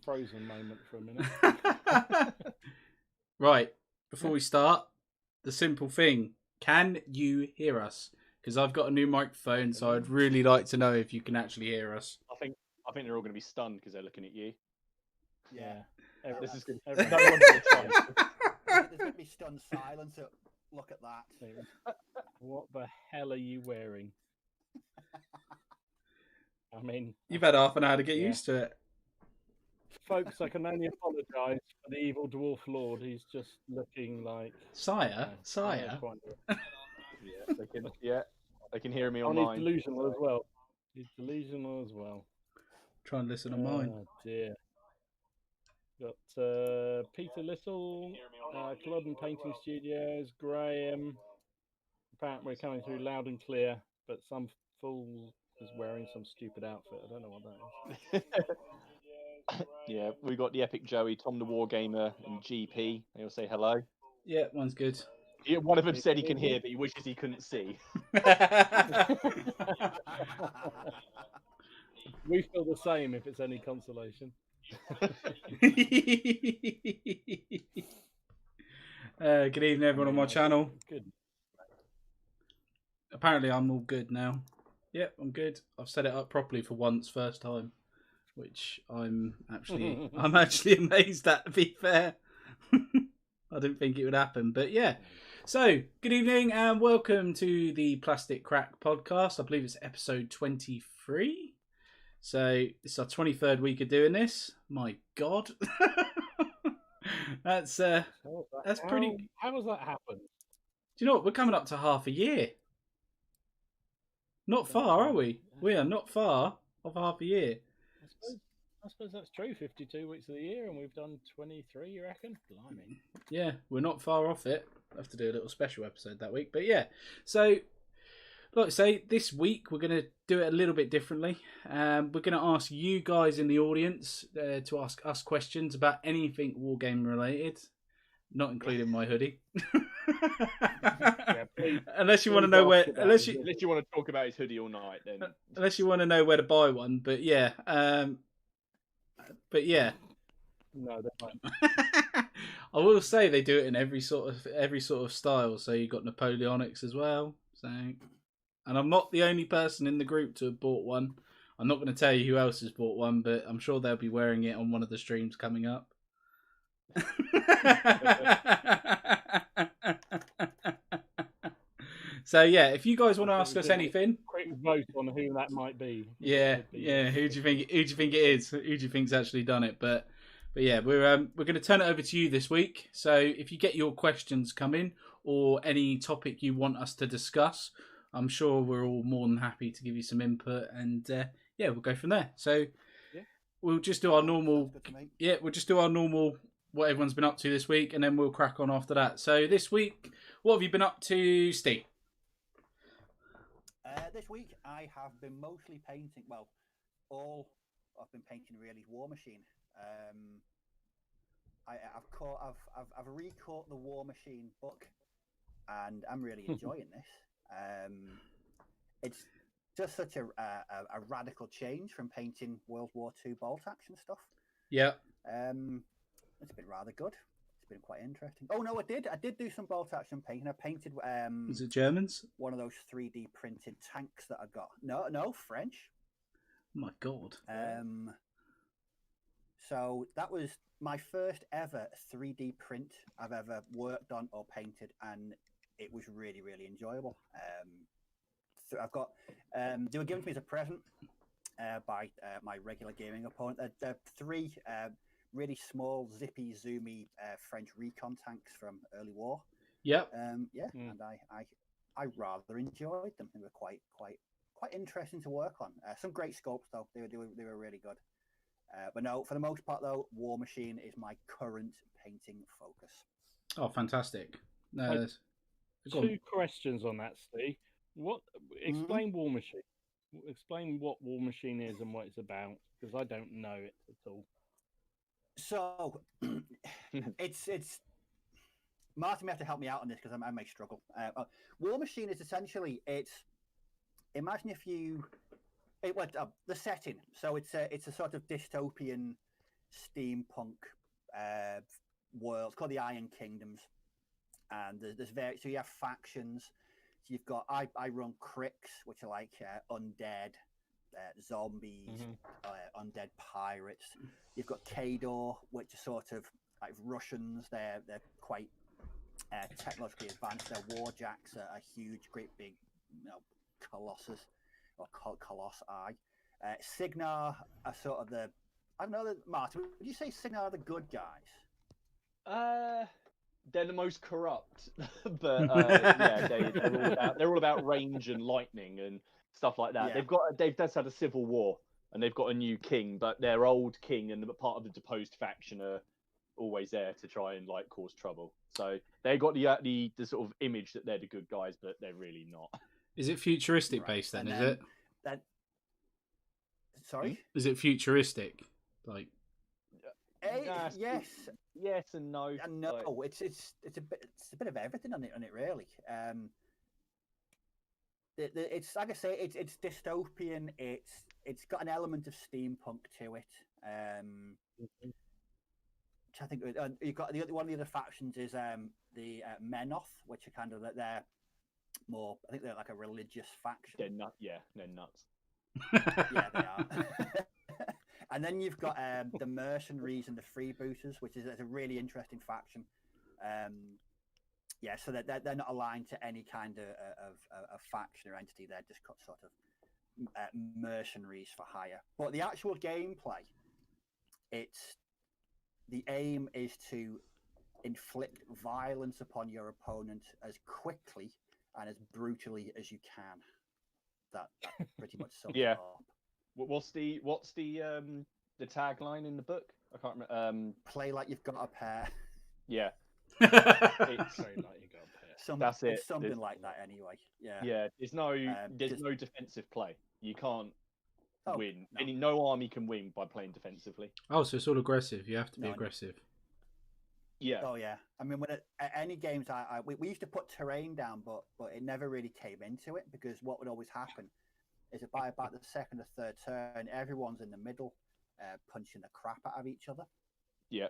frozen moment for a minute. Right, before we start, the simple thing: can you hear us? Because I've got a new microphone, so I'd really like to know if you can actually hear us. I think they're all going to be stunned because they're looking at you. Yeah. This is good. Everyone- No one's going to try. There's going to be stunned silence. Look at that. What the hell are you wearing? I mean, You've had half an hour to get Yeah. used to it. folks, I can only apologise for the evil dwarf lord. He's just looking like Sire. Yeah, They can hear me on he's mine. delusional as well. He's delusional as well. Try and listen on mine. Oh dear. Got Peter Little, Culloden Painting Studios, Graham. Apparently we're coming through loud and clear, but some fool is wearing some stupid outfit. I don't know what that is. Yeah, we got the Epic Joey, Tom the Wargamer, and GP. They all say hello. Yeah, one's good. Yeah, one of them said he can hear, but he wishes he couldn't see. We feel the same if it's any consolation. Good evening, everyone on my channel. Good. Apparently, I'm all good now. Yep, I'm good. I've set it up properly for once, first time, which I'm actually amazed at. To be fair, I didn't think it would happen, but yeah. So, good evening and welcome to the Plastic Crack podcast. I believe it's episode 23. So it's our 23rd week of doing this. My God, that's pretty. How has that happened? Do you know what? We're coming up to half a year. Not far, are we? We are not far off half a year. I suppose that's true. 52 weeks of the year, and we've done 23. You reckon? Blimey. Yeah, we're not far off it. I'll have to do a little special episode that week, but yeah. So, like I say, this week we're going to do it a little bit differently. We're going to ask you guys in the audience to ask us questions about anything wargaming related, not including my hoodie. Unless you want to know where, unless you want to talk about his hoodie all night, then unless you want to know where to buy one. But yeah, No, they might. I will say they do it in every sort of style. So you've got Napoleonics as well. So, and I'm not the only person in the group to have bought one. I'm not going to tell you who else has bought one, but I'm sure they'll be wearing it on one of the streams coming up. So yeah, if you guys want to ask us anything, Quick vote on who that might be. yeah. Who do you think it is? Who do you think's actually done it? But yeah, we're going to turn it over to you this week. So if you get your questions coming or any topic you want us to discuss, I'm sure we're all more than happy to give you some input, and yeah, we'll go from there. So we'll just do our normal. Yeah, we'll just do our normal. What everyone's been up to this week, and then we'll crack on after that. So this week, what have you been up to, Steve? This week I have been mostly painting. Well, all I've been painting really War Machine. I've recaught the War Machine book, and I'm really enjoying this. It's just such a radical change from painting World War II bolt action stuff. Yeah. It's been rather good. It's been quite interesting. Oh no, I did do some bolt action painting. I painted Is it Germans? One of those 3D printed tanks that I got. No, French. Oh my God. So that was my first ever 3D print I've ever worked on or painted, and it was really, really enjoyable. I've got they were given to me as a present by my regular gaming opponent. They're three really small, zippy, zoomy French recon tanks from early war. Yep. And I rather enjoyed them. They were quite interesting to work on. Some great sculpts though. They were really good. But no, for the most part though, War Machine is my current painting focus. Oh, fantastic! No, two questions on that, Steve. Explain War Machine. Explain what War Machine is and what it's about, because I don't know it at all. So, it's Martin may have to help me out on this because I may struggle. War Machine is essentially imagine if you the setting. So it's a sort of dystopian steampunk world called the Iron Kingdoms, and there's so you have factions. So you've got I run cricks, which are like undead, zombies, undead pirates. You've got Kador, which are sort of like Russians. They're quite technologically advanced. Their warjacks are a huge, great big, colossus or colossi. Signar are sort of the, I don't know, Martin, would you say Signar are the good guys? They're the most corrupt, but yeah, they're all about range and lightning and stuff like that. Yeah. They've just had a civil war and they've got a new king, but their old king and part of the deposed faction are always there to try and like cause trouble. So they got the sort of image that they're the good guys, but they're really not. Is it futuristic based then? Is it? Sorry. Is it futuristic? Like. Yes and no. And no, it's a bit of everything on it really. It's like I say, it's dystopian. It's got an element of steampunk to it. Which I think you've got one of the other factions is the Menoth, which are kind of they're more. I think they're like a religious faction. They're nuts. Yeah, they are. And then you've got the mercenaries and the freebooters, which is a really interesting faction. So they're not aligned to any kind of faction or entity. They're just sort of mercenaries for hire. But the actual gameplay, the aim is to inflict violence upon your opponent as quickly and as brutally as you can. That pretty much sums it up. What's the tagline in the book? I can't remember. Play like you've got a pair. Yeah. Play like you got a pair. That's it. It's something like that anyway. Yeah. Yeah. There's no defensive play. You can't win. No army can win by playing defensively. Oh, so it's all aggressive. You have to be aggressive. Yeah. Oh yeah. I mean, when at any games, we used to put terrain down, but it never really came into it because what would always happen is that by about the second or third turn, everyone's in the middle, punching the crap out of each other. Yeah.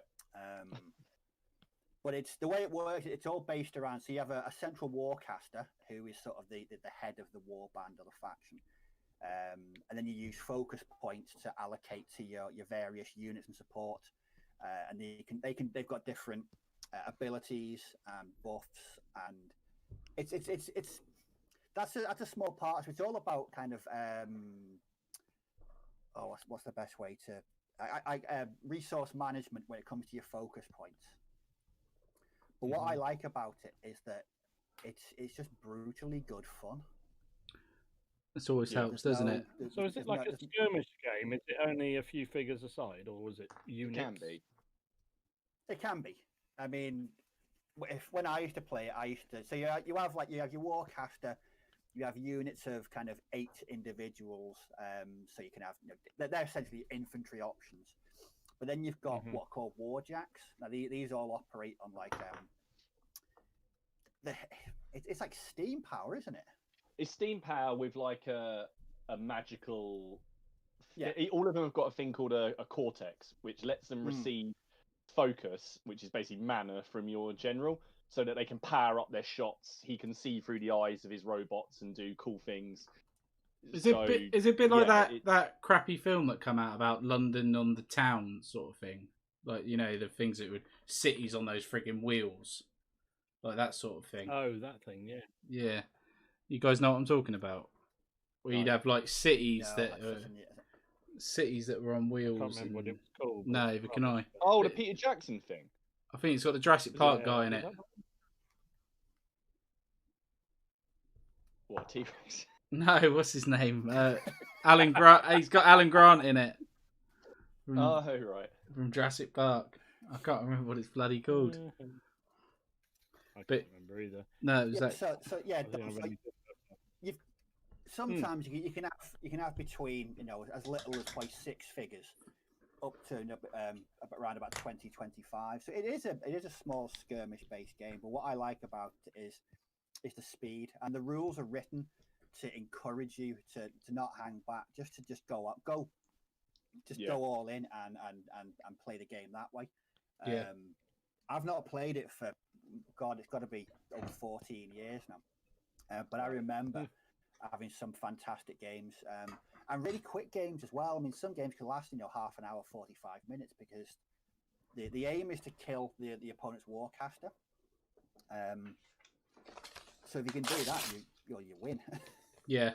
But it's the way it works. It's all based around. So you have a central warcaster who is sort of the head of the war band or the faction, and then you use focus points to allocate to your various units and support, and they've got different abilities and buffs, and it's that's a small part. So it's all about kind of what's the best way to resource management when it comes to your focus points. But what I like about it is that it's just brutally good fun. This always helps, doesn't it? So is it like a skirmish game? Is it only a few figures aside, or is it units? It can be. It can be. I mean, when I used to play it, so you have your warcaster. You have units of kind of 8 individuals, so you can have they're essentially infantry options. But then you've got what are called warjacks. Now these all operate on like it's like steam power, isn't it? It's steam power with like a magical. Yeah. All of them have got a thing called a cortex, which lets them receive focus, which is basically mana from your general, so that they can power up their shots. He can see through the eyes of his robots and do cool things. Is it a bit like that crappy film that come out about London on the town sort of thing? Like, the things that would cities on those frigging wheels, like that sort of thing. Oh, that thing, yeah. Yeah, you guys know what I'm talking about. Where you'd have like cities cities that were on wheels. I can't remember what it was called. No, neither can I. Oh, the Peter Jackson thing. I think it's got the Jurassic Park guy in it. What, T-Rex? No, what's his name? Alan Grant. He's got Alan Grant in it. Oh, right. From Jurassic Park. I can't remember what it's bloody called. I can't remember either. No, it was sometimes you can have between as little as 6 figures up to around about 20-25. So it is a small skirmish based game. But what I like about it is the speed, and the rules are written to encourage you to not hang back, just to go up, go just go all in and play the game that way. Yeah. I've not played it for God, it's got to be over 14 years now. But I remember having some fantastic games and really quick games as well. I mean, some games can last half an hour, 45 minutes, because the aim is to kill the opponent's warcaster. So if you can do that, you win. Yeah.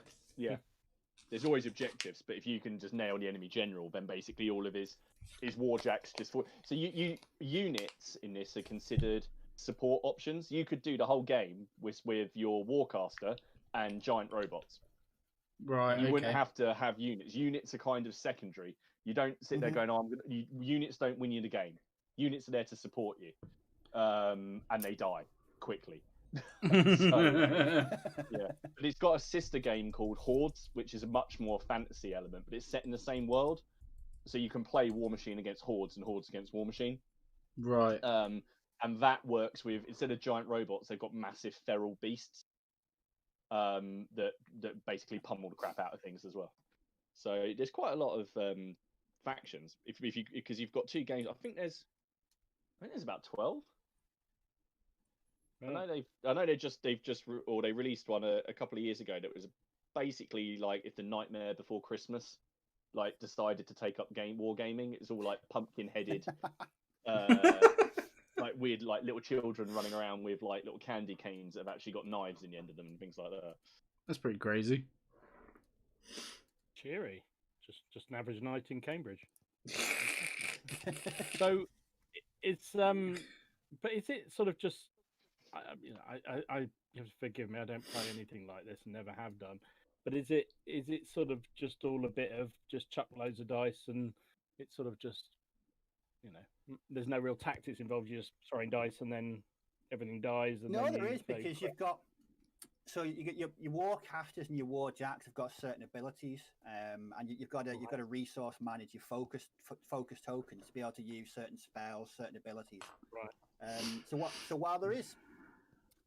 There's always objectives, but if you can just nail the enemy general, then basically all of his warjacks just fall. So you units in this are considered support options. You could do the whole game with your warcaster and giant robots. Right. You wouldn't have to have units. Units are kind of secondary. You don't sit there going, units don't win you the game. Units are there to support you, and they die quickly. So, but it's got a sister game called Hordes, which is a much more fantasy element, but it's set in the same world, so you can play War Machine against Hordes and Hordes against War Machine. Right. And that works with, instead of giant robots, they've got massive feral beasts that basically pummel the crap out of things as well. So there's quite a lot of factions because you've got 2 games. I think there's about 12. Right. I know they released one a couple of years ago that was basically like if the Nightmare Before Christmas like decided to take up wargaming. It's all like pumpkin headed like weird like little children running around with like little candy canes that have actually got knives in the end of them and things like that. That's pretty crazy. Cheery. Just an average night in Cambridge. So it's but is it sort of just I you have to forgive me, I don't play anything like this and never have done. But is it sort of just all a bit of just chuck loads of dice and it's sort of just there's no real tactics involved, you're just throwing dice and then everything dies and No, then there is, because you've got you get your warcasters and your warjacks have got certain abilities, and you've got to resource manage your focus tokens to be able to use certain spells, certain abilities. Right. So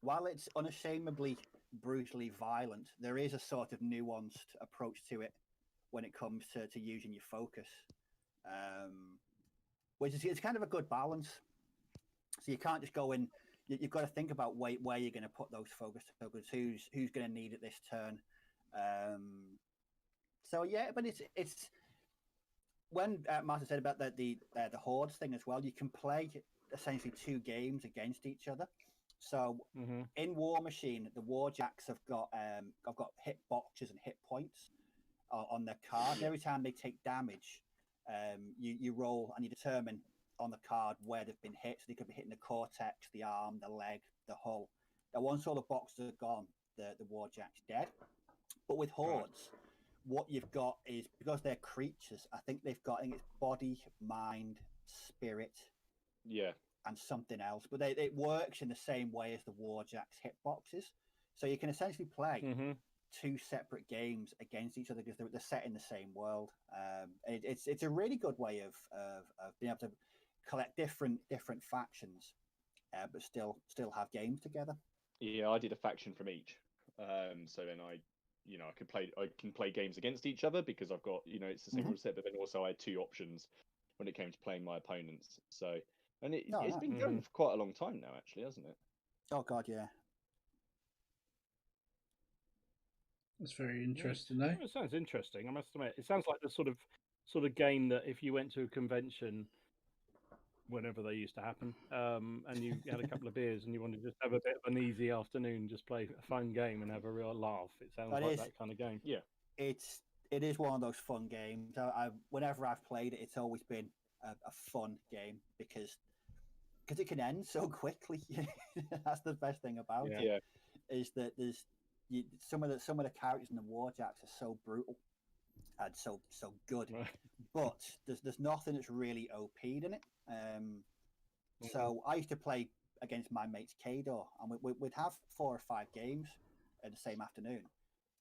while it's unashamedly brutally violent, there is a sort of nuanced approach to it when it comes to using your focus, which is it's kind of a good balance. So you can't just go in. You've got to think about where you're going to put those focus tokens. Who's going to need it this turn? So yeah, but it's when Martin said about the hordes thing as well. You can play essentially 2 games against each other. So in War Machine, the warjacks have got hit boxes and hit points on their card. Every time they take damage, you roll and you determine on the card where they've been hit. So they could be hitting the cortex, the arm, the leg, the hull. Now, once all the boxes are gone, the warjack's dead. But with hordes, what you've got is, because they're creatures, I think it's body, mind, spirit, and something else. But it works in the same way as the warjack's hitboxes. So you can essentially play 2 separate games against each other because they're set in the same world. It's a really good way of being able to collect different factions, but still have games together. Yeah, I did a faction from each. So then I can play games against each other because I've got it's the same rule set, but then also I had 2 options when it came to playing my opponents. So it's been going for quite a long time now, actually, hasn't it? Oh God, yeah. That's very interesting, though. It sounds interesting. I must admit, it sounds like the sort of game that if you went to a convention, whenever they used to happen, and you had a couple of beers and you wanted to just have a bit of an easy afternoon, just play a fun game and have a real laugh. It sounds like that kind of game. Yeah, it is one of those fun games. Whenever I've played it, it's always been a fun game because it can end so quickly. That's the best thing about it. Is that there's some of the characters in the warjacks are so brutal and so good, but there's nothing that's really OP'd in it. So I used to play against my mates Kador, and we'd have 4 or 5 games in the same afternoon,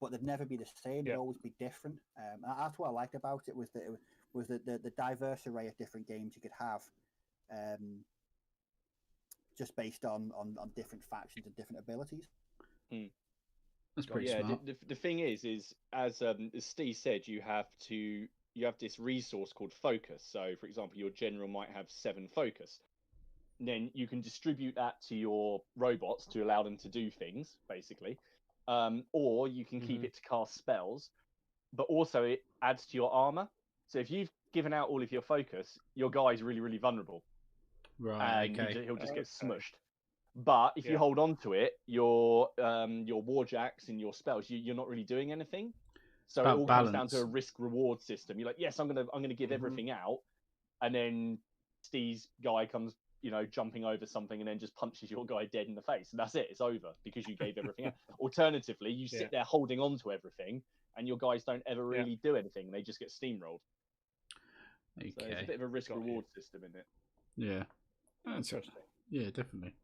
but they'd never be the same. They'd always be different. And that's what I liked about it, was that it was the diverse array of different games you could have, just based on different factions and different abilities. That's pretty smart. The thing is as Steve said, you have to you have this resource called focus. So, for example, your general might have 7 focus. And then you can distribute that to your robots to allow them to do things, basically. Or you can keep it to cast spells, but also it adds to your armor. So if you've given out all of your focus, your guy's really, really vulnerable. Right. And Okay. he'll just get smushed. But if you hold on to it, your warjacks and your spells, you're not really doing anything. So it all comes down to a risk-reward system. You're like, yes, I'm gonna give everything out, and then Steve's guy comes, jumping over something and then just punches your guy dead in the face, and that's it. It's over because you gave everything out. Alternatively, you sit there holding on to everything, and your guys don't ever really do anything. They just get steamrolled. Okay. So it's a bit of a risk-reward system in it. Yeah. Interesting. Yeah, definitely.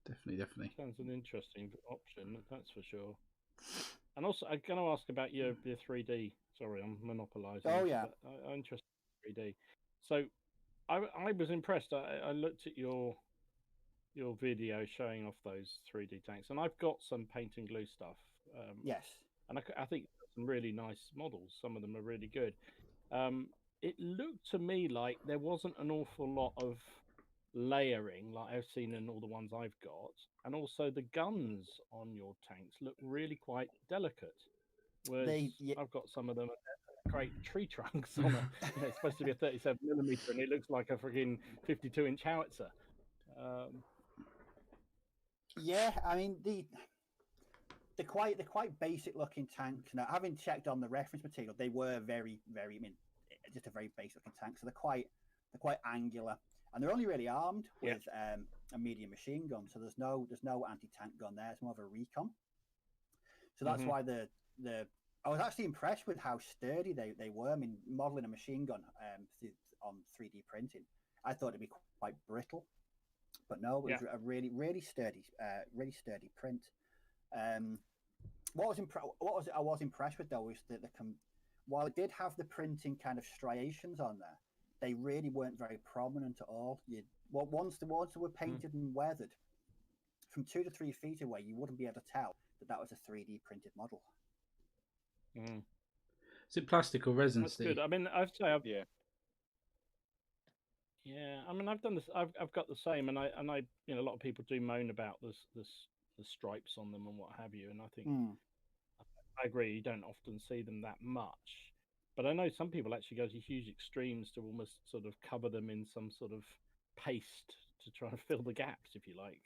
Definitely. Sounds an interesting option, that's for sure. And also, I'm going to ask about your 3D. Sorry, I'm monopolising. Oh, yeah. I'm interested in 3D. So, I was impressed. I looked at your video showing off those 3D tanks, and I've got some paint and glue stuff. Yes. And I think some really nice models. Some of them are really good. It looked to me like there wasn't an awful lot of layering like I've seen in all the ones I've got, and also the guns on your tanks look really quite delicate. Whereas I've got some of them great tree trunks on it. It's supposed to be a 37mm, and it looks like a freaking 52-inch howitzer. Yeah, I mean they're quite basic looking tanks. Now, having checked on the reference material, they were very, very, just a very basic looking tank. So they're quite angular. And they're only really armed with a medium machine gun, so there's no anti-tank gun there. It's more of a recon. So that's why I was actually impressed with how sturdy they were. I mean, modeling a machine gun on 3D printing, I thought it'd be quite brittle, but no, it was a really sturdy print. I was impressed with though was that while it did have the printing kind of striations on there, they really weren't very prominent at all. Once they were painted and weathered, from 2 to 3 feet away, you wouldn't be able to tell that was a 3D printed model. Is it plastic or resin? That's good. I mean, I'd say yeah. I mean, I've done this. I've got the same, and I a lot of people do moan about the stripes on them and what have you, and I think I agree. You don't often see them that much. But I know some people actually go to huge extremes to almost sort of cover them in some sort of paste to try and fill the gaps, if you like.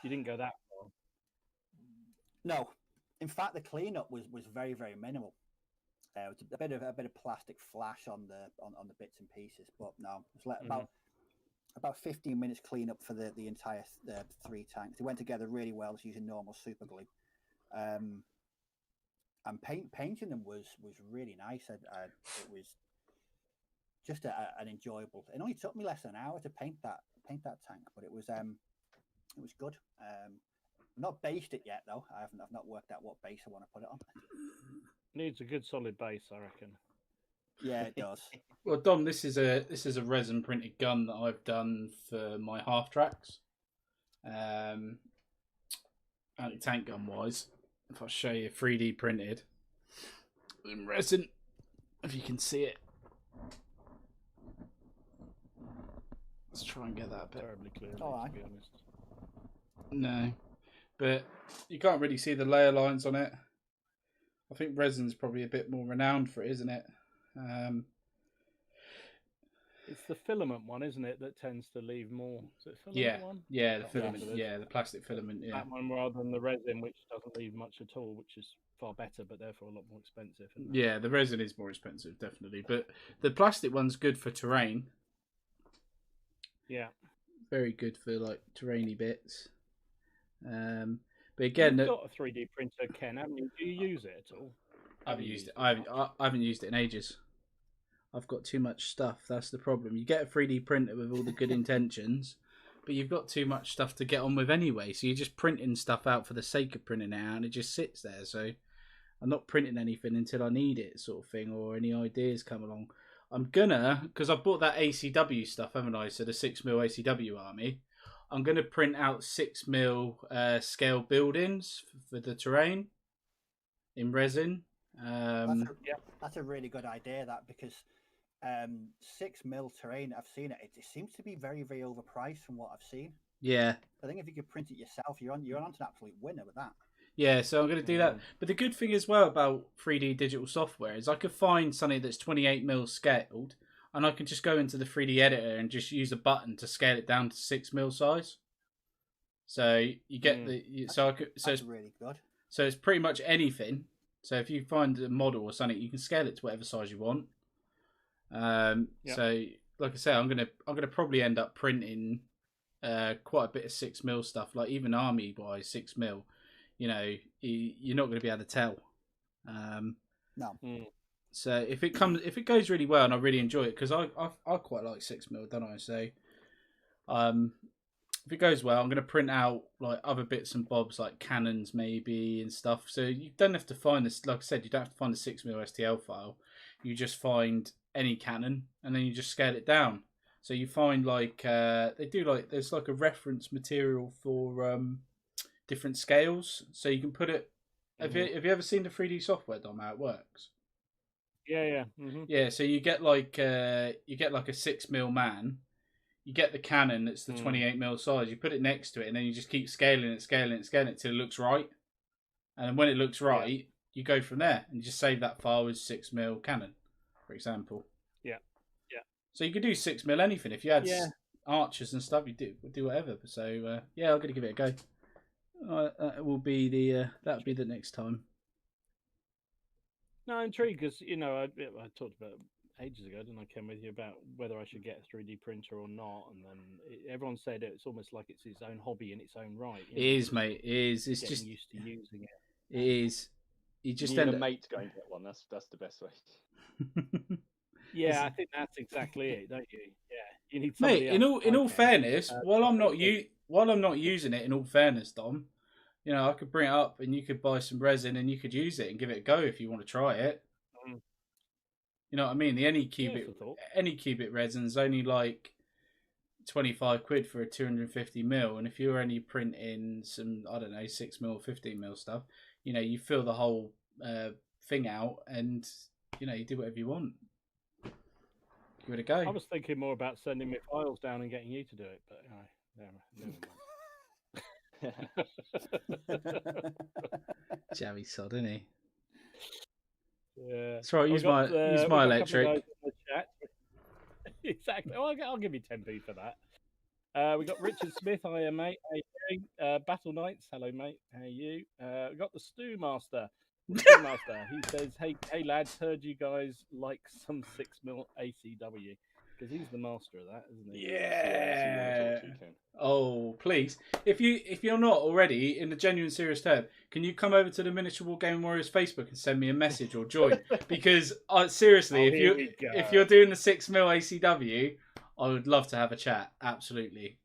You didn't go that far. No, in fact, the cleanup was very, very minimal. It was a bit of plastic flash on the bits and pieces, but no, it was like about 15 minutes cleanup for the entire 3 tanks. They went together really well, just using normal super glue. And painting them was really nice. It was just an enjoyable. It only took me less than an hour to paint that tank, but it was good. I've not based it yet though. I've not worked out what base I want to put it on. Needs a good solid base, I reckon. Yeah, it does. Well, Dom, this is a resin printed gun that I've done for my half tracks. Anti-tank gun wise. If I show you 3D printed in resin, if you can see it. Let's try and get that a bit. Terribly clear, to be honest. No, but you can't really see the layer lines on it. I think resin's probably a bit more renowned for it, isn't it? It's the filament one, isn't it, that tends to leave more? Is it filament one? Yeah, the filament. Yeah, the plastic filament. Yeah, that one rather than the resin, which doesn't leave much at all, which is far better, but therefore a lot more expensive. Yeah, the resin is more expensive, definitely, but the plastic one's good for terrain. Yeah, very good for like terrainy bits. But again, you've got a 3D printer, Ken, haven't you? Do you use it at all? I haven't used it. I haven't used it in ages. I've got too much stuff. That's the problem. You get a 3D printer with all the good intentions, but you've got too much stuff to get on with anyway. So you're just printing stuff out for the sake of printing it out, and it just sits there. So I'm not printing anything until I need it, sort of thing, or any ideas come along. I'm gonna, because I've bought that ACW stuff, haven't I? So the 6mm ACW army. I'm gonna print out 6mm scale buildings for the terrain in resin. That's a really good idea. That because 6mm terrain, I've seen it. It seems to be very, very overpriced from what I've seen. Yeah. I think if you could print it yourself, you're on to an absolute winner with that. Yeah, so I'm going to do that. But the good thing as well about 3D digital software is I could find something that's 28mm scaled, and I can just go into the 3D editor and just use a button to scale it down to 6mm size. So you get That's really good. So it's pretty much anything. So if you find a model or something, you can scale it to whatever size you want. So like I say, I'm gonna probably end up printing quite a bit of 6mm stuff, like even army wise 6mm. You know, you're not going to be able to tell. No. So if it goes really well and I really enjoy it, because I quite like 6mm, don't I? So if it goes well, I'm going to print out like other bits and bobs like cannons maybe and stuff. So you don't have to find this. Like I said, you don't have to find a 6mm STL file. You just find any cannon and then you just scale it down. So you find like they do like there's like a reference material for different scales, so you can put it. Have you ever seen the 3D software, Dom? How it works? Yeah. Yeah. So you get like a 6mm man. You get the cannon that's the 28mm size. You put it next to it, and then you just keep scaling it till it looks right. And when it looks right, you go from there, and you just save that file as 6mm cannon, for example. Yeah. So you could do 6mm anything. If you had archers and stuff, you do whatever. So I'm gonna give it a go. That will be that'll be the next time. No, I'm intrigued because I talked about it ages ago, didn't I, Ken, with you about whether I should get a 3D printer or not, and then everyone said it's almost like it's its own hobby in its own right. It is, mate. It is. It's just used to using it. It is. You just need a mate to go and get one. That's the best way. Yeah, I think that's exactly it, don't you? Yeah, you need. Mate, in all fairness, while I'm not using it, in all fairness, Dom, I could bring it up and you could buy some resin and you could use it and give it a go if you want to try it. You know what I mean? The any cubic resin's only like 25 quid for a 250mm, and if you're only printing some 6mm, 15mm stuff, you fill the whole thing out and you do whatever you want. Give it a go. I was thinking more about sending me files down and getting you to do it, but never mind. Jammy sod, isn't he? Yeah. That's right. Use my electric. Exactly. Oh, I'll give you 10p for that. We got Richard Smith. Hiya, mate. How you doing? Battle Knights. Hello, mate. How are you? We got the Stew Master. He says, "Hey lads, heard you guys like some 6mm ACW." Because he's the master of that, isn't he? Yeah. Oh, please! If you're not already, in the genuine serious term, can you come over to the Miniature Wargaming Warriors Facebook and send me a message or join? Because seriously, if you're doing the 6mm ACW, I would love to have a chat. Absolutely,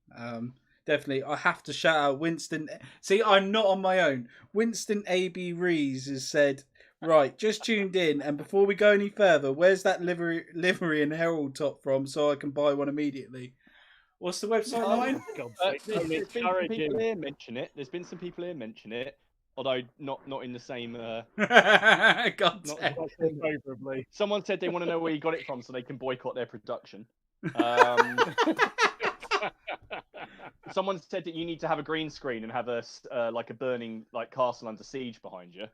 definitely. I have to shout out Winston. See, I'm not on my own. Winston AB Rees has said, right, just tuned in, and before we go any further, where's that livery and herald top from so I can buy one immediately? What's the website line? There's been some people here mention it. There's been some people here mention it, although not in the same. God not favorably. Someone said they want to know where you got it from so they can boycott their production. Someone said that you need to have a green screen and have a burning castle under siege behind you.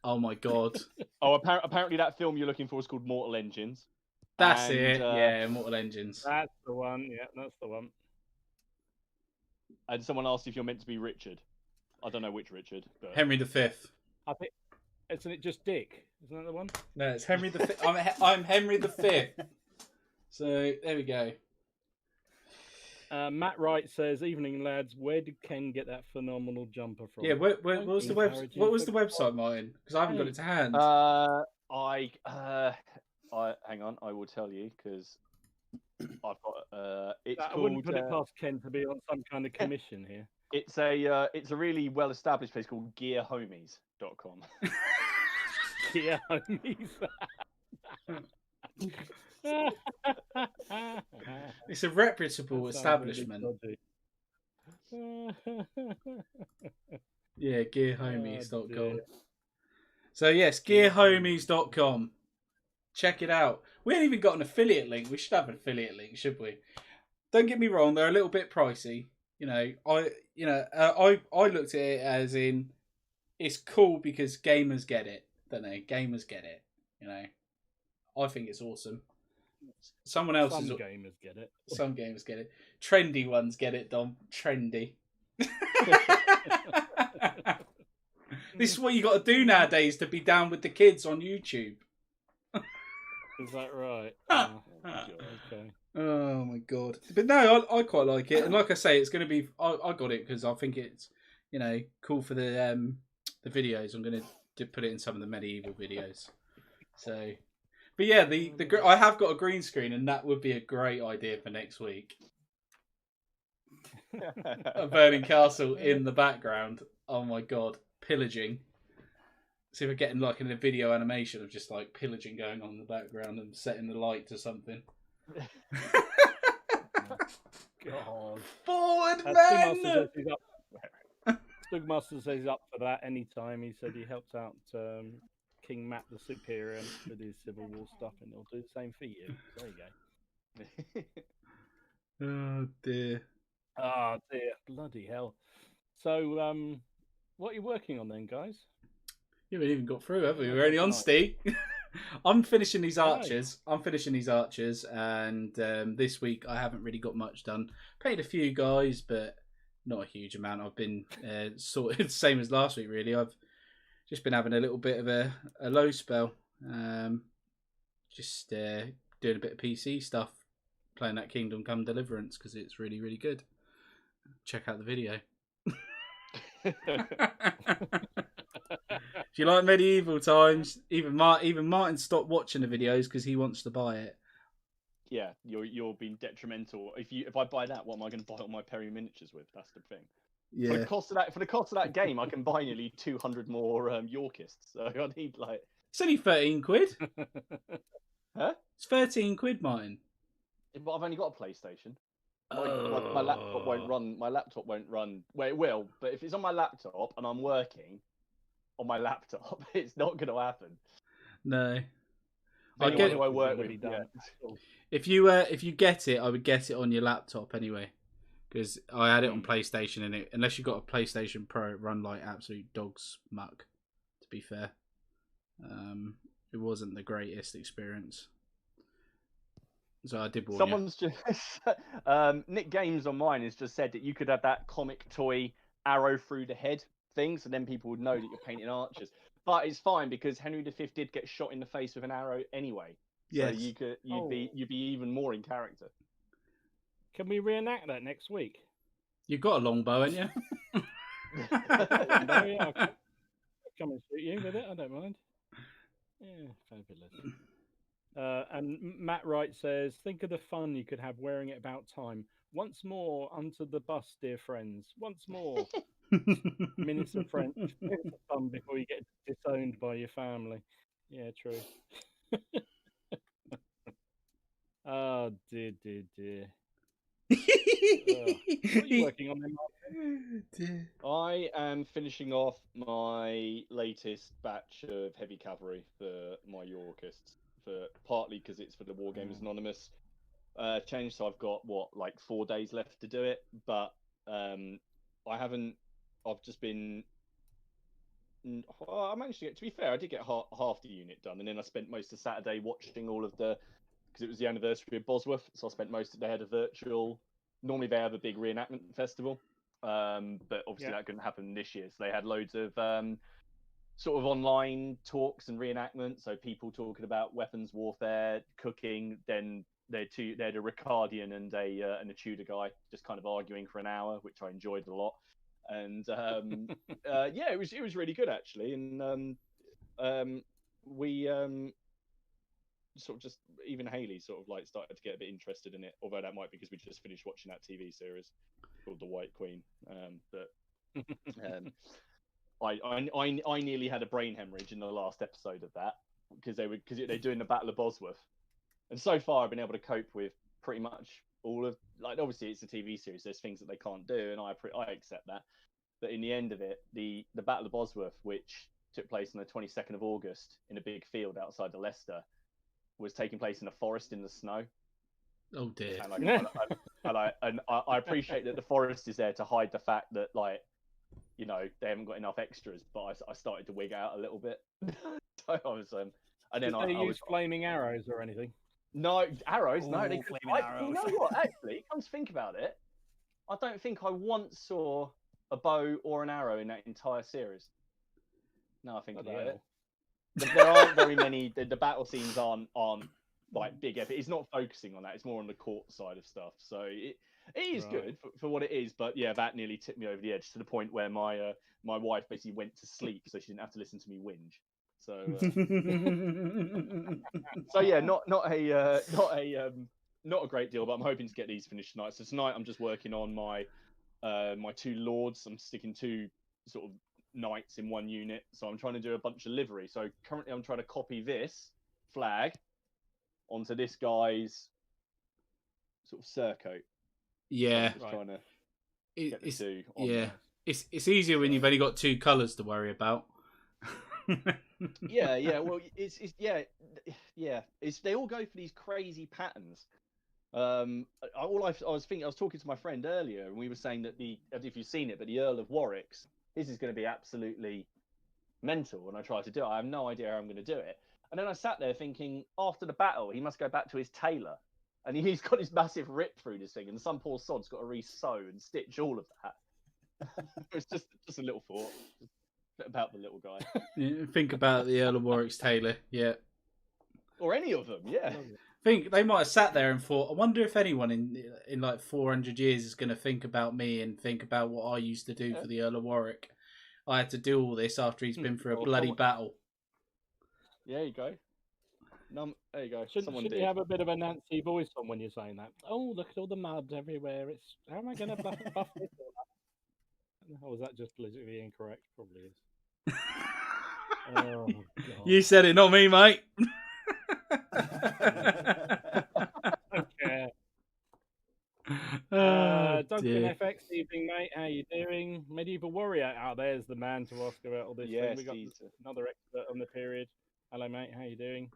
Oh my god! Apparently that film you're looking for is called Mortal Engines. That's it. Yeah, Mortal Engines. That's the one. Yeah, that's the one. And someone asked if you're meant to be Richard. I don't know which Richard. But... Henry V. I think isn't it just Dick? Isn't that the one? No, it's Henry V. I'm Henry V. So there we go. Matt Wright says, "Evening lads, where did Ken get that phenomenal jumper from?" Yeah, what was the website, Martin? Because I haven't got it to hand. Hang on, I will tell you because I've got it's I called. wouldn't put it past Ken to be on some kind of commission here. It's a really well established place called GearHomies.com. Gear Homies. It's a reputable establishment. Yeah, GearHomies.com. So yes, gearhomies.com. Check it out. We ain't even got an affiliate link. We should have an affiliate link, should we? Don't get me wrong, they're a little bit pricey. I looked at it as in it's cool because gamers get it, don't they? Gamers get it. I think it's awesome. Some gamers get it. Some gamers get it. Trendy ones get it, Dom. Trendy. This is what you got to do nowadays to be down with the kids on YouTube. Is that right? Okay. Oh my god! But no, I quite like it, and like I say, it's going to be. I got it because I think it's cool for the videos. I'm going to put it in some of the medieval videos. So, but yeah, I have got a green screen, and that would be a great idea for next week. A burning castle in the background. Oh my god, pillaging. See if we're getting like in a video animation of just like pillaging going on in the background and setting the light to something. God. Forward, man! Stugmaster says he's up for that anytime. He said he helps out King Matt the Superior with his Civil War stuff, and he'll do the same for you. There you go. Oh dear. Oh dear. Bloody hell. So, what are you working on then, guys? You haven't even got through, have we? We're only on Steve. I'm finishing these archers. And this week I haven't really got much done. Paid a few guys, but not a huge amount. I've been sorted, same as last week, really. I've just been having a little bit of a low spell. Just doing a bit of PC stuff, playing that Kingdom Come Deliverance because it's really, really good. Check out the video. If you like medieval times, even Martin stopped watching the videos because he wants to buy it. Yeah, you're being detrimental. If I buy that, what am I going to buy all my Perry miniatures with? That's the thing. Yeah. For the cost of that game, I can buy nearly 200 more Yorkists. So I need like. It's only 13 quid. Huh? It's 13 quid, Martin. But I've only got a PlayStation. My laptop won't run. My laptop won't run. Well, it will, but if it's on my laptop and I'm working on my laptop, it's not going to happen. No. I get who I work with. Yeah. If you get it, I would get it on your laptop anyway, because I had it on PlayStation, and unless you got a PlayStation Pro, it run like absolute dog's muck. To be fair, it wasn't the greatest experience. So I did warn Someone's just Nick Games on mine has just said that you could have that comic toy arrow through the head thing, so then people would know that you're painting archers. But it's fine because Henry V did get shot in the face with an arrow anyway. Yes. So you'd be even more in character. Can we reenact that next week? You've got a longbow, haven't you? Yeah, I'll come and shoot you with it. I don't mind. Yeah, fabulous. And Matt Wright says, think of the fun you could have wearing it about time. Once more, onto the bus, dear friends. Once more. Minutes of French. Minutes of fun before you get disowned by your family. Yeah, true. Oh, dear. What are you working on then, Martin? I am finishing off my latest batch of heavy cavalry for my Yorkists. Partly because it's for the Wargamers Anonymous change, so I've got 4 days left to do it. But I've just been. I managed to get. To be fair, I did get half the unit done, and then I spent most of Saturday watching all of because it was the anniversary of Bosworth, so I spent most of the day at a virtual. Normally they have a big reenactment festival, but obviously that couldn't happen this year. So they had loads of sort of online talks and reenactments. So people talking about weapons warfare, cooking. Then they had a Ricardian and a Tudor guy just kind of arguing for an hour, which I enjoyed a lot. And it was really good actually. And we sort of just even Haley sort of started to get a bit interested in it. Although that might be because we just finished watching that TV series called The White Queen. I nearly had a brain hemorrhage in the last episode of that because they're doing the Battle of Bosworth, and so far I've been able to cope with pretty much all of obviously it's a TV series, there's things that they can't do, and I accept that. But in the end of it, the Battle of Bosworth, which took place on the 22nd of August in a big field outside of Leicester, was taking place in a forest in the snow. Oh dear. And I appreciate that the forest is there to hide the fact that, like, you know, they haven't got enough extras, but I started to wig out a little bit. So I was, and then Did they use flaming arrows or anything? no arrows. No, they Ooh, couldn't. flaming arrows. You know what? Actually, come to think about it, I don't think I once saw a bow or an arrow in that entire series. No, I think about it. There aren't very many. The battle scenes aren't like big epic. It's not focusing on that. It's more on the court side of stuff. So it is good for what it is. But yeah, that nearly tipped me over the edge to the point where my wife basically went to sleep so she didn't have to listen to me whinge. So so yeah, not a great deal. But I'm hoping to get these finished tonight. So tonight I'm just working on my my 2 lords. I'm sticking 2 sort of knights in 1 unit. So I'm trying to do a bunch of livery. So currently I'm trying to copy this flag onto this guy's sort of surcoat. Yeah. So trying to get the It's, 2 on yeah. there. It's easier when you've only got 2 colours to worry about. yeah. Well, it's they all go for these crazy patterns. I was talking to my friend earlier, and we were saying that if you've seen it, but the Earl of Warwick's, this is going to be absolutely mental when I try to do it. I have no idea how I'm going to do it. And then I sat there thinking, after the battle, he must go back to his tailor, and he's got this massive rip through this thing, and some poor sod's got to re-sew and stitch all of that. It's just a little thought about the little guy. Yeah, think about the Earl of Warwick's tailor, yeah. Or any of them, yeah. Think they might have sat there and thought, I wonder if anyone in like 400 years is going to think about me and think about what I used to do for the Earl of Warwick. I had to do all this after he's been through a bloody battle. Yeah, you go. There you go. Shouldn't you have a bit of a Nancy voice on when you're saying that? Oh, look at all the mud everywhere. How am I going to buff this or that? Oh, was that just politically incorrect? Probably is. Oh, God. You said it, not me, mate. Okay. Oh, Duncan dear. FX, evening, mate. How you doing? Medieval Warrior. Oh, there's the man to ask about all this. Yes, We got he's another expert on the period. Hello, mate. How you doing?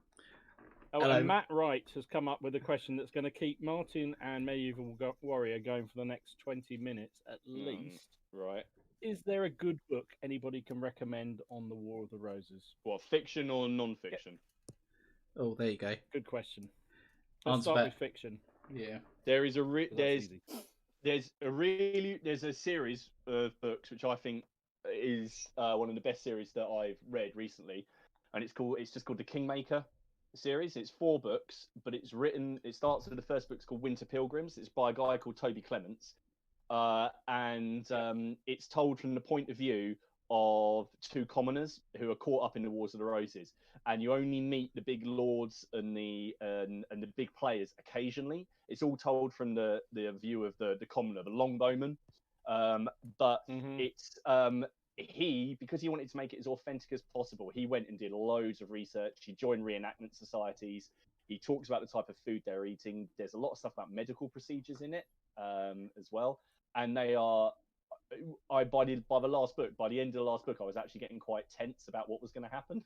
Oh, Hello. and Matt Wright has come up with a question that's going to keep Martin and Medieval Warrior going for the next 20 minutes at least. Right. Is there a good book anybody can recommend on the War of the Roses? What, fiction or non-fiction? Oh, there you go. Good question. Let's Answer start back. with fiction. Yeah. There is there's a series of books which I think is one of the best series that I've read recently, and it's just called the Kingmaker series. It's 4 books, but it starts with the first book. It's called Winter Pilgrims. It's by a guy called Toby Clements, and it's told from the point of view of 2 commoners who are caught up in the Wars of the Roses, and you only meet the big lords and the big players occasionally. It's all told from the view of the commoner, the longbowman. But it's because he wanted to make it as authentic as possible, he went and did loads of research. He joined reenactment societies. He talks about the type of food they're eating. There's a lot of stuff about medical procedures in it as well, and they are. By the end of the last book, I was actually getting quite tense about what was going to happen.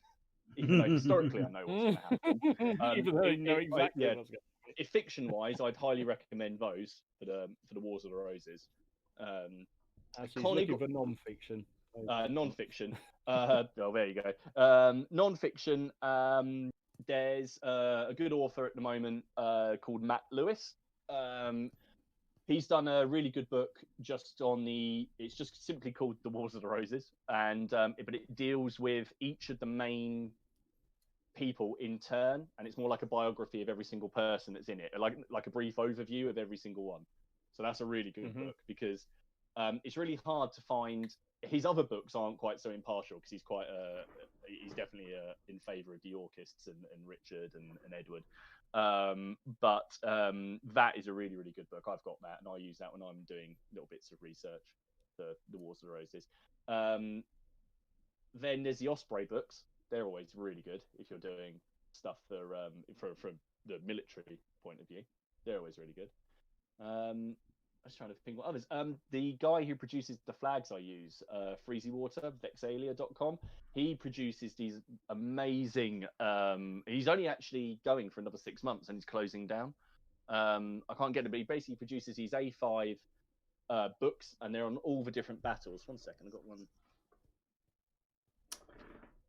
Even though historically I know what's going to happen. Even though you know exactly what's going to happen. If fiction-wise, I'd highly recommend those for the Wars of the Roses. Actually, he's looking for non-fiction. Non-fiction. Well, there you go. Non-fiction. There's a good author at the moment called Matt Lewis. He's done a really good book it's just simply called The Wars of the Roses, and but it deals with each of the main people in turn, and it's more like a biography of every single person that's in it, like a brief overview of every single one. So that's a really good book, because it's really hard to find. His other books aren't quite so impartial, because he's definitely in favour of the Yorkists and Richard and Edward. But that is a really, really good book. I've got that, and I use that when I'm doing little bits of research for the Wars of the Roses. Then there's the Osprey books. They're always really good if you're doing stuff from the military point of view. They're always really good. was trying to think what others. The guy who produces the flags I use, Freezy Water, Vexalia.com, he produces these amazing. He's only actually going for another 6 months and he's closing down. I can't get it, but he basically produces these A5 books, and they're on all the different battles. 1 second, I've got one.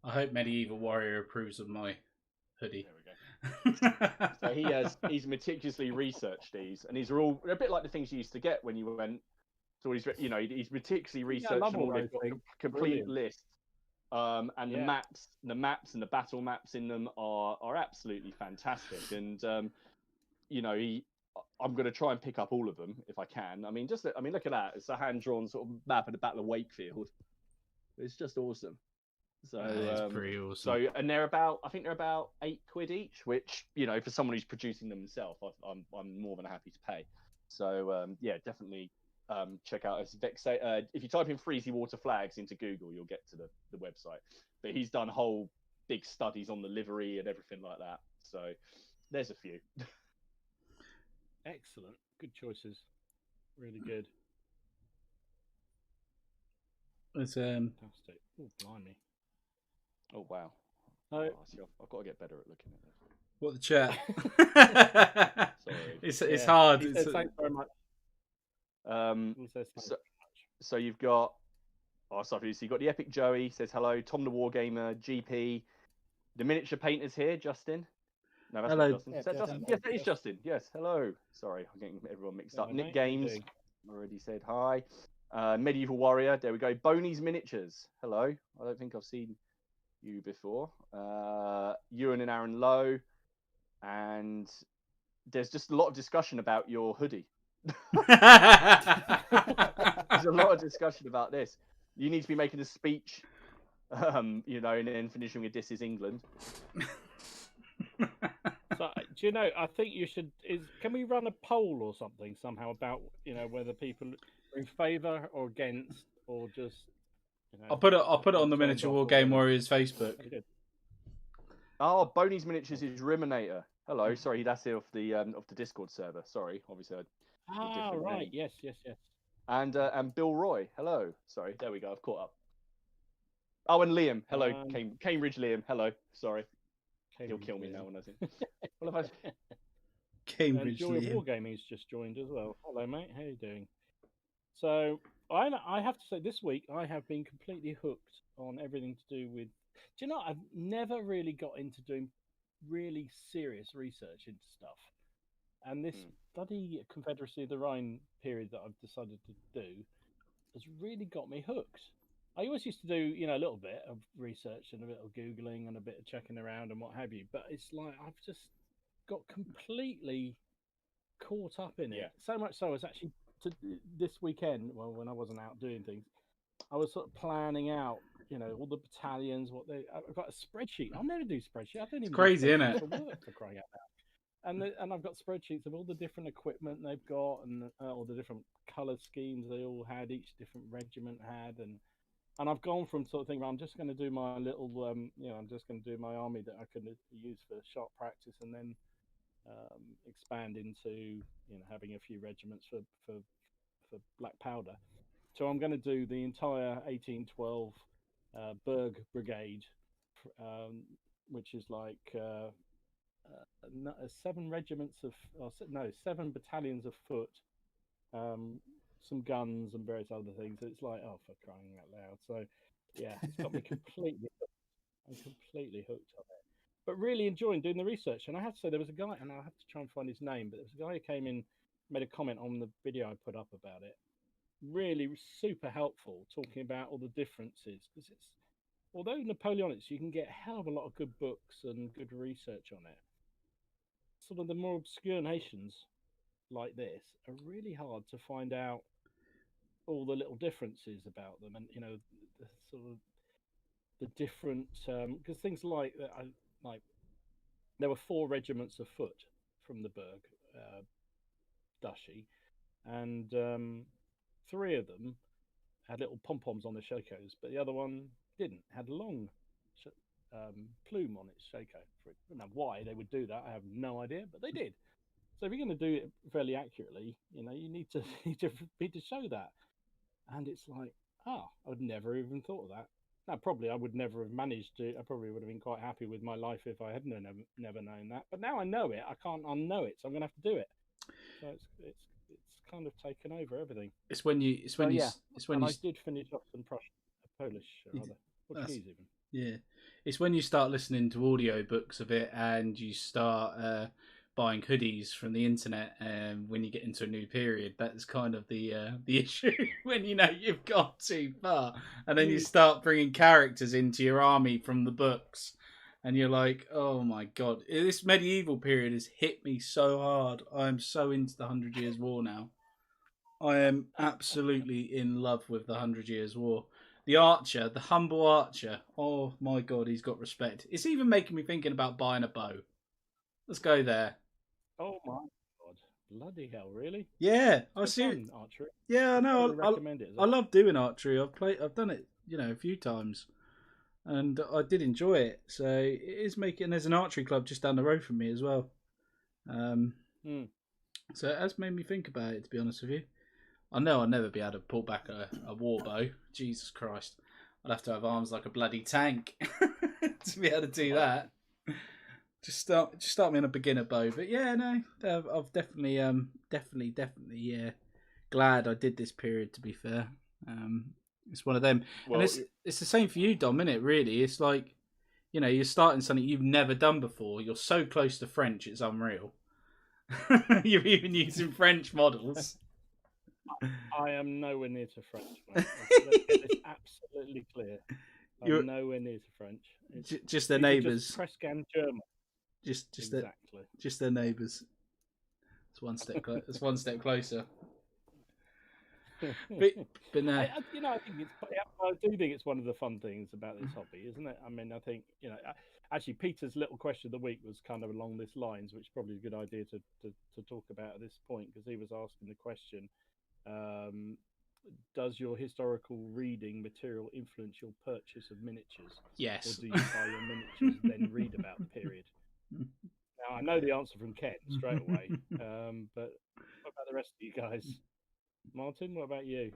I hope Medieval Warrior approves of my hoodie. There we go. So he's meticulously researched these, and these are all a bit like the things you used to get when you went. So he's he's meticulously researched them all. They've got a complete list, and the maps and the battle maps in them are absolutely fantastic. And I'm going to try and pick up all of them if I can. I mean, look at that. It's a hand drawn sort of map of the Battle of Wakefield. It's just awesome. So it's pretty awesome. So, and I think they're about £8 each, which for someone who's producing them himself, I'm more than happy to pay. So definitely check out if you type in Freezy Water Flags into Google, you'll get to the website. But he's done whole big studies on the livery and everything like that. So there's a few. Excellent, good choices, really good. It's fantastic. Oh, blimey. Oh wow! I've got to get better at looking at this. What the chat? Sorry, it's hard. Thanks very much. So you've got so you've got the Epic Joey says hello. Tom the Wargamer, GP, the miniature painters here. Justin. No, that's hello. not Justin. Is that Justin? Yes, it is Justin. Yes, hello. Sorry, I'm getting everyone mixed up. Nick Games already said hi. Medieval Warrior. There we go. Boney's Miniatures. Hello. I don't think I've seen you before. Ewan and Aaron Lowe. And there's just a lot of discussion about your hoodie. There's a lot of discussion about this. You need to be making a speech, and then finishing with "This is England." So, do I think you should. Can we run a poll or something somehow about whether people are in favour or against, or just? I'll put it on the Miniature War Game Warriors Facebook. Oh, Boney's Miniatures is Riminator. Hello, sorry, that's off the Discord server. Sorry, obviously. Right. Name. Yes. And Bill Roy. Hello. Sorry, there we go. I've caught up. Oh, and Liam. Hello, Cambridge Liam. Hello. Sorry. He'll kill me now when I think. Well, if I... Cambridge Joy of Wargaming's just joined as well. Hello, mate. How are you doing? So I have to say, this week I have been completely hooked on everything to do with. Do you know? I've never really got into doing really serious research into stuff, and this bloody Confederacy of the Rhine period that I've decided to do has really got me hooked. I always used to do, a little bit of research and a bit of Googling and a bit of checking around and what have you. But it's like I've just got completely caught up in it. Yeah. So much so, I was actually this weekend, well, when I wasn't out doing things, I was sort of planning out, all the battalions, I've got a spreadsheet. I'll never do spreadsheet. I don't even. It's crazy, isn't it? For work, for crying out loud. And I've got spreadsheets of all the different equipment they've got and all the different colour schemes they all had, each different regiment had, and I've gone from sort of thinking, well, I'm just going to do my little, I'm just going to do my army that I can use for sharp practice, and then expand into, having a few regiments for black powder. So I'm going to do the entire 1812 Berg Brigade, which is like 7 battalions of foot. Some guns and various other things. It's like, oh, for crying out loud. So, yeah, it's got me completely hooked on it. But really enjoying doing the research. And I have to say, there was a guy, and I'll have to try and find his name, but there was a guy who came in, made a comment on the video I put up about it. Really super helpful, talking about all the differences. Because although Napoleonics, you can get a hell of a lot of good books and good research on it. Some of the more obscure nations like this are really hard to find out all the little differences about them, and the sort of the different because things like there were 4 regiments of foot from the Berg Duchy, and 3 of them had little pom-poms on their shakos, but the other one didn't, had a long plume on its shako. Now why they would do that I have no idea, but they did. So if you're going to do it fairly accurately, you know, you need to need to show that. And it's like, I would never even thought of that. Now, probably I would never have managed to. I probably would have been quite happy with my life if I hadn't never known that. But now I know it. I can't unknow it, so I'm going to have to do it. So it's kind of taken over everything. It's when you. It's when you. Yeah. It's when and you. I did finish up some Polish, rather. Portuguese even. Yeah, it's when you start listening to audiobooks of it and you start buying hoodies from the internet. When you get into a new period, that's kind of the issue. When you know you've gone too far, and then you start bringing characters into your army from the books, and you're like, oh my god, this medieval period has hit me so hard. I'm so into the 100 Years' War now. I am absolutely in love with the 100 Years' War. The archer, the humble archer. Oh my god, he's got respect. It's even making me thinking about buying a bow. Let's go there. Oh my god, bloody hell! Really? Yeah, I It's see. fun, archery. Yeah, I know. I recommend it. I love doing archery. I've done it, a few times, and I did enjoy it. So it is making. There's an archery club just down the road from me as well. So it has made me think about it. To be honest with you. I know I'll never be able to pull back a war bow. Jesus Christ. I'd have to have arms like a bloody tank to be able to do that. Just start me on a beginner bow. But yeah, no, I've definitely, glad I did this period, to be fair. It's one of them. Well, and it's the same for you, Dom, isn't it, really? It's like, you're starting something you've never done before. You're so close to French, it's unreal. You're even using French models. I am nowhere near to French, mate. Let's get this absolutely clear. I'm nowhere near to French. Just their neighbours. Just press scan German. Just exactly. Just their neighbours. It's one step. It's one step closer. But no. I do think it's one of the fun things about this hobby, isn't it? I mean, I think actually Peter's little question of the week was kind of along this lines, which is probably a good idea to talk about at this point, because he was asking the question. Does your historical reading material influence your purchase of miniatures? Yes. Or do you buy your miniatures then read about the period? Now, I know the answer from Ken straight away, but what about the rest of you guys? Martin, what about you?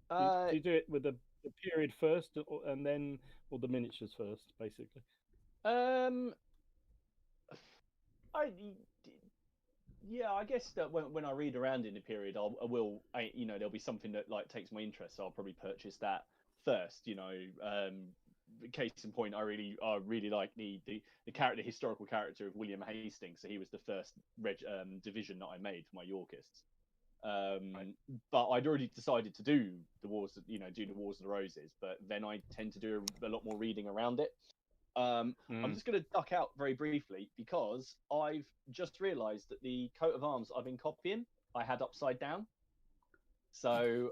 Do you do it with the period first and then, or the miniatures first, basically? I guess that when I read around in the period, there'll be something that like takes my interest, so I'll probably purchase that first. Case in point, I really like the historical character of William Hastings. So he was the first division that I made for my Yorkists. But I'd already decided to do the Wars of the Roses, but then I tend to do a lot more reading around it. I'm just going to duck out very briefly because I've just realised that the coat of arms I've been copying, I had upside down. So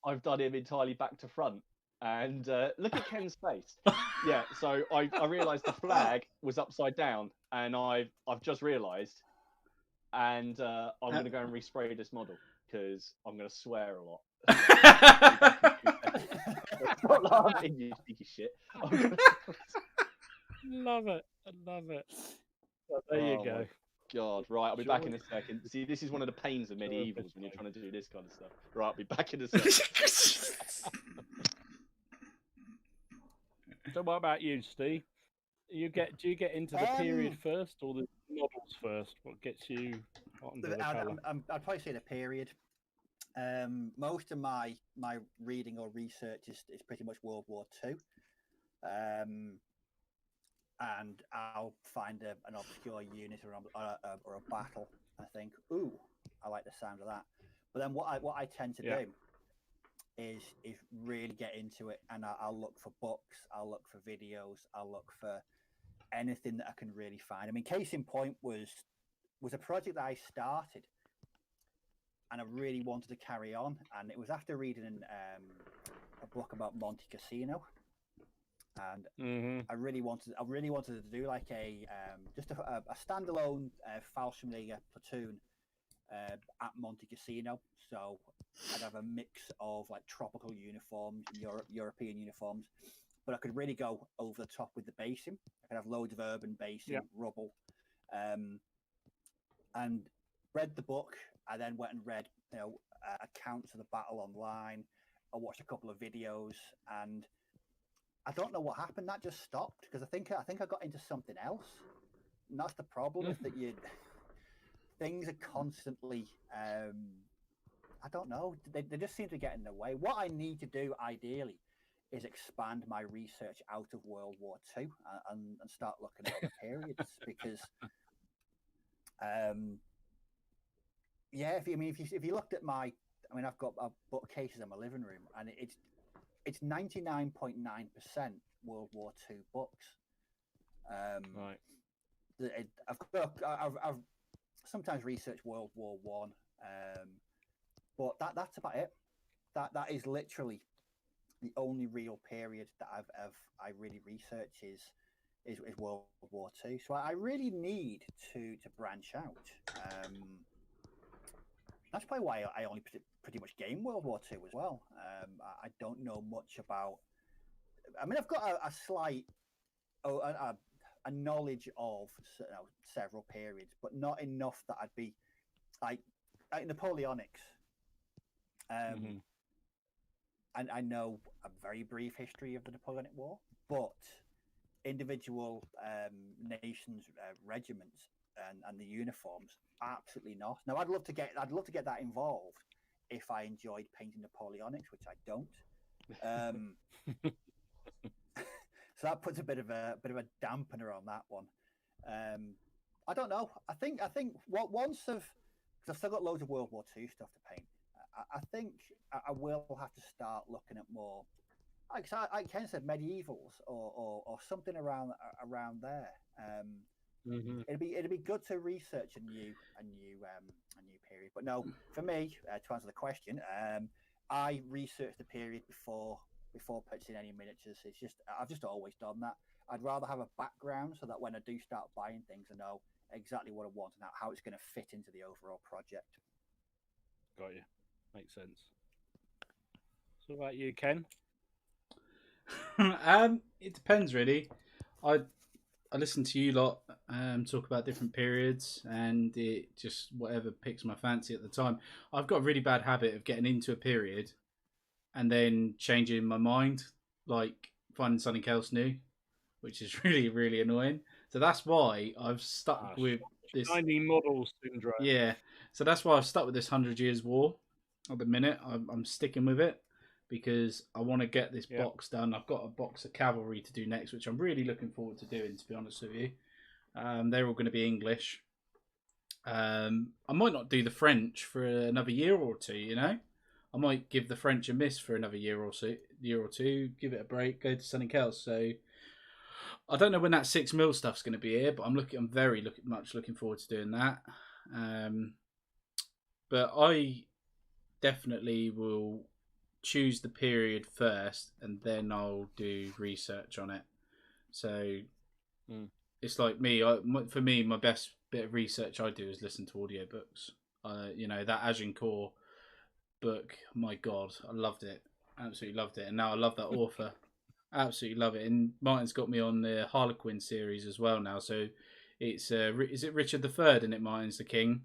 I've done him entirely back to front. And look at Ken's face. Yeah, so I realised the flag was upside down, and I've just realised. And I'm going to go and respray this model because I'm going to swear a lot. Stop laughing, you sneaky shit. Love it. I love it. Well, there you go. God, right, I'll be back in a second. See, this is one of the pains of medievals when you're trying to do this kind of stuff. Right, I'll be back in a second. So what about you, Steve? Do you get into the period first or the novels first? What gets you hot under the collar? I'd probably say the period. Most of my reading or research is pretty much World War II. And I'll find an obscure unit or a battle. I think, ooh, I like the sound of that. But then what I tend to do is really get into it, and I'll look for books, I'll look for videos, I'll look for anything that I can really find. I mean, case in point was a project that I started, and I really wanted to carry on, and it was after reading a book about Monte Cassino. And I really wanted to do like just a standalone Fallschirmjäger platoon at Monte Cassino. So I'd have a mix of like tropical uniforms, European uniforms, but I could really go over the top with the basing. I could have loads of urban basing, rubble, and read the book. I then went and read, accounts of the battle online. I watched a couple of videos, and I don't know what happened. That just stopped because I think I got into something else. And that's the problem is that things are constantly. I don't know. They just seem to get in the way. What I need to do ideally is expand my research out of World War II and start looking at other periods because, if you looked at I've got bookcases in my living room and it's 99.9% World War II books. Right. I've sometimes researched World War One, but that's about it. That is literally the only real period that I really research is World War II. So I really need to branch out. That's probably why I only pretty much game World War II as well. I don't know much about. I've got a slight a knowledge of several periods, but not enough that I'd be like Napoleonics. And I know a very brief history of the Napoleonic War, but individual nations, regiments, and the uniforms, absolutely not. Now, I'd love to get that involved if I enjoyed painting Napoleonics, which I don't. So that puts a bit of a dampener on that one. I don't know. I think because I've still got loads of World War II stuff to paint. I think I will have to start looking at more, like Ken said, medievals or something around there. It'd be good to research a new period. But no, for me, to answer the question, I researched the period before purchasing any miniatures. I've just always done that. I'd rather have a background so that when I do start buying things, I know exactly what I want and how it's going to fit into the overall project. Got you. Makes sense. So, what about you, Ken? It depends really. I listen to you lot talk about different periods, and it just whatever picks my fancy at the time. I've got a really bad habit of getting into a period and then changing my mind, like finding something else new, which is really, really annoying. So that's why I've stuck with this shiny model syndrome. Yeah, so that's why I've stuck with this 100 Years War at the minute. I'm sticking with it because I want to get this box done. I've got a box of cavalry to do next, which I'm really looking forward to doing, to be honest with you. They're all going to be English. I might not do the French for another year or two, you know? I might give the French a miss for another year or two, give it a break, go to something else. So I don't know when that 6mm stuff's going to be here, but I'm very much looking forward to doing that. But I definitely will choose the period first, and then I'll do research on it. So it's like me. For me, my best bit of research I do is listen to audiobooks. That Agincourt book. My God, I loved it. Absolutely loved it, and now I love that author. Absolutely love it. And Martin's got me on the Harlequin series as well now. So it's is it Richard III in it? Martin's the king.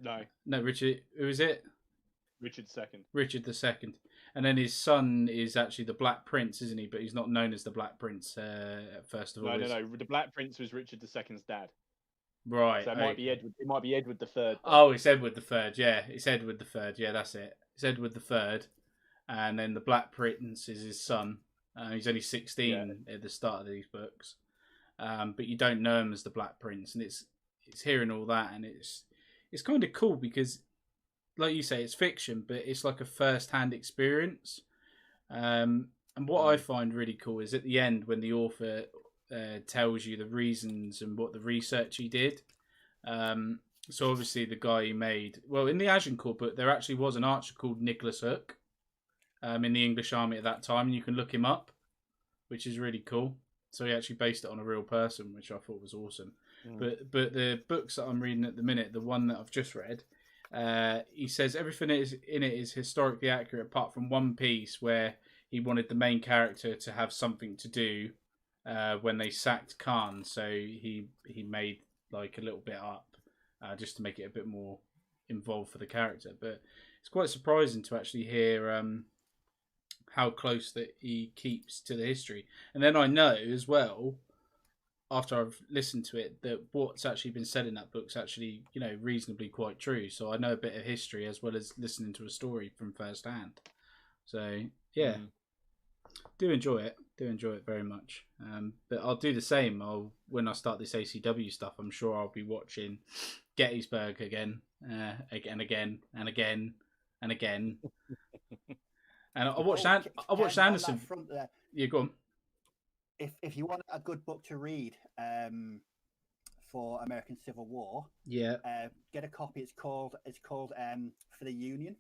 No, Richard. Who is it? Richard II. Richard II. And then his son is actually the Black Prince, isn't he? But he's not known as the Black Prince first of all. No. The Black Prince was Richard II's dad. Right. So it might be Edward. It might be Edward III. Then. Oh, it's Edward III. Yeah, it's Edward III. Yeah, that's it. It's Edward III. And then the Black Prince is his son. He's only 16 at the start of these books. But you don't know him as the Black Prince. And it's hearing all that, and it's kind of cool because, like you say, it's fiction, but it's like a first-hand experience. And what I find really cool is at the end when the author tells you the reasons and what the research he did. So obviously the guy he made... Well, in the Agincourt book, there actually was an archer called Nicholas Hook in the English army at that time, and you can look him up, which is really cool. So he actually based it on a real person, which I thought was awesome. But the books that I'm reading at the minute, the one that I've just read, he says everything in it is historically accurate apart from one piece where he wanted the main character to have something to do when they sacked Khan. So he made like a little bit up. just to make it a bit more involved for the character. But it's quite surprising to actually hear how close that he keeps to the history. And then I know as well, after I've listened to it, that what's actually been said in that book's actually, reasonably quite true. So I know a bit of history as well as listening to a story from first hand. So yeah, do enjoy it. Do enjoy it very much. But I'll do the same. When I start this ACW stuff, I'm sure I'll be watching Gettysburg again, again. And I watched Anderson. Yeah, go on. If you want a good book to read for American Civil War, get a copy. It's called For the Union.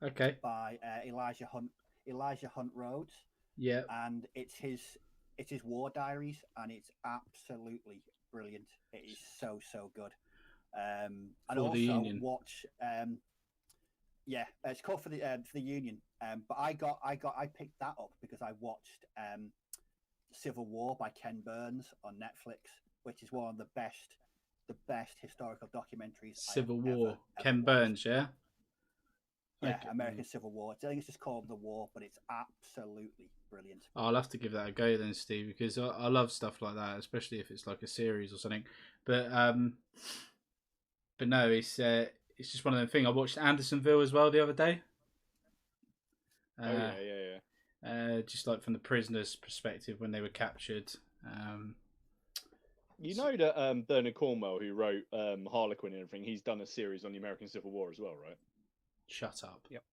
Okay. By Elijah Hunt Rhodes. Yeah. And it's his war diaries, and it's absolutely brilliant. It is so good. And For also the Union. Watch. It's called For the Union. But I picked that up because I watched Civil War by Ken Burns on Netflix, which is one of the best historical documentaries. Civil War, ever Ken watched. Burns, yeah. Yeah, Okay. American Civil War. I think it's just called The War, but it's absolutely brilliant. I'll have to give that a go then, Steve, because I love stuff like that, especially if it's like a series or something. But no, it's just one of the things. I watched Andersonville as well the other day. Just like from the prisoners' perspective when they were captured. You know that Bernard Cornwell, who wrote Harlequin and everything, he's done a series on the American Civil War as well, right? Shut up. Yep.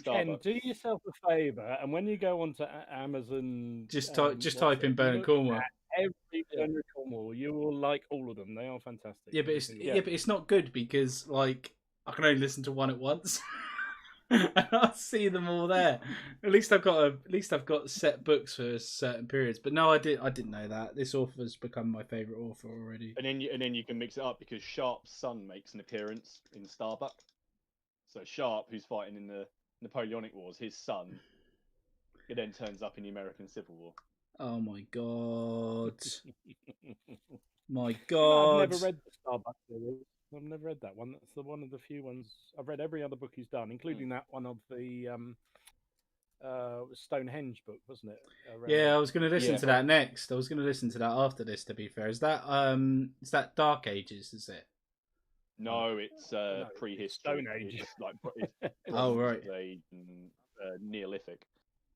Ken, do yourself a favour, and when you go onto Amazon, just type in Bernard Cornwell. Every Bernard Cornwell, you will like all of them. They are fantastic. Yeah, but it's not good because like I can only listen to one at once. And I'll see them all there. At least I've got set books for certain periods. But no, I didn't know that. This author's become my favourite author already. And then you can mix it up because Sharp's son makes an appearance in Starbuck. So Sharp, who's fighting in the Napoleonic Wars, his son, it then turns up in the American Civil War. Oh my god! My god! I've never read the Starbuck series. I've never read that one. That's one of the few ones I've read. Every other book he's done, including that one of the Stonehenge book, wasn't it? I was going to listen to that next. I was going to listen to that after this. To be fair, is that Dark Ages? Is it? No, it's prehistory. Stone Age. It's like it's oh right. Age and Neolithic.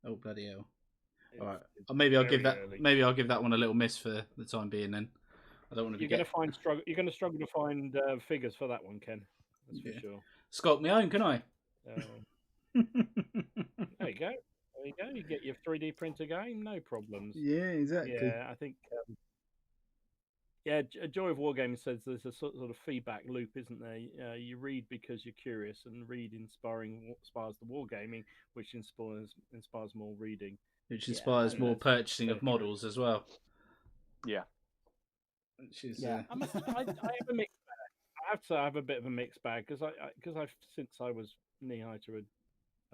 Oh bloody hell! All right, maybe I'll give that. Early. Maybe I'll give that one a little miss for the time being. Then I don't want to be. You're going to struggle to find figures for that one, Ken. That's for sure. Sculpt my own, can I? There you go. There you go. You get your 3D printer game, no problems. Yeah, exactly. Yeah, I think. Joy of Wargaming says there's a sort of feedback loop, isn't there? You read because you're curious, and read inspires the wargaming, which inspires more reading. Which inspires more purchasing of models as well. Yeah. Which is, I have a mixed bag. I have to have a bit of a mixed bag because I've since I was knee high to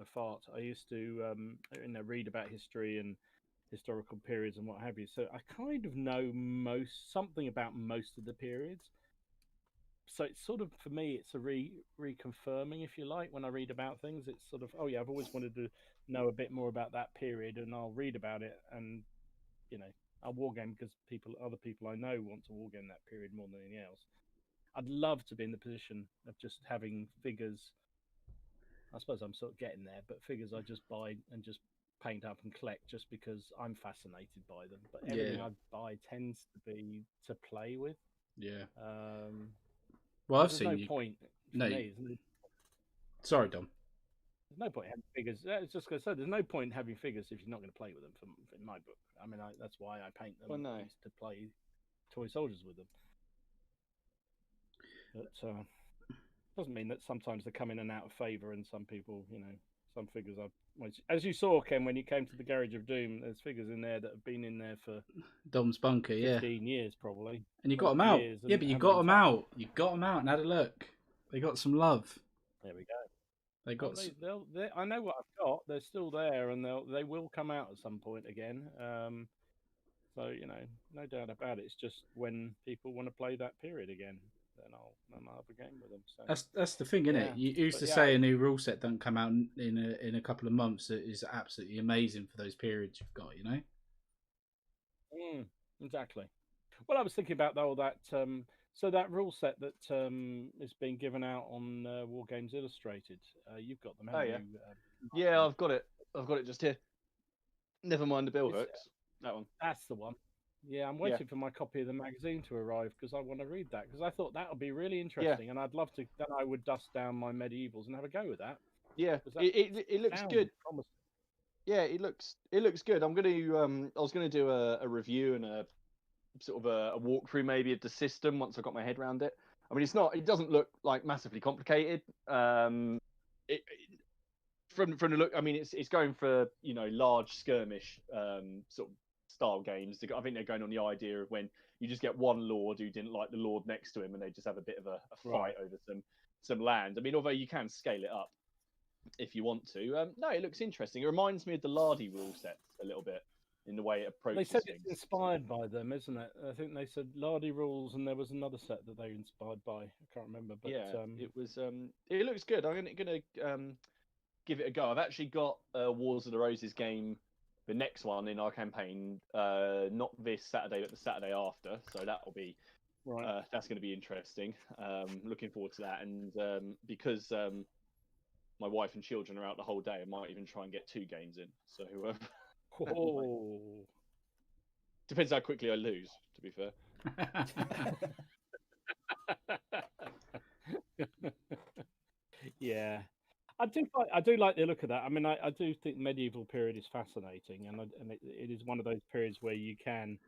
a fart, I used to read about history and historical periods and what have you. So I kind of know something about most of the periods. So it's sort of, for me, it's a reconfirming, if you like, when I read about things. It's sort of, oh yeah, I've always wanted to know a bit more about that period, and I'll read about it, and I'll wargame because other people I know want to wargame that period more than anything else. I'd love to be in the position of just having figures. I suppose I'm sort of getting there, but figures I just buy and just paint up and collect just because I'm fascinated by them. But everything I buy tends to be to play with. Yeah. Well, I've seen no point. Sorry, Dom. There's no point having figures. I was just going to say, there's no point having figures if you're not going to play with them. In my book, I mean, that's why I paint them. Well, no. To play toy soldiers with them. But doesn't mean that sometimes they come in and out of favour, and some people, some figures as you saw, Ken, when you came to the Garage of Doom, there's figures in there that have been in there for Dom's bunker, 15 years probably. And you got them out. Yeah, but you got them out. You got them out and had a look. They got some love. There we go. They got. I know what I've got. They're still there, and they will come out at some point again. So no doubt about it. It's just when people want to play that period again, then I'll have a game with them. So That's the thing, isn't yeah. it? You used to say a new rule set doesn't come out in a couple of months. It is absolutely amazing for those periods you've got. Exactly. Well, I was thinking about all that. So that rule set that is being given out on Wargames Illustrated, you've got them, haven't you? Yeah, I've got it. I've got it just here. Never mind the bill hooks. That one. That's the one. Yeah, I'm waiting for my copy of the magazine to arrive because I want to read that because I thought that would be really interesting and I'd love to. Then I would dust down my medievals and have a go with that. Yeah, it looks good. Promising. Yeah, it looks good. I'm gonna I was gonna do a review and a sort of a walkthrough maybe of the system once I got my head around it. I mean, it doesn't look like massively complicated. From the look, I mean, it's going for large skirmish sort of style games. I think they're going on the idea of when you just get one lord who didn't like the lord next to him, and they just have a bit of a fight over some land. I mean, although you can scale it up if you want to. No, it looks interesting. It reminds me of the Lardy rule set a little bit in the way it approaches. They said things. it's inspired by them, isn't it? I think they said Lardy rules, and there was another set that they were inspired by. I can't remember, but it was. It looks good. I'm gonna give it a go. I've actually got a Wars of the Roses game, the next one in our campaign, not this Saturday, but the Saturday after. So that'll be that's going to be interesting. Looking forward to that, and because my wife and children are out the whole day, I might even try and get 2 games in. So depends how quickly I lose, to be fair. Yeah, I do like the look of that. I mean, I do think the medieval period is fascinating, and it is one of those periods where you can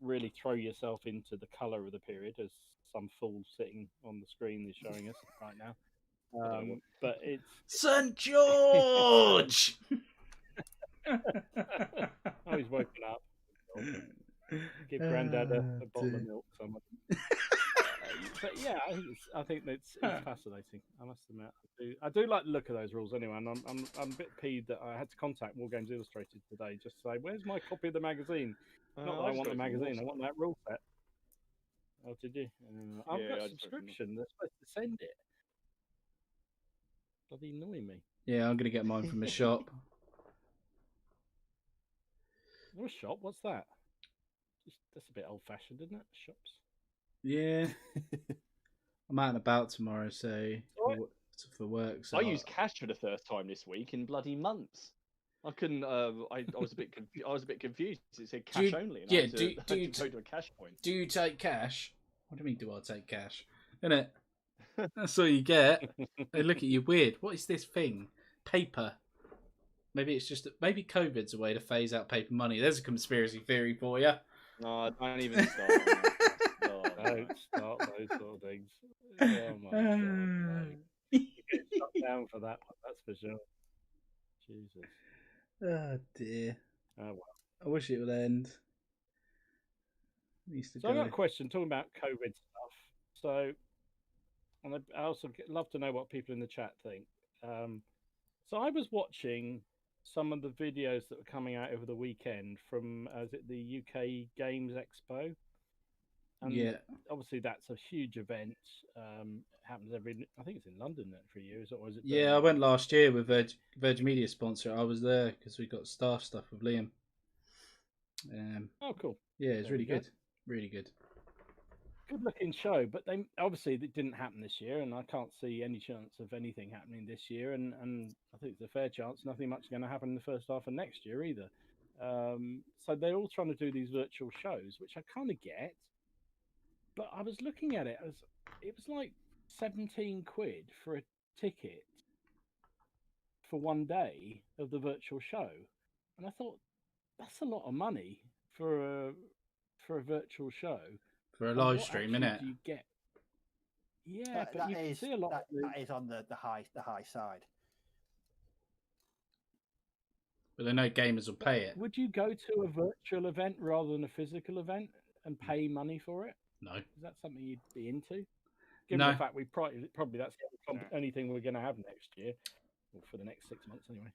really throw yourself into the colour of the period, as some fool sitting on the screen is showing us right now. But it's St. George. Oh, he's woken up. Give Grandad a bottle of milk. But yeah, I think it's fascinating. I must admit, I do like the look of those rules anyway. And I'm a bit peeved that I had to contact Wargames Illustrated today just to say, "Where's my copy of the magazine?" Not that I want the magazine, I want that rule set. Oh, did you? I've got a subscription. They're supposed to send it. Bloody annoying me. Yeah, I'm gonna get mine from the shop. What shop? What's that? That's a bit old-fashioned, isn't it? Shops. Yeah. I'm out and about tomorrow, so for work. So I used cash for the first time this week in bloody months. I couldn't. I was a bit. I was a bit confused. It said cash only. And I had to go to a cash point. Do you take cash? What do you mean? Do I take cash? Innit? That's all you get. They look at you weird. What is this thing? Paper. Maybe it's just maybe COVID's a way to phase out paper money. There's a conspiracy theory for you. No, don't even start. Don't start those sort of things. Oh my god! No. You get shut down for that one. That's for sure. Jesus. Oh dear. Oh well. I wish it would end. So I got a question talking about COVID stuff. So, and I also love to know what people in the chat think. So I was watching some of the videos that were coming out over the weekend from is it the UK Games Expo? And obviously that's a huge event. It happens I think it's in London for years, or is it? Yeah, I went last year with Virgin Media sponsor. I was there because we got staff stuff with Liam. Oh, cool. Yeah, it's really good. Really good. Good looking show, but they obviously it didn't happen this year, and I can't see any chance of anything happening this year. And I think it's a fair chance nothing much is going to happen in the first half of next year either. So they're all trying to do these virtual shows, which I kind of get. But I was looking at it as it was like 17 quid for a ticket for one day of the virtual show, and I thought that's a lot of money for a virtual show. For a live stream, innit? You get, yeah, but you can see a lot. That is on the high side. But I know gamers will pay it. Would you go to a virtual event rather than a physical event and pay money for it? No. Is that something you'd be into? Given the fact we probably that's the only thing we're going to have next year. Well, for the next 6 months anyway.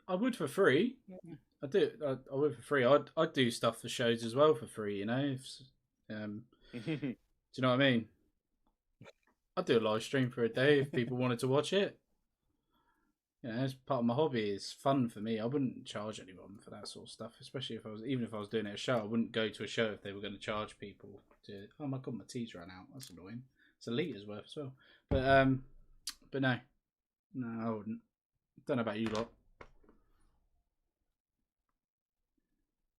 I would for free. I do. I would for free. I'd do stuff for shows as well for free. You know, do you know what I mean? I'd do a live stream for a day if people wanted to watch it. You know, it's part of my hobby. It's fun for me. I wouldn't charge anyone for that sort of stuff, especially if I was doing it at a show. I wouldn't go to a show if they were going to charge people to. Oh my god, my tea's ran out. That's annoying. It's a litres worth as well. But no, I wouldn't. Don't know about you lot.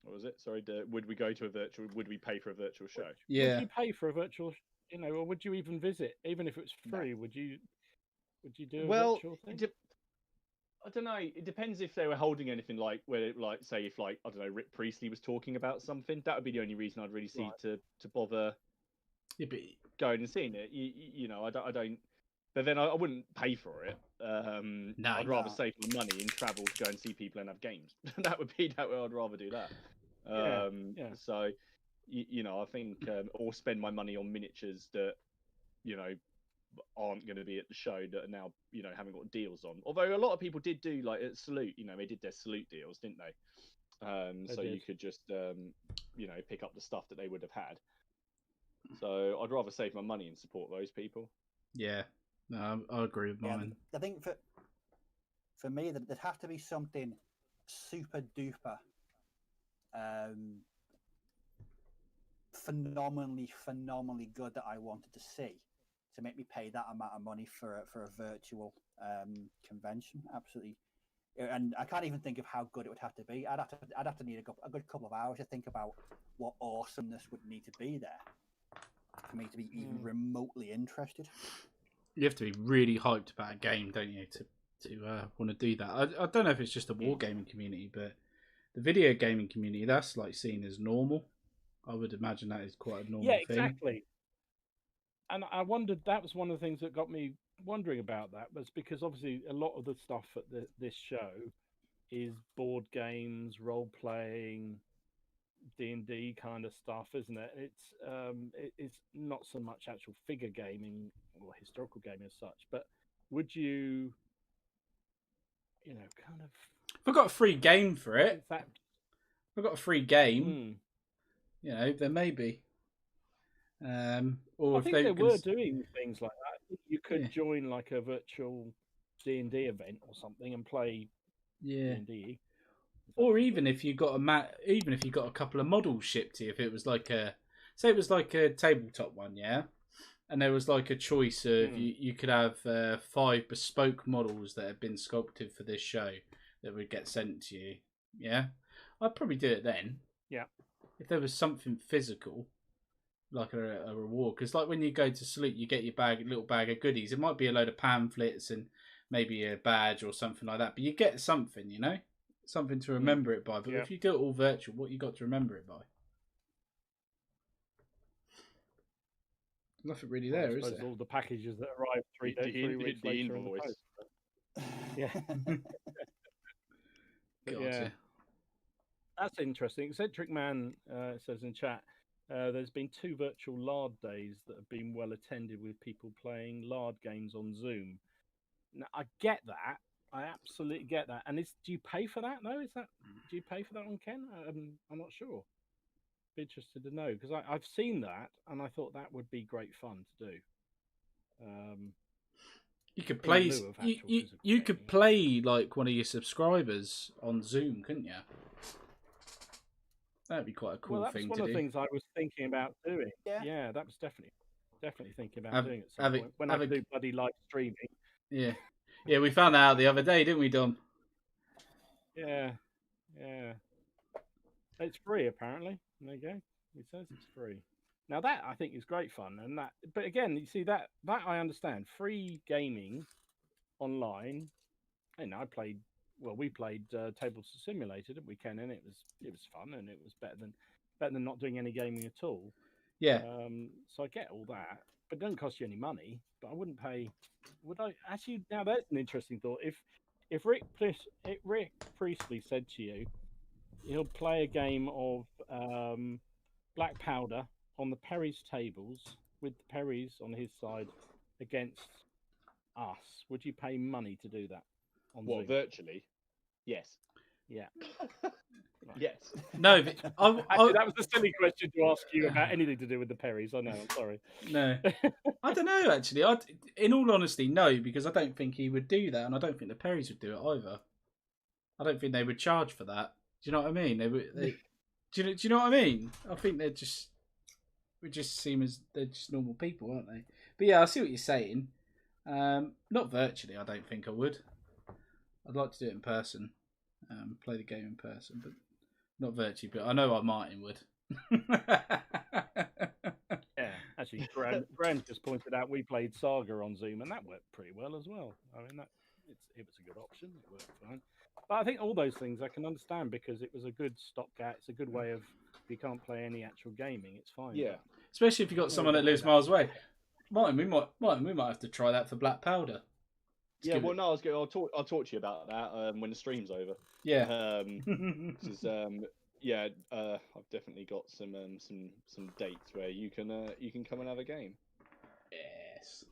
What was it? Sorry, would we go to a virtual? Would we pay for a virtual show? Yeah. Would you pay for a virtual? You know, or would you even visit, even if it was free? Would you do a virtual thing? I don't know. It depends if they were holding anything like where, like, say, if like I don't know, Rick Priestley was talking about something. That would be the only reason I'd really see to bother going and seeing it. You know, I don't. But then I wouldn't pay for it. No, I'd rather save my money and travel to go and see people and have games. that would be that way. I'd rather do that. Yeah. So, you know, I think or spend my money on miniatures that, you know, aren't going to be at the show that are now, you know, haven't got deals on. Although a lot of people did do like at Salute, you know, they did their Salute deals, didn't they? So you could just, you know, pick up the stuff that they would have had. So I'd rather save my money and support those people. Yeah, no, I agree with mine. I think for me, there'd have to be something super duper, phenomenally good that I wanted to see to make me pay that amount of money for a virtual convention. Absolutely. And I can't even think of how good it would have to be. I'd have to need a good couple of hours to think about what awesomeness would need to be there for me to be even remotely interested. You have to be really hyped about a game, don't you, to want to do that? I don't know if it's just the wargaming community, but the video gaming community, that's like seen as normal. I would imagine that is quite a normal thing. Yeah, exactly. And I wondered, that was one of the things that got me wondering about that, was because obviously a lot of the stuff at this show is board games, role playing, D&D kind of stuff, isn't it? It's not so much actual figure gaming or historical gaming as such, but would you, you know, kind of... If I got a free game for it, if I got a free game, you know, then maybe. Or I if think they were doing things like that. You could join like a virtual D&D event or something and play D&D. Or even if you got a couple of models shipped to you, if it was like say it was like a tabletop one, yeah, and there was like a choice of you could have 5 bespoke models that have been sculpted for this show that would get sent to you, yeah, I'd probably do it then. Yeah, if there was something physical, like a reward, because like when you go to Salute, you get your little bag of goodies. It might be a load of pamphlets and maybe a badge or something like that, but you get something, you know. Something to remember it by. But if you do it all virtual, what you got to remember it by? Nothing really there, is there? All the packages that arrive 3 weeks later in the post. Yeah. Yeah. That's interesting. Eccentric Man says in chat, there's been 2 virtual LARD days that have been well attended with people playing LARD games on Zoom. Now, I get that. I absolutely get that. And do you pay for that? No, do you pay for that on Ken? I'm not sure. Be interested to know, because I've seen that and I thought that would be great fun to do. You could play. You could play like one of your subscribers on Zoom, couldn't you? That'd be quite a cool thing to do. That's one of the things I was thinking about doing. Yeah, that was definitely thinking about doing it at some point. When I do bloody live streaming. Yeah. Yeah, we found that out the other day, didn't we, Dom? Yeah. It's free, apparently. There you go. It says it's free. Now that I think is great fun, and but again, you see that I understand. Free gaming online, and we played Tabletop Simulator, didn't we, Ken? And it was fun, and it was better than not doing any gaming at all. Yeah. So I get all that, but it doesn't cost you any money. But I wouldn't pay. Would I actually? Now that's an interesting thought. If Rick Priestley said to you, he'll play a game of Black Powder on the Perry's tables with the Perrys on his side against us, would you pay money to do that? on What, Zoom. virtually? Yes. Yeah. Yes. No, but Actually, that was a silly question to ask you about anything to do with the Perrys. I know. I'm sorry. no. I don't know, actually. In all honesty, no, because I don't think he would do that, and I don't think the Perrys would do it either. I don't think they would charge for that. Do you know what I mean? Do you know what I mean? I think would just seem as they're just normal people, aren't they? But yeah, I see what you're saying. Not virtually, I don't think I would. I'd like to do it in person, play the game in person, but not virtually. But I know our Martin would. Yeah, actually, Graham just pointed out we played Saga on Zoom, and that worked pretty well as well. I mean, it was a good option. It worked fine. But I think all those things I can understand because it was a good stopgap. It's a good way of if you can't play any actual gaming, it's fine. Yeah. Especially if you've got someone that lives miles away. Martin, we might have to try that for Black Powder. Yeah, well, no, I'll talk to you about that when the stream's over. Yeah. I've definitely got some dates where you can come and have a game. Yes.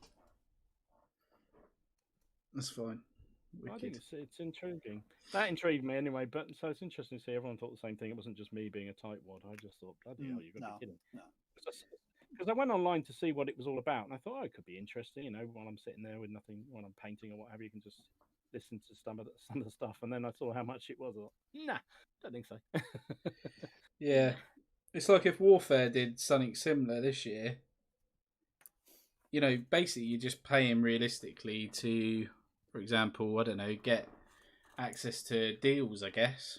That's fine. I think it's intriguing. That intrigued me anyway. But so it's interesting to see everyone thought the same thing. It wasn't just me being a tightwad. I just thought, bloody hell, you've got to be kidding. No. Because I went online to see what it was all about, and I thought, it could be interesting. You know, while I'm sitting there with nothing, while I'm painting or what have you, can just listen to some of the stuff. And then I saw how much it was. I thought, nah, don't think so. Yeah, it's like if Warfare did something similar this year. You know, basically you're just paying realistically to, for example, I don't know, get access to deals, I guess.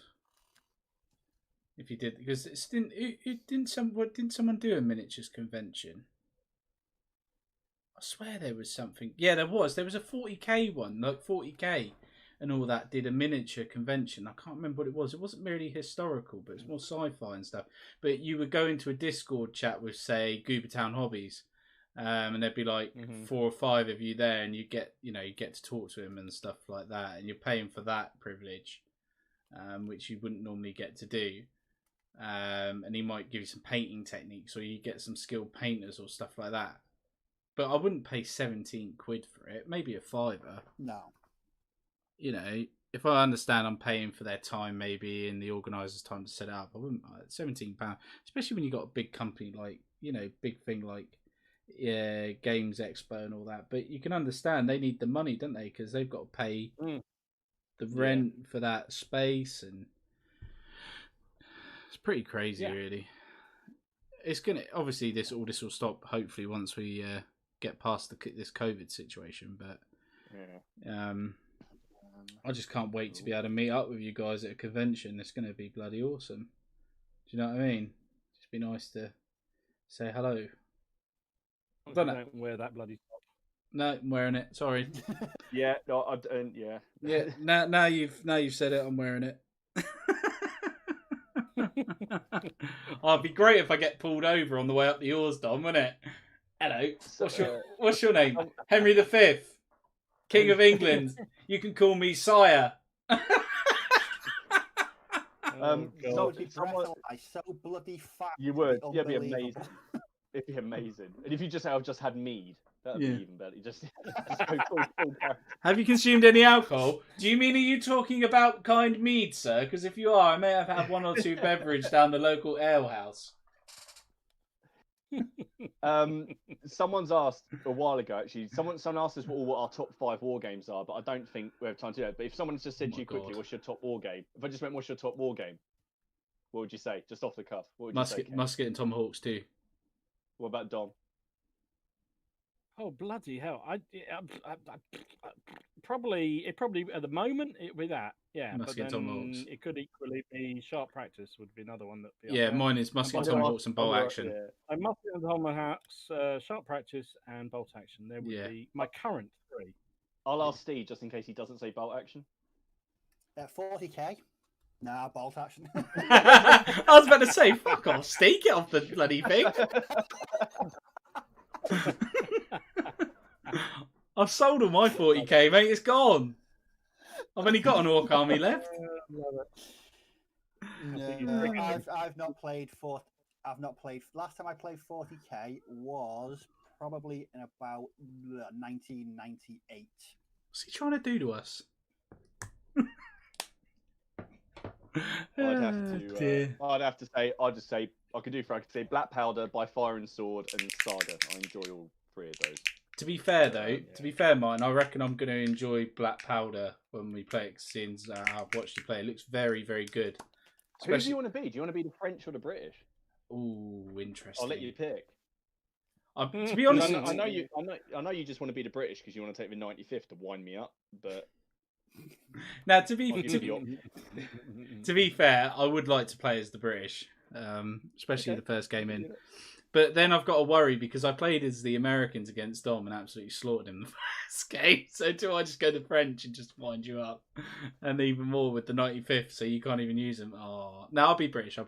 If you did, because didn't someone do a miniatures convention? I swear there was something. Yeah, there was. There was a 40k one, like 40k and all that. Did a miniature convention. I can't remember what it was. It wasn't really historical, but it's more sci-fi and stuff. But you would go into a Discord chat with, say, Goobertown Hobbies, and there'd be like 4 or 5 of you there, and you get to talk to him and stuff like that, and you're paying for that privilege, which you wouldn't normally get to do. And he might give you some painting techniques, or you get some skilled painters or stuff like that. But I wouldn't pay 17 quid for it. Maybe a fiver. No. You know, if I understand I'm paying for their time, maybe in the organiser's time to set it up, I wouldn't. £17, especially when you got a big company like, big thing like Games Expo and all that. But you can understand they need the money, don't they? Because they've got to pay the rent for that space, and it's pretty crazy, really. It's gonna obviously all this will stop hopefully once we get past this COVID situation. But I just can't wait to be able to meet up with you guys at a convention. It's going to be bloody awesome. Do you know what I mean? Just be nice to say hello. Don't wear that bloody top. No, I'm wearing it. Sorry. Yeah, no, I don't. Yeah. Yeah. Now you've said it. I'm wearing it. Oh, it'd be great if I get pulled over on the way up the Oars, Dom, wouldn't it? Hello. What's your name? Henry V, King of England. You can call me Sire. So bloody fat. You would. Yeah, it'd be amazing. It'd be amazing. And if you just say, I've just had mead, that'd be even better. Just Have you consumed any alcohol? Do you mean, are you talking about kind mead, sir? Because if you are, I may have had 1 or 2 beverages down the local alehouse. Someone's asked a while ago, actually. Someone asked us what our top 5 war games are, but I don't think we have time to do that. But if someone just said to you quickly, what's your top war game? If I just went, what's your top war game? What would you say? Just off the cuff. What would you say? Musket and Tomahawks too. What about Dom? Oh bloody hell! I probably at the moment it would be that, yeah. Musket and Tomahawks. It could equally be Sharp Practice would be another one that. Yeah, mine is Musket and Tomahawks and Bolt Action. Yeah. Musket and Tomahawks, Sharp Practice, and Bolt Action. There would be my current 3. I'll ask Steve just in case he doesn't say Bolt Action. 40k. Nah, Bolt Action. I was about to say, fuck off, Steve, get off the bloody thing. I've sold all my 40k, mate. It's gone. I've only got an Orc army left. No, I've not played Last time I played 40k was probably in about 1998. What's he trying to do to us? I'd have Oh, to. dear. I'd just say I could say Black Powder, By Fire and Sword, and Saga. I enjoy all three of those. To be fair, though, Yeah. to be fair, Martin, I reckon I'm going to enjoy Black Powder when we play it, since I've watched you play. It looks very, very good. Who do you want to be? Do you want to be the French or the British? Ooh, interesting. I'll let you pick. To be honest, I know you just want to be the British because you want to take the 95th to wind me up. But now, I'll give you the option. to be fair, I would like to play as the British, especially Okay. the first game in. But then I've got to worry because I played as the Americans against Dom and absolutely slaughtered him the first game. So do I just go to French and just wind you up? And even more with the 95th, so you can't even use them. Oh, no, I'll be British.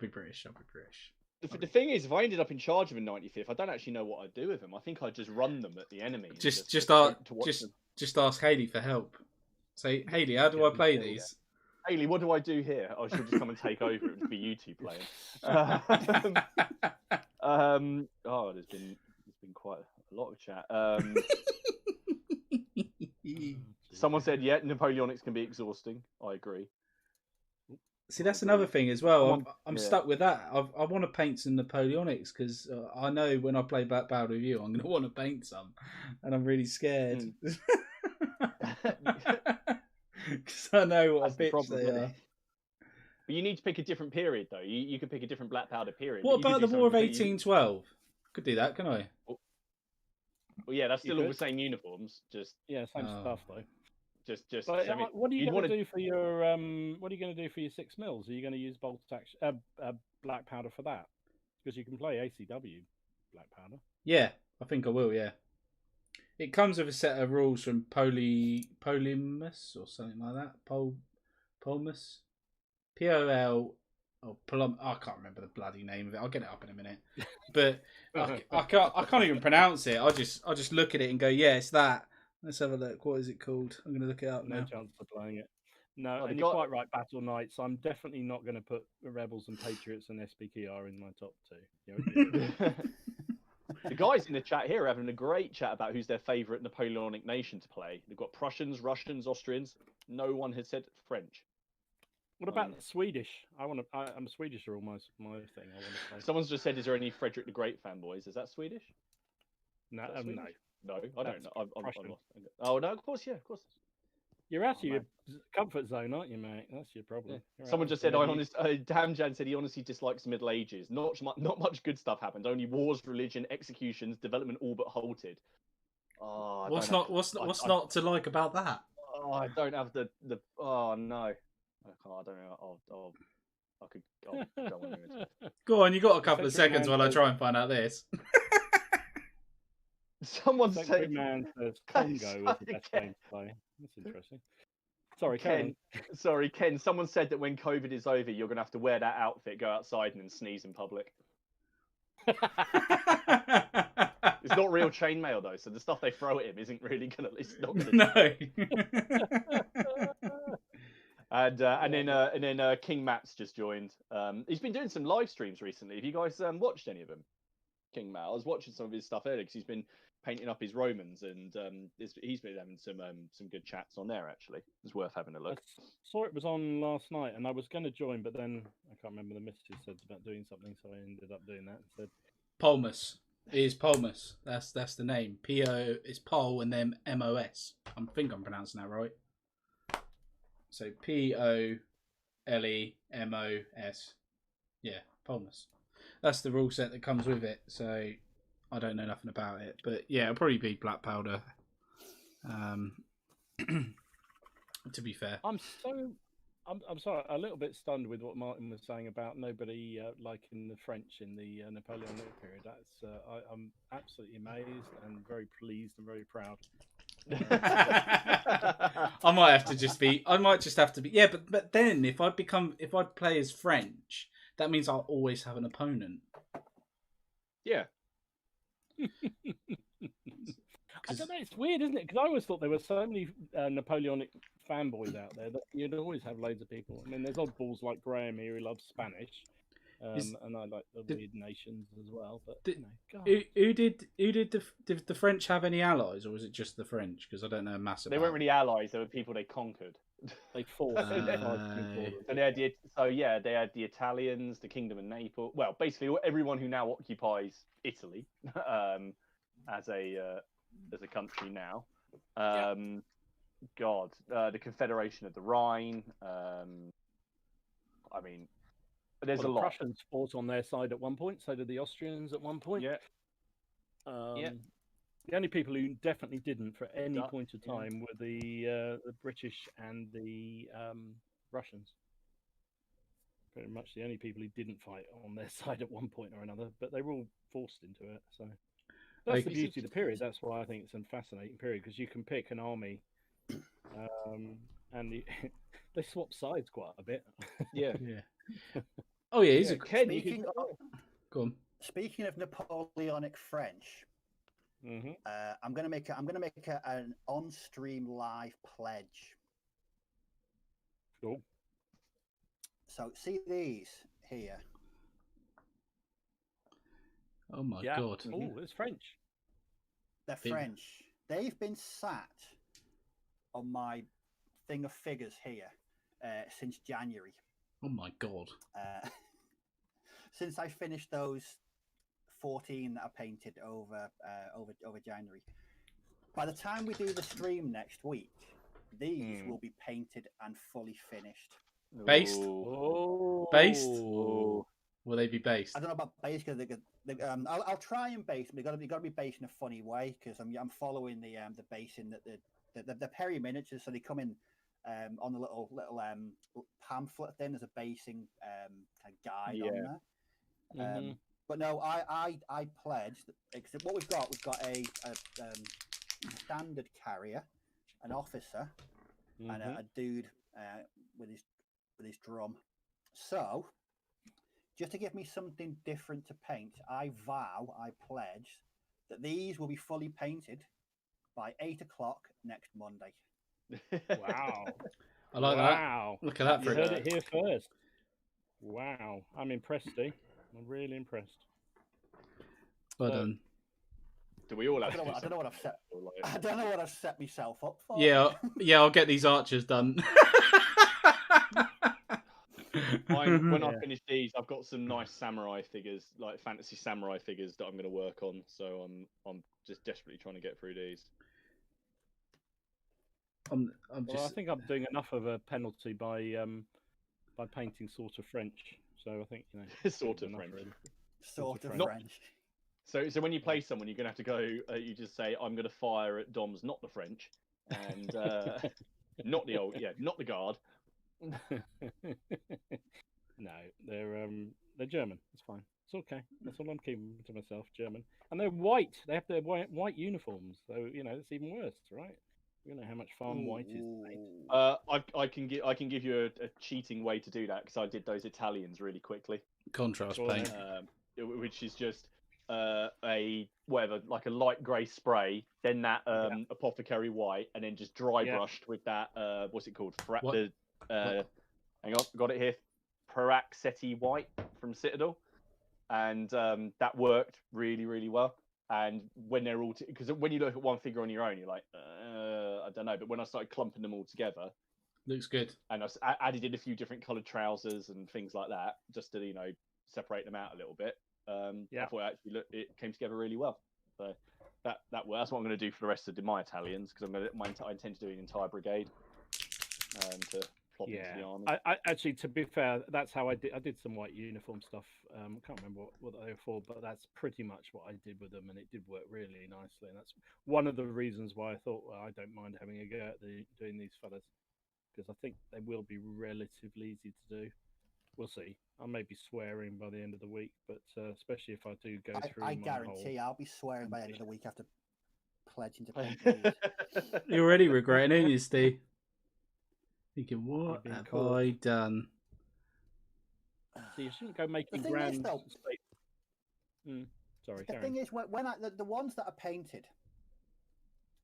The thing is, if I ended up in charge of a 95th, I don't actually know what I'd do with them. I think I'd just run them at the enemy. and Just them. ask Hayley for help. Say, Hayley, how do I play these? Hayley, what do I do here? I should just come and take over. It would be you two playing. There's been quite a lot of chat. Someone said, yeah, Napoleonics can be exhausting. I agree. See, that's another thing as well. I'm yeah. stuck with that. I want to paint some Napoleonics because I know when I play Black Powder with you, I'm going to want to paint some, and I'm really scared because I know what a bitch they are. But you need to pick a different period, though. You could pick a different Black Powder period. What about the War of 1812? Could do that, can I? Well, yeah, that's still all the same uniforms. Just same stuff though. Just. But, what are you going to do for your What are you going to do for your 6 mils? Are you going to use bolt action, Black Powder for that? Because you can play ACW Black Powder. Yeah, I think I will. Yeah, it comes with a set of rules from Polymus or something like that. Polmus, POL. Oh, I can't remember the bloody name of it. I'll get it up in a minute. But I can't even pronounce it. I just look at it and go, yeah, it's that. Let's have a look. What is it called? I'm going to look it up now. No chance of playing it. No, and you're quite right, Battle Knights. I'm definitely not going to put the Rebels and Patriots and SPKR in my top 2. The guys in the chat here are having a great chat about who's their favourite Napoleonic nation to play. They've got Prussians, Russians, Austrians. No one has said French. What about Swedish? I'm Swedish are almost my thing. I want to play. Someone's just said, "Is there any Frederick the Great fanboys?" Is that Swedish? No, no. No, I don't know. I'm oh no, of course, yeah, of course. You're out of your comfort zone, aren't you, mate? That's your problem. Yeah. Someone just said, Damjan said he honestly dislikes the Middle Ages. Not much good stuff happened. Only wars, religion, executions, development all but halted. Oh, what's not to like about that? Oh, I don't have the. Oh no, I don't know. I'll go on here. Go on, you got a couple of seconds while I try and find out this. Someone said, "Man says Congo is the best game to play." That's interesting. Sorry, Ken. Sorry, Ken. Someone said that when COVID is over, you're gonna have to wear that outfit, go outside, and then sneeze in public. It's not real chainmail though, so the stuff they throw at him isn't really gonna. It's not gonna. No. And then King Matt's just joined. He's been doing some live streams recently. Have you guys watched any of them? King Matt. I was watching some of his stuff earlier because he's been painting up his Romans, and he's been having some good chats on there. Actually, it's worth having a look. I saw it was on last night, and I was going to join, but then I can't remember the missus said about doing something, so I ended up doing that instead. Polmus. It is Polmus. That's the name. P-O is Pol and then M-O-S. I think I'm pronouncing that right. So P-O-L-E-M-O-S. Yeah, Polmus. That's the rule set that comes with it. So I don't know nothing about it, but yeah, it'll probably be Black Powder. To be fair, I'm sorry, a little bit stunned with what Martin was saying about nobody liking the French in the Napoleonic period. That's I'm absolutely amazed and very pleased and very proud. I might just have to be. Yeah, but then if I play as French, that means I'll always have an opponent. Yeah. I don't know. It's weird, isn't it? Because I always thought there were so many Napoleonic fanboys out there that you'd always have loads of people. I mean, there's oddballs like Graham here who loves Spanish, and I like the weird nations as well. But who did the French have any allies, or was it just the French? Because I don't know massive. They weren't really allies. They were people they conquered. They forced the 5 King Aye. So they had they had the Italians, the Kingdom of Naples. Well, basically everyone who now occupies Italy as a country now. The Confederation of the Rhine. I mean, there's a the lot. Prussians fought on their side at one point. So did the Austrians at one point. Yeah. The only people who definitely didn't for any Dutch, point of time were the British and the Russians. Pretty much the only people who didn't fight on their side at one point or another, but they were all forced into it. So that's the beauty of the period. That's why I think it's a fascinating period, because you can pick an army, and they swap sides quite a bit. Yeah. Oh yeah, he's Ken, go on. Speaking of Napoleonic French, Mm-hmm. I'm gonna make an on-stream live pledge. Cool. So see these here. Oh my god. Oh, it's French. They're French. They've been sat on my thing of figures here since January. Oh my god. Since I finished those 14 that I painted over January. By the time we do the stream next week, these will be painted and fully finished. Based? Oh. Based? Will they be based? I don't know about based because I'll try and base. They got to be based in a funny way, because I'm following the basing that the Perry miniatures. So they come in on the little pamphlet thing. There's a basing kind of guide on there. But no, I pledged. What we've got a standard carrier, an officer, and a dude with his drum. So, just to give me something different to paint, I pledge that these will be fully painted by 8 o'clock next Monday. Wow. I like that. Look at that. You heard it here first. Wow. I'm impressed, Steve. I'm really impressed. Well done. Do we all have? I don't know what I've set myself up for. Yeah, I'll get these archers done. When I finish these, I've got some nice samurai figures, like fantasy samurai figures, that I'm going to work on. So I'm just desperately trying to get through these. I think I'm doing enough of a penalty by painting sort of French. So I think sort of French. Really. Sort of French. So when you play someone, you're going to have to go. You just say, "I'm going to fire at Dom's, not the French, and not the guard." No, they're German. It's fine. It's okay. That's all I'm keeping to myself. German, and they're white. They have their white uniforms. So it's even worse, right? You know how much fun white is to paint. I can give you a cheating way to do that, because I did those Italians really quickly. Contrast paint, which is just like a light grey spray, then that apothecary white, and then just dry brushed with that what's it called? Hang on, got it here. Paraxeti white from Citadel, and that worked really, really well. And when they're all, because when you look at one figure on your own, you're like, I don't know. But when I started clumping them all together, looks good. And I added in a few different coloured trousers and things like that, just to separate them out a little bit. I thought it came together really well. So that's what I'm going to do for the rest of my Italians, because I intend to do an entire brigade to plot into the army. I actually, to be fair, that's how I did some white uniform stuff. I can't remember what they were for, but that's pretty much what I did with them, and it did work really nicely. And that's one of the reasons why I thought, well, I don't mind having a go at doing these fellas, because I think they will be relatively easy to do. We'll see. I may be swearing by the end of the week, but especially if I do go through. I guarantee I'll be swearing by the end of the week after pledging to paint these. You're already regretting it, you Steve. Thinking, what have I done? So you shouldn't go making grand. Sorry. The thing is, when the ones that are painted,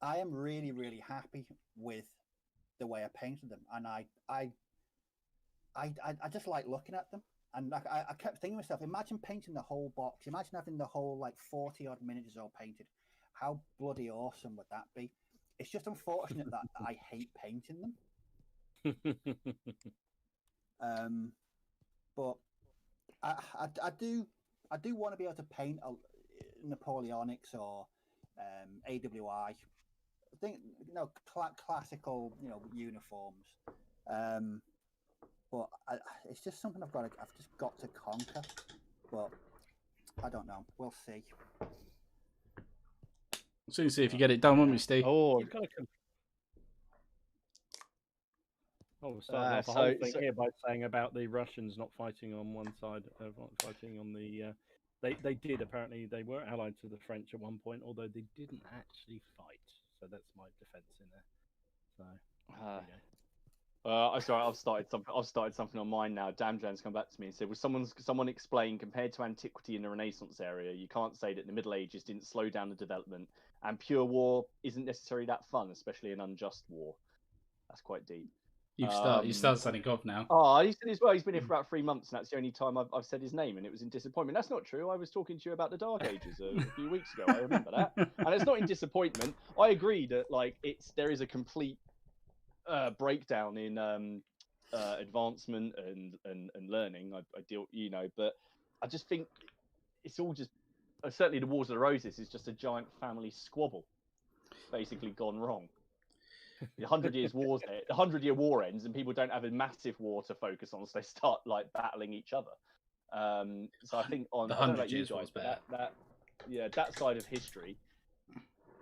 I am really, really happy with the way I painted them, and I just like looking at them. And I kept thinking to myself, imagine painting the whole box. Imagine having the whole 40 odd miniatures all painted. How bloody awesome would that be? It's just unfortunate that I hate painting them. But I do want to be able to paint Napoleonics or AWI. I think classical uniforms. But it's just something I've just got to conquer. But I don't know. We'll see. Soon see if you get it done, won't we, Steve? Oh, You've got to we're starting off the whole thing here by saying about the Russians not fighting on one side, not fighting on the. They did apparently. They were allied to the French at one point, although they didn't actually fight. So that's my defence in there. So. Sorry, I've started something on mine now. Damjan's come back to me and said, "Well, someone explain compared to antiquity in the Renaissance area, you can't say that the Middle Ages didn't slow down the development, and pure war isn't necessarily that fun, especially an unjust war." That's quite deep. You start signing off now. Oh, he said as well. He's been here for about 3 months, and that's the only time I've said his name, and it was in disappointment. That's not true. I was talking to you about the Dark Ages a few weeks ago. I remember that, and it's not in disappointment. I agree that there is a complete breakdown in advancement and learning. I deal, but I just think it's all just certainly the Wars of the Roses is just a giant family squabble, basically gone wrong. The 100 Years War, the 100-year war ends, and people don't have a massive war to focus on, so they start battling each other. So I think on the I don't know 100 about you years guys, was but bad. that side of history,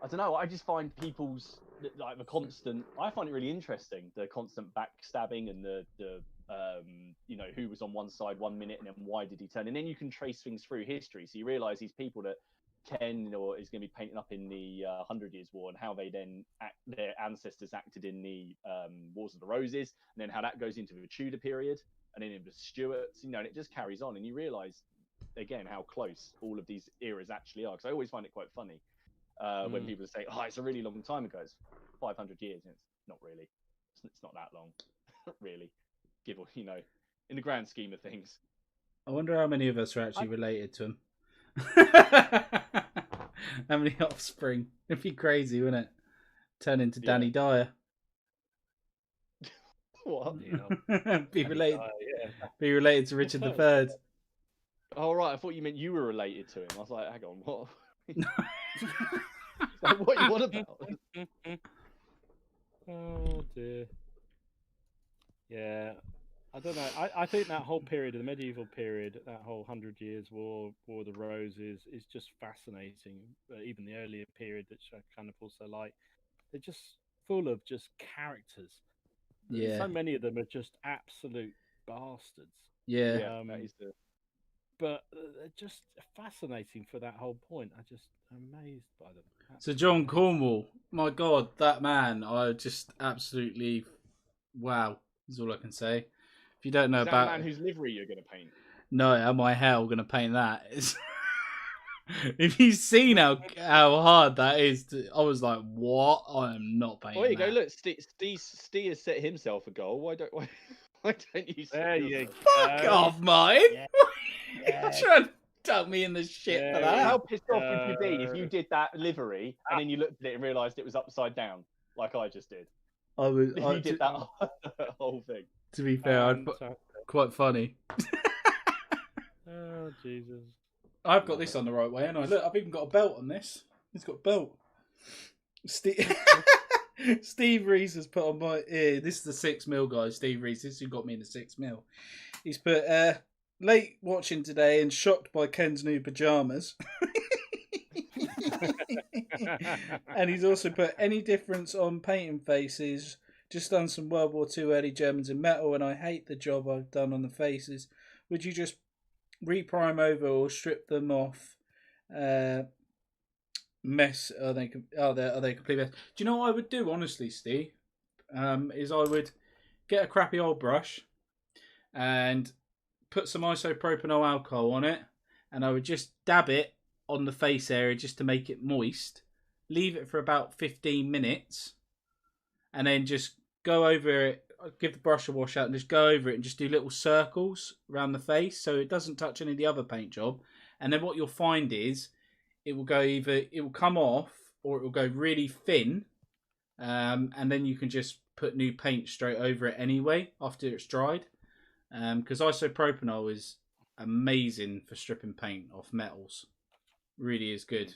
I don't know. I just find people's the constant. I find it really interesting, the constant backstabbing and the who was on one side 1 minute and then why did he turn, and then you can trace things through history, so you realise these people that Ken or is going to be painting up in the 100 Years War and how they then their ancestors acted in the Wars of the Roses, and then how that goes into the Tudor period and then into the Stuarts, and it just carries on, and you realise again how close all of these eras actually are. Because I always find it quite funny when people say, "Oh, it's a really long time ago." It's 500 years, and it's not really. It's not that long, really. In the grand scheme of things. I wonder how many of us are actually related to him. How many offspring? It'd be crazy, wouldn't it? Turn into Danny Dyer. What? Be related. Be related to Richard III. Oh right, I thought you meant you were related to him. I was like, hang on, what? What are you on about? Oh dear. Yeah. I don't know. I think that whole period, the medieval period, that whole 100 Years War of the Roses, is just fascinating. Even the earlier period, which I kind of also like, they're just full of just characters. Yeah. So many of them are just absolute bastards. Yeah. But they're just fascinating for that whole point. I'm amazed by them. So John Cornwall, my God, that man, I just absolutely, wow, is all I can say. If you don't know about that man whose livery you're going to paint. No, am I hell going to paint that? If you've seen how hard that is, I was like, what? I am not painting There you that. go. Look, Steve has set himself a goal. Why don't you? There you Fuck off, mate. You're trying to dump me in the shit for that. How pissed off would you be if you did that livery and then you looked at it and realised it was upside down, like I just did? I did that whole thing. To be fair, quite funny. Oh, Jesus. I've got this on the right way, and look, I've even got a belt on this. It's got a belt. Steve Reese has put on my ear. This is the 6mm guy, Steve Reese. This is who got me in the 6mm. He's put late watching today and shocked by Ken's new pajamas. And he's also put any difference on painting faces. Just done some World War II early Germans in metal, and I hate the job I've done on the faces. Would you just reprime over or strip them off? Mess? Are they complete mess? Do you know what I would do, honestly, Steve? Is I would get a crappy old brush and put some isopropanol alcohol on it, and I would just dab it on the face area just to make it moist. Leave it for about 15 minutes, and then just go over it. Give the brush a wash out and just go over it and just do little circles around the face so it doesn't touch any of the other paint job. And then what you'll find is it will come off or it will go really thin and then you can just put new paint straight over it anyway after it's dried. Because isopropanol is amazing for stripping paint off metals, really is good.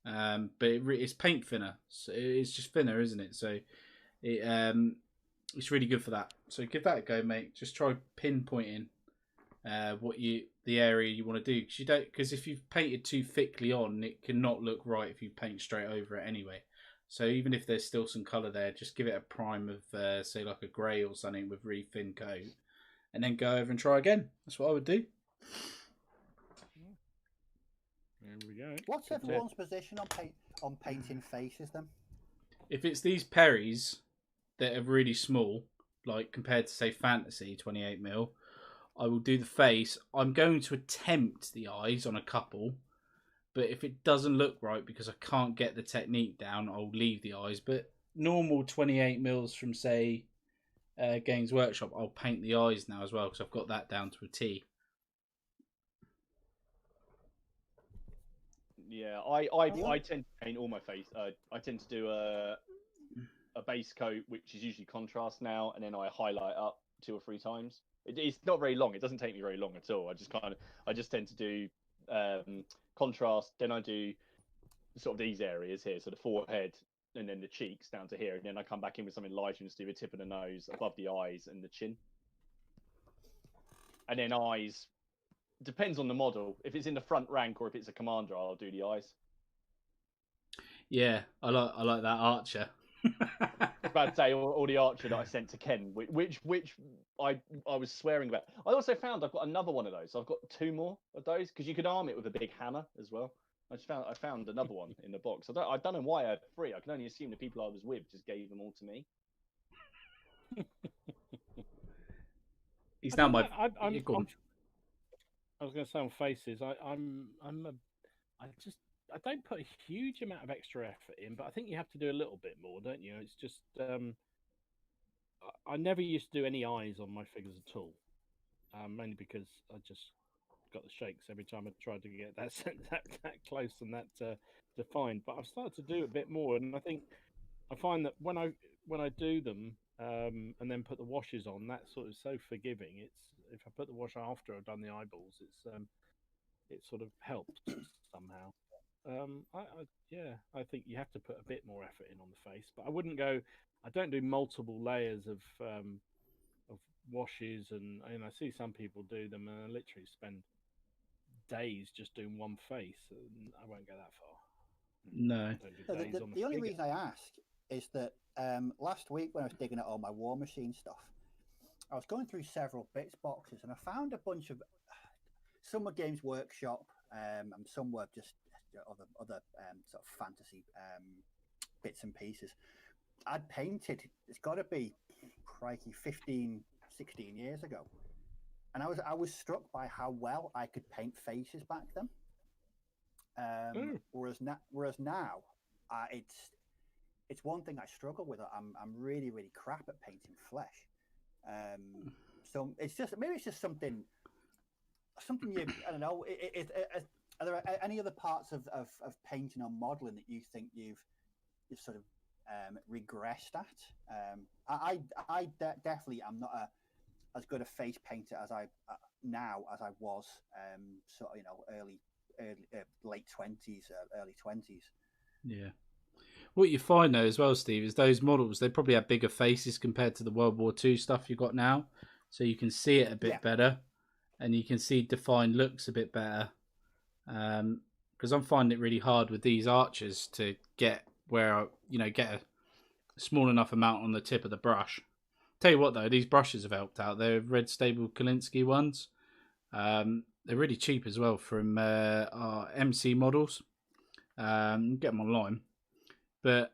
But it's paint thinner, so it's just thinner, isn't it? So it's really good for that. So give that a go, mate. Just try pinpointing the area you want to do, because if you've painted too thickly on, it cannot look right if you paint straight over it anyway. So even if there's still some colour there, just give it a prime of say like a grey or something with really thin coat, and then go over and try again. That's what I would do. There we go. What's everyone's position on painting faces then? If it's these Perrys that are really small, like compared to say Fantasy 28mm, I will do the face. I'm going to attempt the eyes on a couple, but if it doesn't look right because I can't get the technique down, I'll leave the eyes. But normal 28mm from say Games Workshop, I'll paint the eyes now as well because I've got that down to a T. Yeah, I tend to paint all my face. I tend to do a base coat, which is usually contrast now, and then I highlight up 2 or 3 times. It's not very long. It doesn't take me very long at all. I just tend to do contrast. Then I do sort of these areas here, so the forehead and then the cheeks down to here, and then I come back in with something lighter and just do the tip of the nose, above the eyes and the chin, and then eyes. Depends on the model. If it's in the front rank or if it's a commander, I'll do the eyes. Yeah, I like that archer. About to say all the archer that I sent to Ken, which I was swearing about. I also found I've got another one of those. So I've got 2 more of those because you could arm it with a big hammer as well. I found another one in the box. I don't know why I had 3. I can only assume the people I was with just gave them all to me. He's now my. I was going to say on faces. I don't put a huge amount of extra effort in, but I think you have to do a little bit more, don't you? It's just I never used to do any eyes on my figures at all, mainly because I just got the shakes every time I tried to get that close and that defined. But I've started to do a bit more, and I find that when I do them and then put the washes on, that's sort of so forgiving. It's if I put the wash after I've done the eyeballs, it sort of helps somehow. I think you have to put a bit more effort in on the face, but I don't do multiple layers of washes, and I see some people do them and I literally spend days just doing one face, and I won't go that far. No. The only reason I ask is that last week when I was digging at all my War Machine stuff, I was going through several bits boxes and I found a bunch of some were Games Workshop and some were just other sort of fantasy bits and pieces. I'd painted, it's got to be crikey 15, 16 years ago, and I was struck by how well I could paint faces back then. Whereas now, it's one thing I struggle with. I'm really crap at painting flesh. So it's just something you, I don't know. Are there any other parts of painting or modeling that you think you've sort of regressed at? I definitely am not as good a face painter as I was sort of late 20s, early 20s. Yeah. What you find though as well, Steve, is those models, they probably have bigger faces compared to the World War II stuff you've got now. So you can see it a bit better, and you can see defined looks a bit better. Because I'm finding it really hard with these archers to get where get a small enough amount on the tip of the brush. Tell you what though, these brushes have helped out. They're Red Stable Kalinsky ones. They're really cheap as well from our MC models. Get them online. But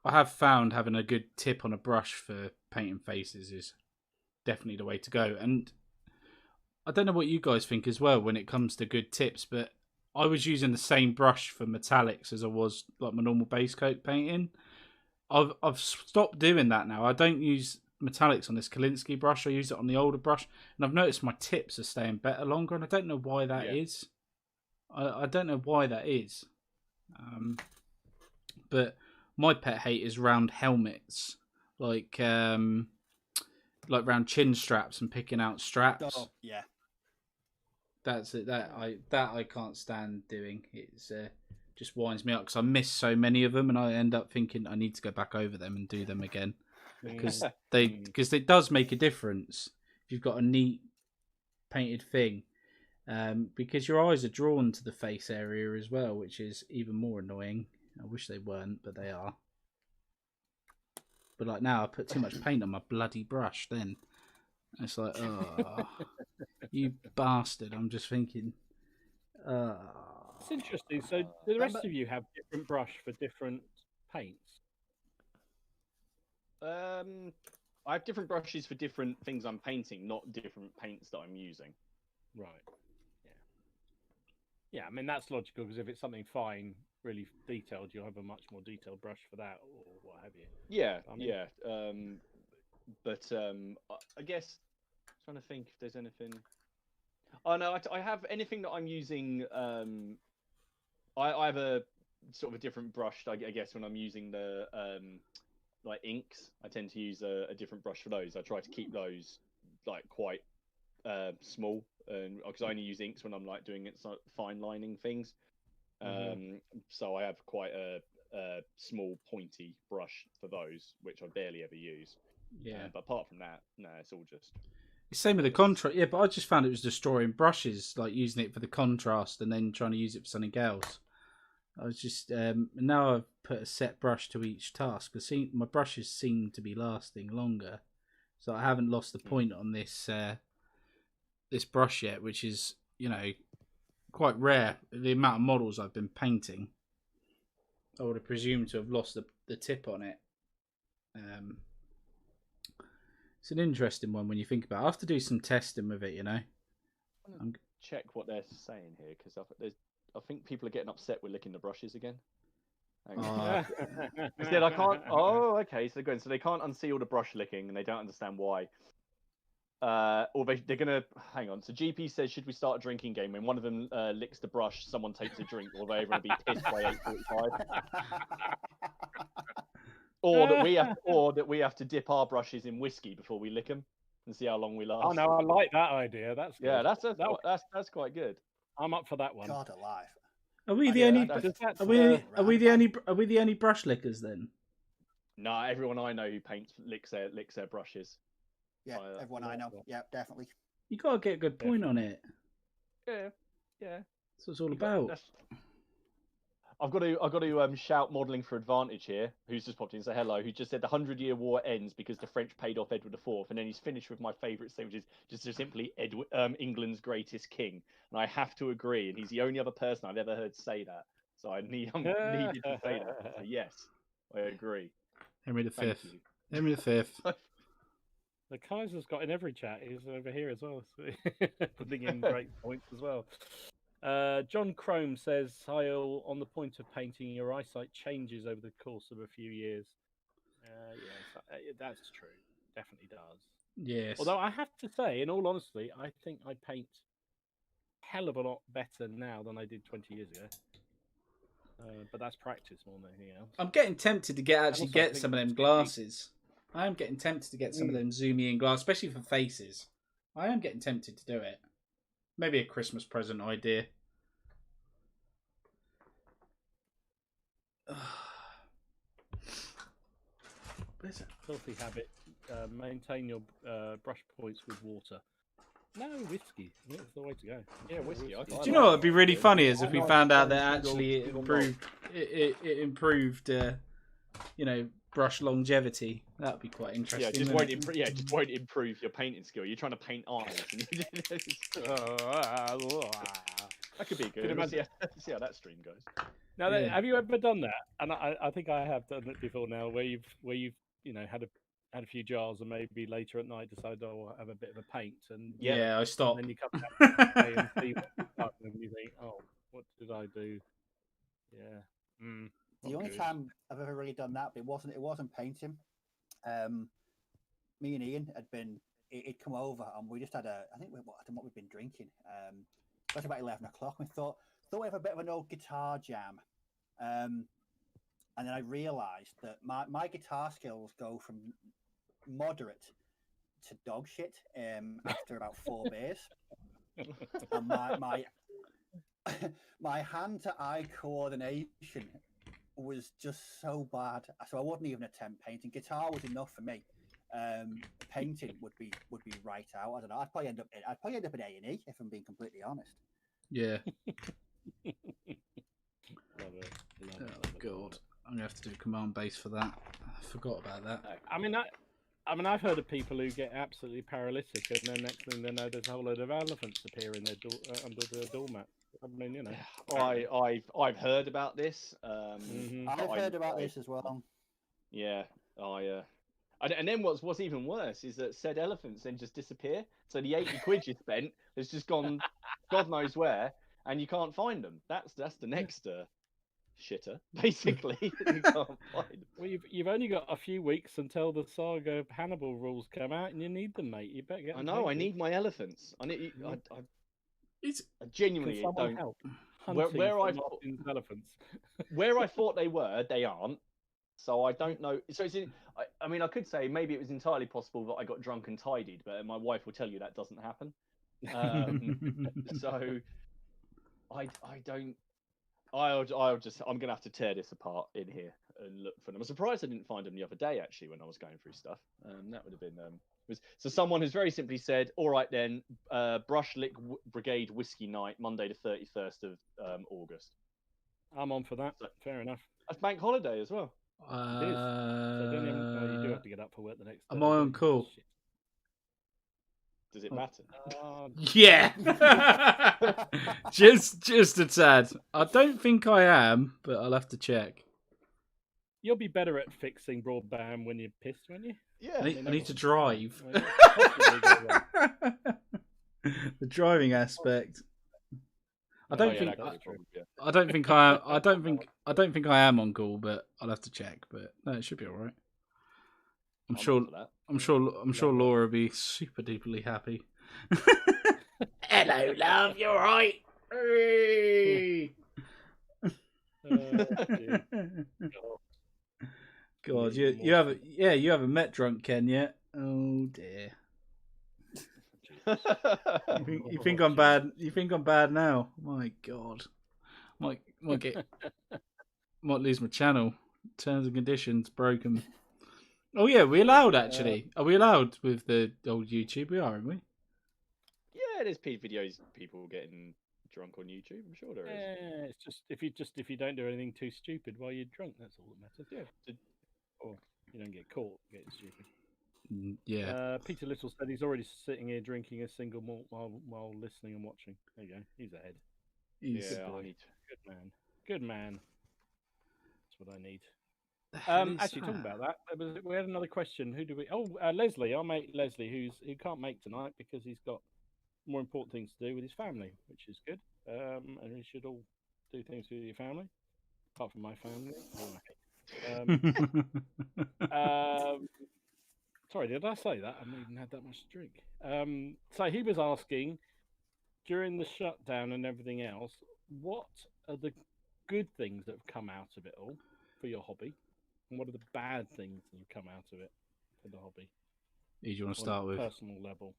I have found having a good tip on a brush for painting faces is definitely the way to go. And I don't know what you guys think as well when it comes to good tips, but I was using the same brush for metallics as I was like my normal base coat painting. I've stopped doing that now. I don't use metallics on this Kalinsky brush. I use it on the older brush, and I've noticed my tips are staying better longer, and I don't know why that is. I don't know why that is. But my pet hate is round helmets, like round chin straps and picking out straps. Oh, yeah. That's it. That I can't stand doing. It's just winds me up because I miss so many of them, and I end up thinking I need to go back over them and do them again because it does make a difference if you've got a neat painted thing. Because your eyes are drawn to the face area as well, which is even more annoying. I wish they weren't, but they are. But like now, I put too much paint on my bloody brush. Then it's like, oh, you bastard! I'm just thinking. It's interesting. So, do the rest of you have different brush for different paints? I have different brushes for different things I'm painting, not different paints that I'm using. Right. Yeah. I mean, that's logical because if it's something fine, really detailed, you'll have a much more detailed brush for that or what have you. Yeah, I mean, yeah. I guess trying to think if there's anything. Oh no, I have anything that I'm using. I have a sort of a different brush. I guess when I'm using the like inks, I tend to use a different brush for those. I try to keep those like quite small, and because I only use inks when I'm like doing it, so fine lining things. So I have quite a small pointy brush for those, which I barely ever use. Yeah. But apart from that, no, it's all just. Same with the contrast. Yeah, but I just found it was destroying brushes, like using it for the contrast and then trying to use it for something else. I was just now I've put a set brush to each task. My brushes seem to be lasting longer, so I haven't lost the point on this this brush yet, which is quite rare. The amount of models I've been painting, I would have presumed to have lost the tip on it. It's an interesting one when you think about it. I have to do some testing with it, I'm check what they're saying here because I think people are getting upset with licking the brushes again. Instead, I can't. Oh, okay. So good. So they can't unsee all the brush licking, and they don't understand why. Or they're gonna hang on. So GP says, should we start a drinking game? When one of them licks the brush, someone takes a drink, or they're gonna be pissed by 8:45. Or that we have to dip our brushes in whiskey before we lick them and see how long we last. Oh no, I like that idea. That's good. Yeah, that's quite good. I'm up for that one. God alive. Are we the only brush lickers then? No, everyone I know who paints licks their brushes. Yeah, everyone I know. Yeah, definitely. You gotta get a good point on it. Yeah. That's what it's all about. I've got to shout modelling for advantage here. Who's just popped in and say hello? Who just said the 100-year war ends because the French paid off Edward IV, and then he's finished with my favourite thing, which is just simply England's greatest king. And I have to agree, and he's the only other person I've ever heard say that. So I'm needed to say that. So yes, I agree. Henry V. Henry V. The Kaiser's got in every chat. He's over here as well, so putting in great points as well. John Crome says, hi all, on the point of painting, your eyesight changes over the course of a few years. Yes, that's true. Definitely does. Yes. Although I have to say, in all honesty, I think I paint a hell of a lot better now than I did 20 years ago. But that's practice more than anything else. I'm getting tempted to get some of them glasses. I am getting tempted to get some of them zoomy in glasses, especially for faces. I am getting tempted to do it. Maybe a Christmas present idea. Where's it? Filthy habit. Maintain your brush points with water. No, whiskey. That's the way to go. Yeah, whiskey. Do you know what would be really funny is if we found out that actually it improved, brush longevity. That would be quite interesting. Yeah, just won't improve your painting skill. You're trying to paint eyes. That could be good. See how that stream goes. Now, have you ever done that? And I think I have done it before now, where you've had a few jars and maybe later at night decided, I'll have a bit of a paint. And I stopped. And then you come back and see what you've done and you think, oh, what did I do? Yeah. The only time I've ever really done that, but it wasn't painting. Me and Ian he'd come over and we just had I don't know what we'd been drinking. It was about 11 o'clock. We thought we'd have a bit of an old guitar jam. and then I realised that my guitar skills go from moderate to dog shit after about 4 beers, and my hand to eye coordination was just so bad. So I wouldn't even attempt painting. Guitar was enough for me. Painting would be right out. I don't know. I'd probably end up in A&E if I'm being completely honest. Yeah. Love it. Oh God, I'm gonna have to do command base for that. I forgot about that. I mean, I've heard of people who get absolutely paralytic, and then next thing they know, there's a whole load of elephants appear in their under their doormat. I mean, you know. I've heard about this. I've heard about this as well. Yeah, and then what's even worse is that said elephants then just disappear. So the 80 quid you spent has just gone, God knows where, and you can't find them. That's the next shitter, basically. You can't find them. Well, you've only got a few weeks until the Saga of Hannibal rules come out, and you need them, mate. You better get. I know. I need my elephants. I genuinely don't. Help. Where I elephants. where I thought they were, they aren't. So I don't know. So I mean, I could say maybe it was entirely possible that I got drunk and tidied, but my wife will tell you that doesn't happen. So I don't. I'm gonna have to tear this apart in here and look for them. I'm surprised I didn't find them the other day actually when I was going through stuff. That would have been so someone has very simply said, all right then, Brushlick Brigade Whiskey Night, Monday the 31st of August. I'm on for that. Fair enough. That's bank holiday as well. It is. So don't even, you do have to get up for work the next day. Am I on call? Shit. Does it matter? Yeah. just a tad. I don't think I am, but I'll have to check. You'll be better at fixing broadband when you're pissed, won't you? Yeah. I need to drive. The driving aspect. I don't think I am on call, but I'll have to check. But no, it should be all right. I'm sure Laura will be super duperly happy. Hello, love. You're right. Hey. God, you haven't met drunk Ken yet. Oh dear. You think I'm bad? You think I'm bad now? My God, might lose my channel. Terms and conditions broken. Oh yeah, we're allowed actually. Are we allowed with the old YouTube? We are, aren't we? Yeah, there's videos of people getting drunk on YouTube. I'm sure there is. Yeah, it's just if you don't do anything too stupid while you're drunk, that's all that matters. Yeah. Or you don't get caught getting stupid. Yeah. Peter Little said he's already sitting here drinking a single malt while listening and watching. There you go. He's ahead. Good man. That's what I need. Actually, talking about that, we had another question. Who do we? Oh, Leslie, our mate Leslie, who can't make tonight because he's got more important things to do with his family, which is good. And we should all do things with your family, apart from my family. Sorry, did I say that? I haven't even had that much to drink. So he was asking, during the shutdown and everything else, what are the good things that have come out of it all for your hobby? And what are the bad things that have come out of it for the hobby? Who do you want to start with? Personal level.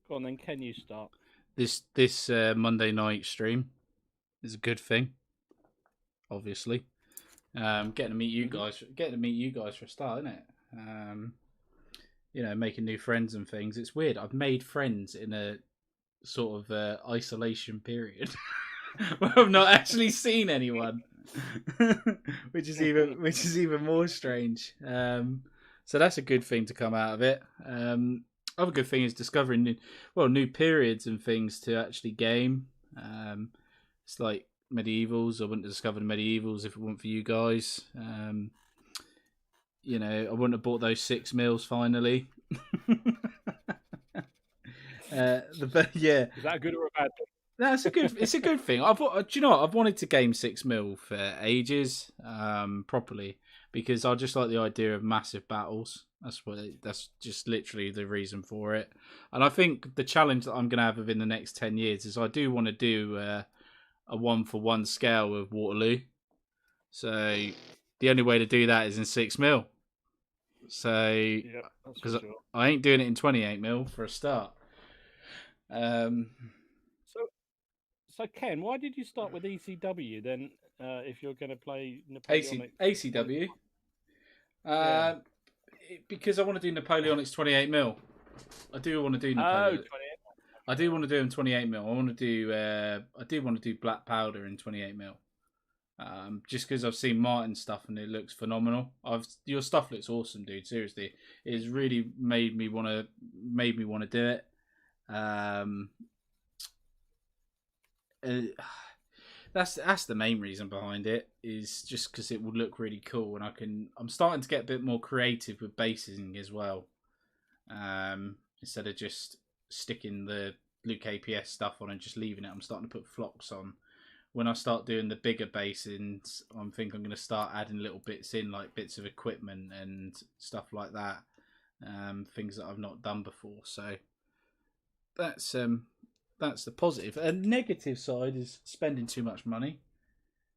Go on then, can you start? This Monday night stream is a good thing, obviously. Getting to meet you guys for a start, isn't it? Making new friends and things. It's weird. I've made friends in a sort of isolation period where I've not actually seen anyone, which is even more strange. So that's a good thing to come out of it. Other good thing is discovering new periods and things to actually game. It's like medievals. I wouldn't have discovered medievals if it weren't for you guys. I wouldn't have bought those 6 mils finally. Yeah. Is that a good or a bad thing? No, it's a good thing. Do you know what? I've wanted to game 6 mil for ages, properly, because I just like the idea of massive battles. That's just literally the reason for it. And I think the challenge that I'm going to have within the next 10 years is I do want to do a 1-for-1 scale with Waterloo. So the only way to do that is in 6mm. So, Yeah, that's for because sure. I ain't doing it in 28mm for a start. So Ken, why did you start with ECW then? If you're going to play Napoleonic ACW. Yeah. Because I want to do Napoleonic's 28mm. I do want to do Napoleonic. 28. I do want to do him 28mm. I do want to do Black Powder in 28mm. Just because I've seen Martin's stuff and it looks phenomenal. Your stuff looks awesome, dude. Seriously, it's really made me want to do it. That's the main reason behind it, is just because it would look really cool, and I'm starting to get a bit more creative with basing as well. Instead of just sticking the Luke APS stuff on and just leaving it, I'm starting to put flocks on. When I start doing the bigger basins, I think I'm going to start adding little bits in, like bits of equipment and stuff like that. Things that I've not done before. So that's the positive. A negative side is spending too much money,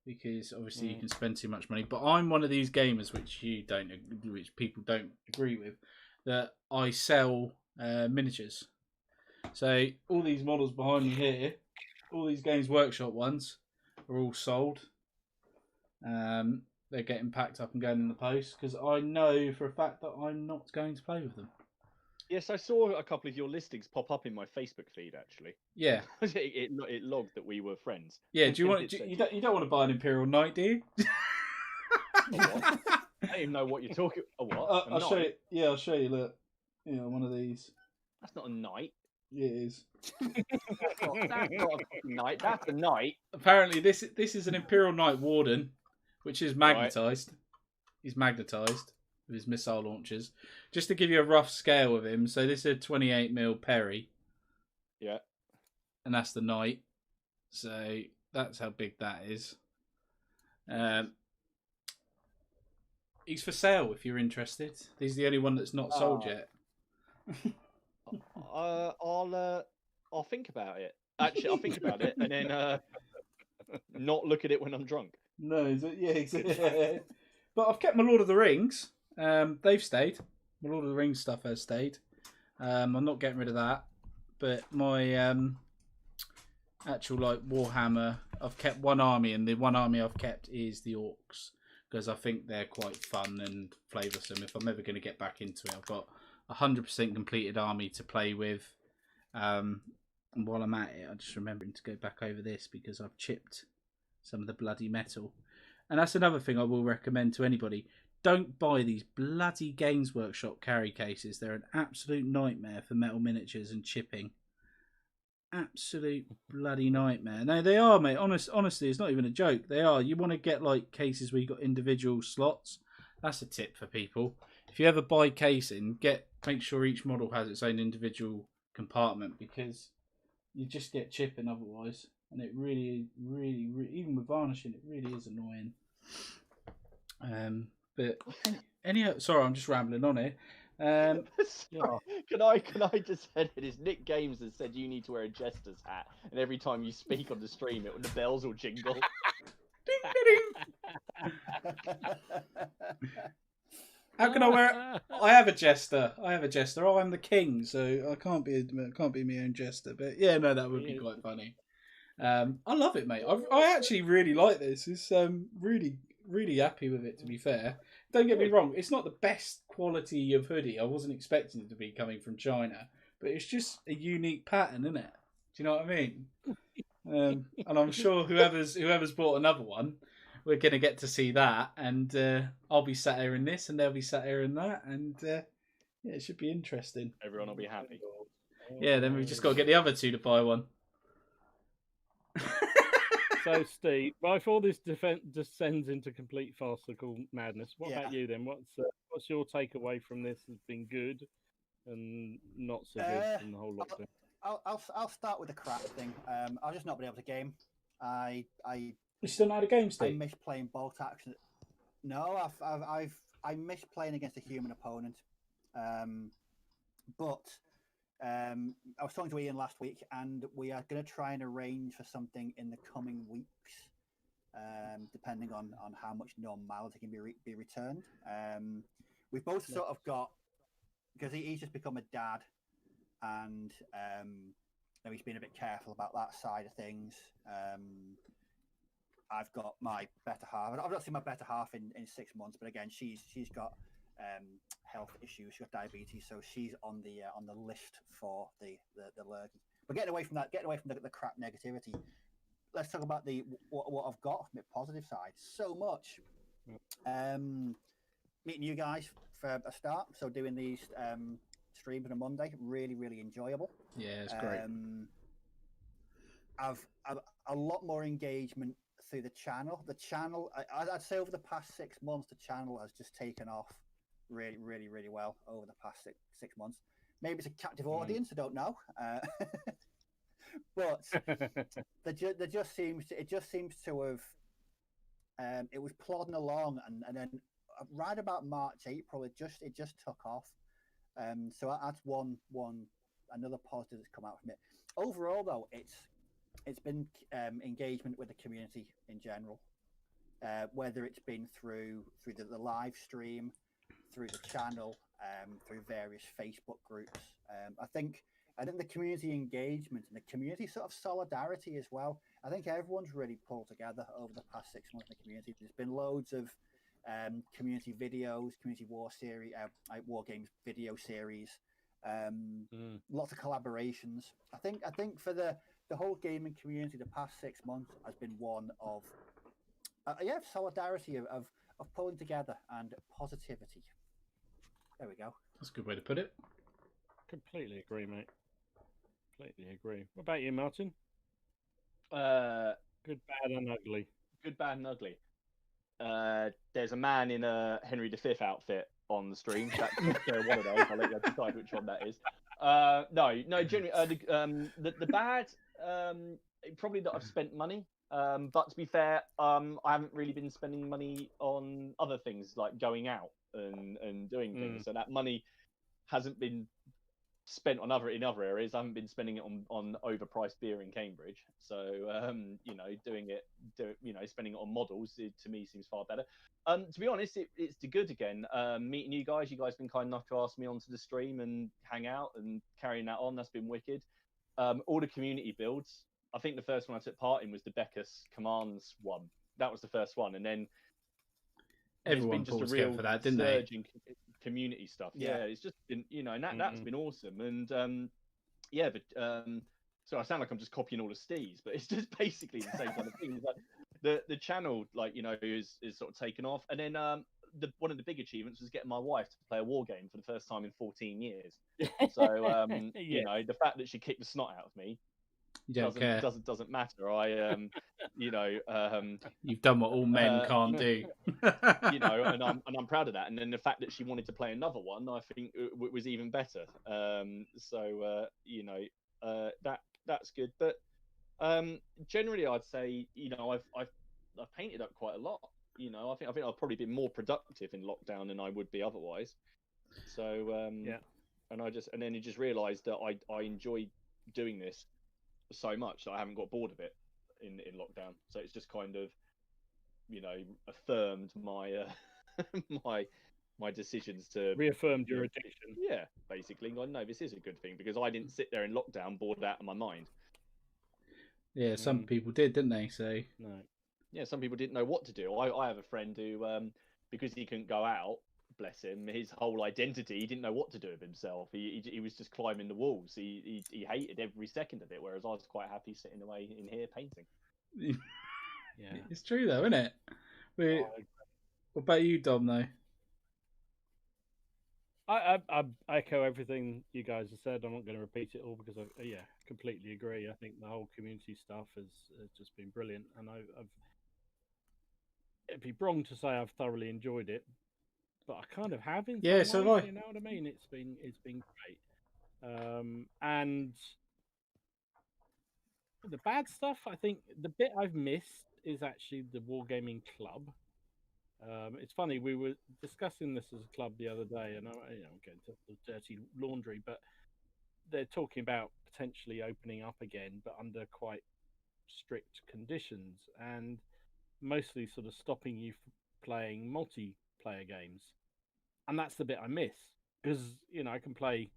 because obviously you can spend too much money. But I'm one of these gamers which people don't agree with, that I sell miniatures. So all these models behind me here, all these Games Workshop ones, are all sold. They're getting packed up and going in the post, because I know for a fact that I'm not going to play with them. Yes, I saw a couple of your listings pop up in my Facebook feed. Actually, Yeah, it logged that we were friends. yeah. Do you want? You don't want to buy an Imperial Knight, do you? What? I don't even know what you're talking. A what? I'll show you. Yeah, I'll show you. Look, one of these. That's not a knight. Yeah, it is. That's not a knight. That's a knight. Apparently, this is an Imperial Knight Warden, which is magnetized. Right. He's magnetized with his missile launchers. Just to give you a rough scale of him, so this is a 28mm Perry. Yeah. And that's the Knight. So that's how big that is. He's for sale if you're interested. He's the only one that's not sold yet. I'll think about it. Actually, I'll think about it and then not look at it when I'm drunk. No, yeah, exactly. But I've kept my Lord of the Rings. They've stayed. My Lord of the Rings stuff has stayed. I'm not getting rid of that. But my actual Warhammer, I've kept one army, and the one army I've kept is the Orcs, because I think they're quite fun and flavoursome. If I'm ever going to get back into it, I've got 100% completed army to play with. And while I'm at it, I'm just remembering to go back over this, because I've chipped some of the bloody metal. And that's another thing I will recommend to anybody. Don't buy these bloody Games Workshop carry cases. They're an absolute nightmare for metal miniatures and chipping. Absolute bloody nightmare. No, they are, mate. Honestly, it's not even a joke. They are. You want to get cases where you've got individual slots. That's a tip for people. If you ever buy casing, make sure each model has its own individual compartment, because you just get chipping otherwise. And it really, really, even with varnishing, it really is annoying. But sorry, I'm just rambling on here. Can I just say it is Nick Games that said you need to wear a jester's hat, and every time you speak on the stream, the bells will jingle. Ding, How can I wear it? I have a jester. Oh, I'm the king, so I can't be my own jester. But yeah, no, that would be quite funny. I love it, mate. I actually really like this. It's really, really happy with it, to be fair. Don't get me wrong, it's not the best quality of hoodie. I wasn't expecting it to be coming from China, but it's just a unique pattern, isn't it? Do you know what I mean? And I'm sure whoever's bought another one, we're going to get to see that, and I'll be sat here in this, and they'll be sat here in that, and yeah, it should be interesting. Everyone will be happy. Yeah, then we've just got to get the other two to buy one. So, Steve, before this descends into complete farcical madness, what about you then? What's your takeaway from this? Has been good and not so good from the whole lockdown? I'll start with the crap thing. I'll just not be able to game. You still not had a game, Steve? I miss playing bolt action. No, I miss playing against a human opponent. But I was talking to Ian last week, and we are going to try and arrange for something in the coming weeks. depending on how much normality can be returned. We've both sort of got, because he's just become a dad, and he's been a bit careful about that side of things. I've got my better half. I've not seen my better half in 6 months, but again, she's got health issues. She's got diabetes, so she's on the list for the lurgy. But getting away from that, the crap negativity, let's talk about what I've got from the positive side. So much. Meeting you guys for a start. So doing these streams on a Monday, really, really enjoyable. Yeah, it's great. I've a lot more engagement through the channel. The channel, I'd say over the past 6 months, the channel has just taken off really, really, really well over the past six months. Maybe it's a captive audience, I don't know. But it just seems to have, it was plodding along, and then right about March, April, it just took off. So that's another positive that's come out from it. Overall, though, it's been engagement with the community in general, whether it's been through the live stream, through the channel, through various Facebook groups. I think the community engagement and the community sort of solidarity as well. I think everyone's really pulled together over the past 6 months in the community. There's been loads of community videos, community war series, war games video series, lots of collaborations. I think for the whole gaming community, the past 6 months has been one of solidarity of pulling together and positivity. There we go. That's a good way to put it. Completely agree, mate. Completely agree. What about you, Martin? Good, bad, and ugly. Good, bad, and ugly. There's a man in a Henry V outfit on the stream. That's one of those. I'll let you decide which one that is. No, generally, the bad, probably that I've spent money. But to be fair, I haven't really been spending money on other things like going out and doing things. So that money hasn't been spent on in other areas. I haven't been spending it on overpriced beer in Cambridge. So spending it on models, to me seems far better. To be honest, it's good again. Meeting you guys have been kind enough to ask me onto the stream and hang out and carrying that on. That's been wicked. All the community builds. I think the first one I took part in was the Beckus Commands one. That was the first one, and then everyone pulled together for that, didn't they? Community stuff. Yeah, it's just been, and that's been awesome. And so I sound like I'm just copying all of Steve's, but it's just basically the same kind of thing. Like the channel, is sort of taken off, and then one of the big achievements was getting my wife to play a war game for the first time in 14 years. So the fact that she kicked the snot out of me. You don't care. Doesn't matter. You've done what all men can't do. And I'm proud of that. And then the fact that she wanted to play another one, I think was even better. That's good. But generally, I'd say I've painted up quite a lot. I think I've probably been more productive in lockdown than I would be otherwise. So and then you just realised that I enjoy doing this so much that I haven't got bored of it in lockdown. So it's just kind of affirmed my my decisions to reaffirmed your addiction. Yeah, basically. No, this is a good thing because I didn't sit there in lockdown bored out of my mind. Yeah, some people did, didn't they? So no. Yeah, some people didn't know what to do. I have a friend who because he couldn't go out, bless him, his whole identity, he didn't know what to do with himself. He was just climbing the walls. He hated every second of it, whereas I was quite happy sitting away in here painting. Yeah, it's true though, isn't it? What about you, Dom? Though I echo everything you guys have said. I'm not going to repeat it all because I completely agree. I think the whole community stuff has just been brilliant, and it'd be wrong to say I've thoroughly enjoyed it. But I kind of have in some ways, you know what I mean? It's been great. And the bad stuff, I think the bit I've missed is actually the Wargaming Club. It's funny, we were discussing this as a club the other day, and I'm getting to the dirty laundry, but they're talking about potentially opening up again, but under quite strict conditions. And mostly sort of stopping you from playing multiplayer games, and that's the bit I miss because I can play.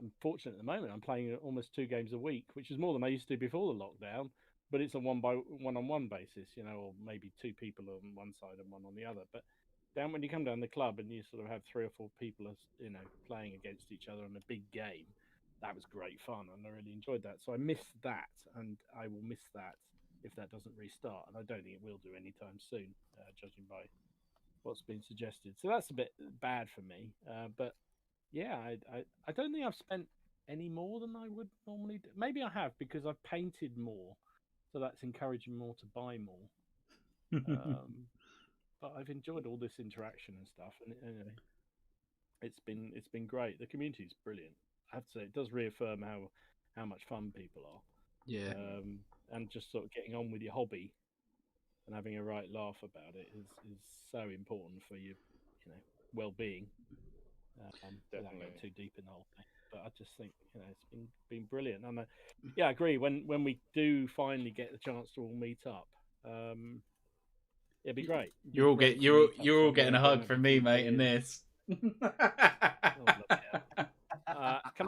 I'm fortunate at the moment. I'm playing almost 2 games a week, which is more than I used to before the lockdown. But it's a one-on-one basis, or maybe 2 people on one side and one on the other. But when you come down the club and you sort of have 3 or 4 people, playing against each other in a big game, that was great fun, and I really enjoyed that. So I miss that, and I will miss that if that doesn't restart, and I don't think it will do anytime soon, judging by what's been suggested. So that's a bit bad for me, but. Yeah, I don't think I've spent any more than I would normally do. Maybe I have because I've painted more, so that's encouraging more to buy more. But I've enjoyed all this interaction and stuff, and it's been great. The community's brilliant. I have to say, it does reaffirm how much fun people are. Yeah. And just sort of getting on with your hobby and having a right laugh about it is so important for your well-being. Without going too deep in the whole thing, but I just think it's been brilliant, and I agree. When we do finally get the chance to all meet up, it'd be great. You're all getting a hug from me, mate, in this. Can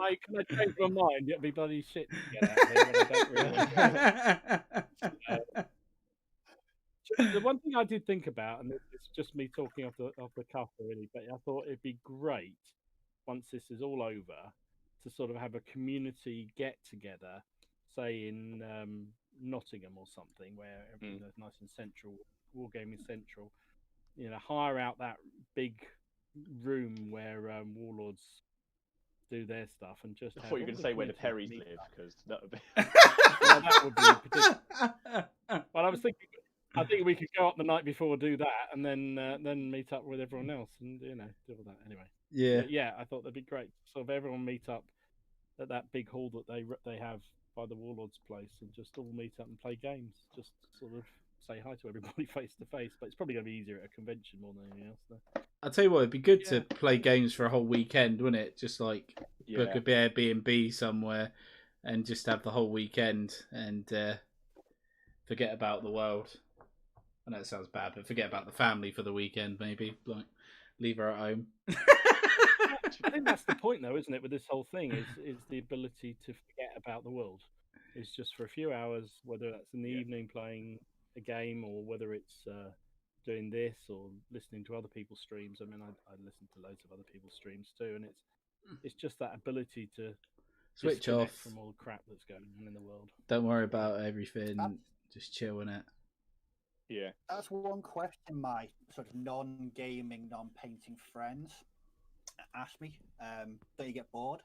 I change my mind? It'd be bloody shit to get out of here when I don't really. The one thing I did think about, and it's just me talking off the cuff really, but I thought it'd be great once this is all over to sort of have a community get together, say in Nottingham or something, where everything's nice and central, Wargaming Central. Hire out that big room where Warlords do their stuff, and just. I thought you were going to say where the Perrys live, because that would be. Well, that would be particular. Well, I think we could go up the night before, do that, and then meet up with everyone else, and do all that anyway. Yeah, but yeah. I thought that'd be great. Sort of everyone meet up at that big hall that they have by the Warlord's place, and just all meet up and play games. Just sort of say hi to everybody face to face. But it's probably going to be easier at a convention more than anything else. Though. I'll tell you what, it'd be good to play games for a whole weekend, wouldn't it? Just like book a Airbnb somewhere and just have the whole weekend and forget about the world. I know it sounds bad, but forget about the family for the weekend, maybe. Like, leave her at home. I think that's the point, though, isn't it? With this whole thing, is the ability to forget about the world. It's just for a few hours, whether that's in the evening playing a game, or whether it's doing this or listening to other people's streams. I mean, I listen to loads of other people's streams too, and it's just that ability to switch off from all the crap that's going on in the world. Don't worry about everything. Just chill in it. Yeah, that's one question my sort of non-gaming, non-painting friends ask me. Do you get bored?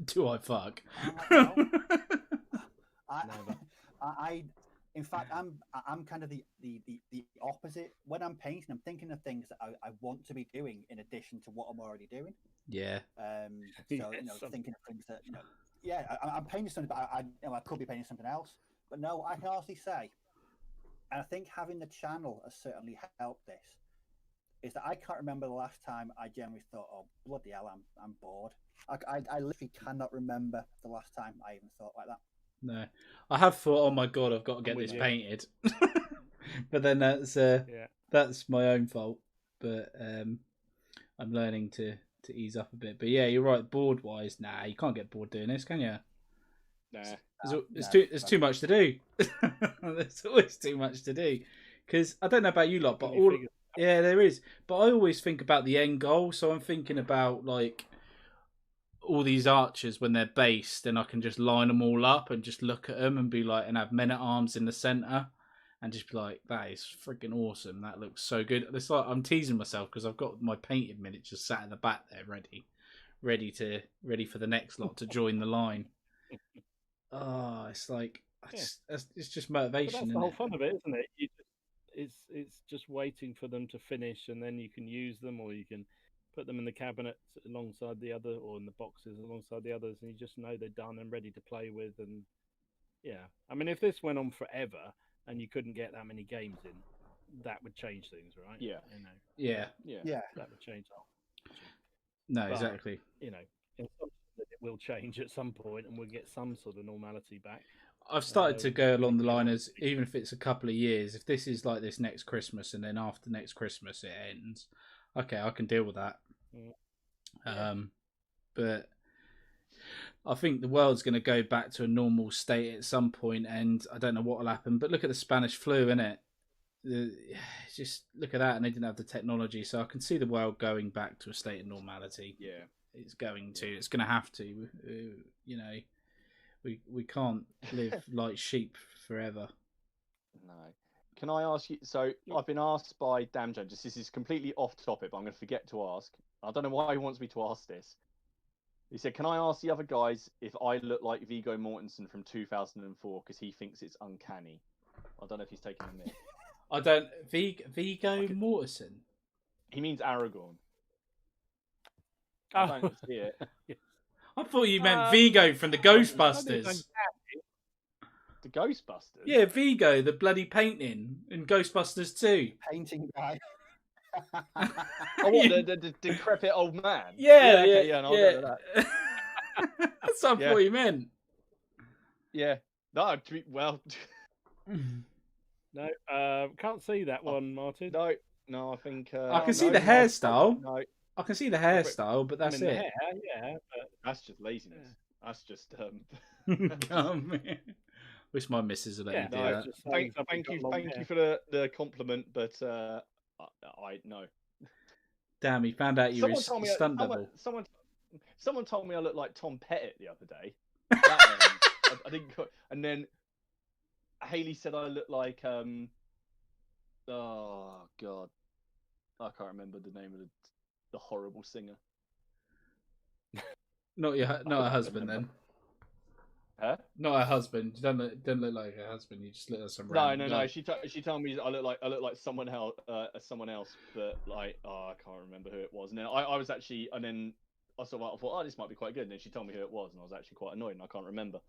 Do I fuck? No. In fact, I'm kind of the opposite. When I'm painting, I'm thinking of things that I want to be doing in addition to what I'm already doing. Yeah. So thinking of things that I'm painting something, but I could be painting something else. But no, I can honestly say. And I think having the channel has certainly helped this, is that I can't remember the last time I generally thought, oh, bloody hell, I'm bored. I literally cannot remember the last time I even thought like that. No. I have thought, oh my God, I've got to get this painted. But then that's my own fault. But I'm learning to ease up a bit. But yeah, you're right, board-wise, you can't get bored doing this, can you? Nah. There's too much to do. There's always too much to do. Because I don't know about you lot, but there is. But I always think about the end goal. So I'm thinking about like all these archers when they're based, and I can just line them all up and just look at them and be like, and have men at arms in the center, and just be like, that is freaking awesome. That looks so good. It's like I'm teasing myself because I've got my painted miniatures sat in the back there, ready for the next lot to join the line. Oh, it's like it's just motivation. But that's the whole fun of it, isn't it? It's just waiting for them to finish, and then you can use them, or you can put them in the cabinets alongside the other, or in the boxes alongside the others, and you just know they're done and ready to play with. And I mean, if this went on forever and you couldn't get that many games in, that would change things, right? Yeah. That would change the whole. No, exactly. It will change at some point, and we'll get some sort of normality back. I've started to go along the line as, even if it's a couple of years, if this is like this next Christmas and then after next Christmas it ends, okay, I can deal with that. But I think the world's going to go back to a normal state at some point, and I don't know what will happen. But look at the Spanish flu, innit? Just look at that, and they didn't have the technology, so I can see the world going back to a state of normality. Yeah, it's going to. It's going to have to. You know, we can't live like sheep forever. No. Can I ask you? So I've been asked by Damn Jones. This is completely off topic, but I'm going to forget to ask. I don't know why he wants me to ask this. He said, "Can I ask the other guys if I look like Viggo Mortensen from 2004 because he thinks it's uncanny?" I don't know if he's taking a mic. I don't. Viggo Mortensen. He means Aragorn. Oh. I don't see it. I thought you meant Viggo from the Ghostbusters. The Ghostbusters? Yeah, Viggo, the bloody painting in Ghostbusters 2. Painting guy. Oh, what, the decrepit old man? Yeah, okay, no, I'll go with that. That's what I thought you meant. Yeah. No, well... No, can't see that one, Martin. No, I think... I can see the hairstyle. No. I can see the hairstyle, but that's it. The hair, yeah, but... That's just laziness. Yeah. That's just... Wish my missus would let me do that. Thank you for the compliment, but I no. Damn, he found out you were stunt double. Someone told me I looked like Tom Pettit the other day. I didn't, and then Haley said I look like oh god, I can't remember the name of the horrible singer. Not a husband then. Huh? Not her husband. You don't look like her husband. You just look like some. No. She told me I look like someone else. But like, I can't remember who it was. And then I was actually, and then I thought, oh, this might be quite good. And then she told me who it was, and I was actually quite annoyed, and I can't remember.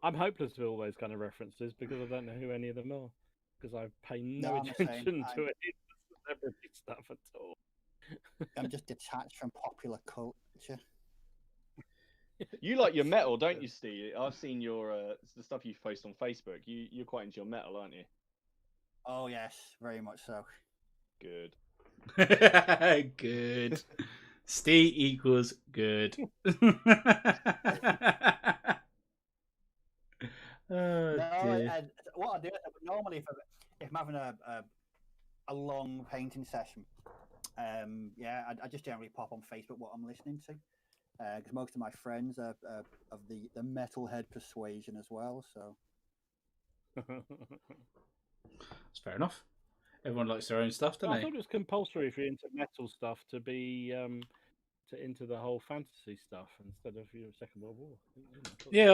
I'm hopeless with all those kind of references because I don't know who any of them are. Because I pay no attention to any celebrity stuff at all. I'm just detached from popular culture. You like your metal, don't you, Steve? I've seen your the stuff you post on Facebook. You're quite into your metal, aren't you? Oh yes, very much so. Good. Good. Steve equals good. What I do normally, if I'm having a long painting session, I just generally pop on Facebook what I'm listening to, because most of my friends are of the metalhead persuasion as well. So that's fair enough. Everyone likes their own stuff, don't they? I thought it was compulsory if you're into metal stuff to be into the whole fantasy stuff instead of your Second World War.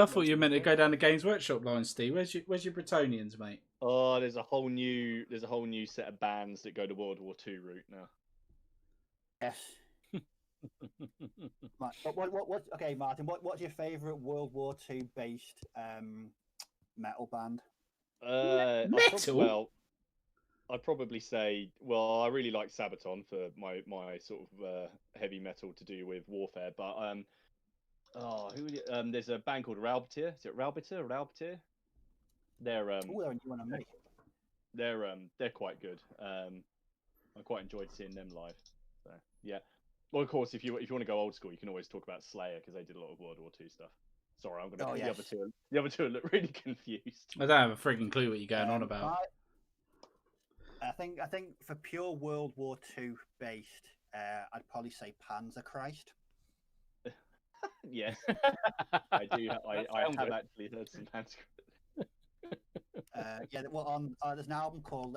I thought you were meant to go down the Games Workshop line, Steve. Where's your Bretonians, mate? Oh, there's a whole new set of bands that go the World War II route now. Yes. Okay, Martin. What's your favourite World War II based metal band? Metal. I'd probably say, I really like Sabaton for my sort of heavy metal to do with warfare. But there's a band called Raubtier. Is it Raubtier? They're they're a new one on me. They're quite good. I quite enjoyed seeing them live. So yeah. Well, of course, if you want to go old school, you can always talk about Slayer because they did a lot of World War II stuff. Sorry, I'm gonna. The other two look really confused. I don't have a freaking clue what you're going on about. I think for pure World War II based, I'd probably say Panzerchrist. Yes, I do. I have actually heard some Panzerchrist. There's an album called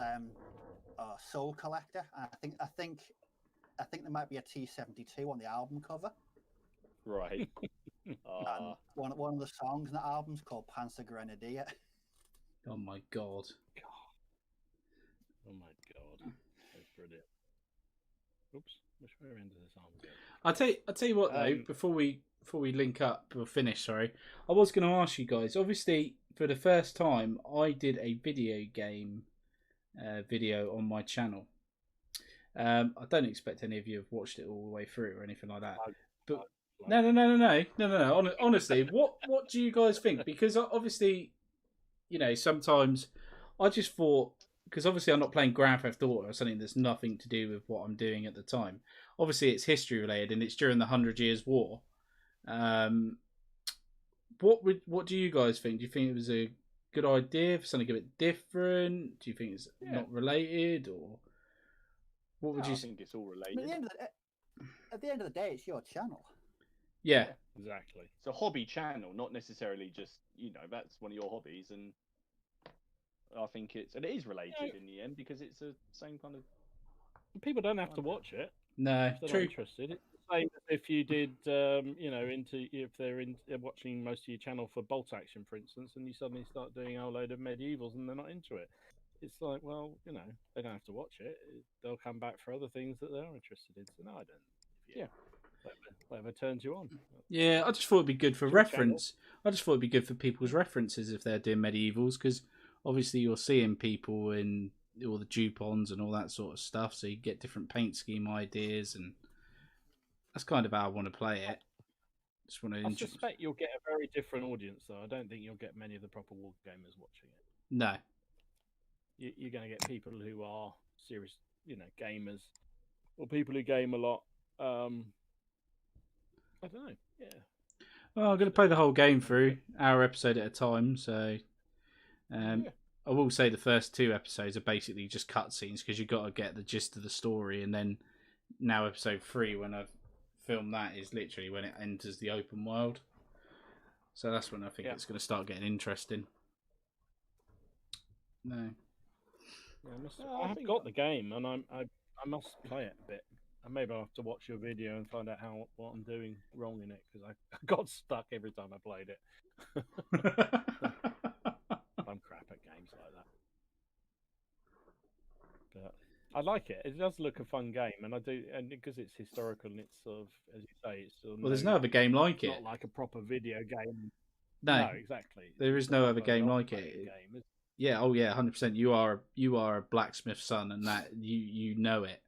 Soul Collector. I think there might be a T-72 on the album cover. Right. And one of the songs in the album's called Panzer Grenadier. Oh my god. Oh my god. That's brilliant. Oops, which way around does this arm go? I'll tell you what though, before we link up or finish, sorry. I was gonna ask you guys, obviously for the first time I did a video game video on my channel. I don't expect any of you have watched it all the way through or anything like that. But No. no. Honestly, what do you guys think? Because obviously, sometimes I just thought, because obviously I'm not playing Grand Theft Auto or something that's nothing to do with what I'm doing at the time. Obviously, it's history related and it's during the 100 Years' War. What do you guys think? Do you think it was a good idea for something a bit different? Do you think it's not related, or what would you? I think it's all But related. at the end of the day, it's your channel. Yeah, Exactly. It's a hobby channel, not necessarily just that's one of your hobbies, and I think it is related in the end because it's the same kind of. People don't have to watch it. no, If they're true. not interested. It's the same as if you did, if they're watching most of your channel for bolt action, for instance, and you suddenly start doing a whole load of medievals and they're not into it. It's like, well, they don't have to watch it. They'll come back for other things that they're interested in. So no, I don't. Yeah. Whatever turns you on. Yeah, I just thought it'd be good for Your channel. reference. I just thought it'd be good for people's references if they're doing medievals, because obviously you're seeing people in all the Dupons and all that sort of stuff, so you get different paint scheme ideas, and that's kind of how I want to play it. Just want to. I suspect you'll get a very different audience, though. I don't think you'll get many of the proper war gamers watching it. No. You're going to get people who are serious, gamers, or people who game a lot. I don't know. Yeah. Well, I'm going to play the whole game through, hour episode at a time. So, I will say the first 2 episodes are basically just cutscenes because you've got to get the gist of the story, and then now episode 3, when I've filmed that, is literally when it enters the open world. So that's when I think it's going to start getting interesting. No. Yeah, I haven't got the game, and I must play it a bit. And maybe I'll have to watch your video and find out what I'm doing wrong in it, because I got stuck every time I played it. I'm crap at games like that. But I like it. It does look a fun game, and I do, and because it's historical and it's sort of, as you say, it's sort of Well, there's no other game like it. Not like a proper video game. No, exactly. there is no other game like it. Yeah, 100%. You are a blacksmith's son, and that you know it.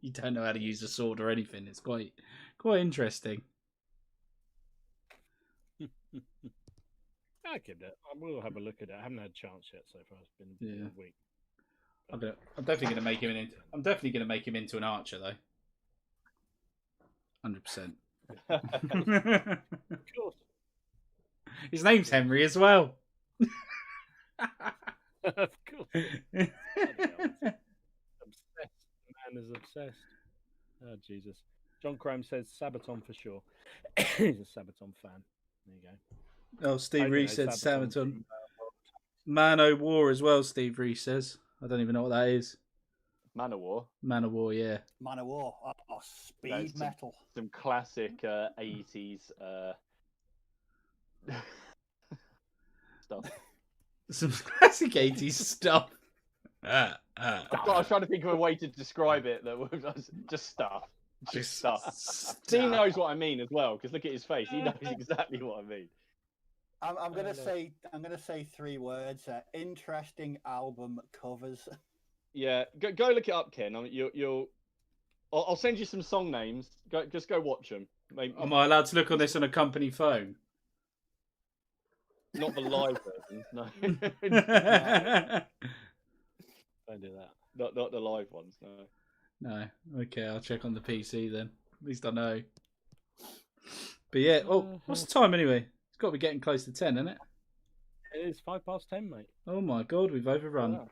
You don't know how to use a sword or anything. It's quite interesting. I give it. I will have a look at it. I haven't had a chance yet so far. It's been a week. I'm definitely going to make him I'm definitely going to make him into an archer, though. 100%. Of course. His name's Henry as well. Of course. Obsessed. The man is obsessed. Oh, Jesus. John Crome says Sabaton for sure. He's a Sabaton fan. There you go. Oh, Steve Reese said Sabaton. Man o' War as well, Steve Reese says. I don't even know what that is. Man o' War? Man o' War, yeah. Man o' War. Oh, speed metal. Some classic 80s stuff. Some classic 80s stuff. I was trying to think of a way to describe it that was just stuff. Just stuff. Steve knows what I mean as well, because look at his face. He knows exactly what I mean. I'm gonna say 3 words. Interesting album covers. Yeah, go look it up, Ken. I'll send you some song names. Just go watch them. Maybe... Am I allowed to look on this on a company phone? Not the live version, no. Don't do that. Not the live ones, no. No. Okay, I'll check on the PC then. At least I know. But yeah, what's the time anyway? It's got to be getting close to 10, isn't it? It is 10:05, mate. Oh my god, we've overrun. Yeah.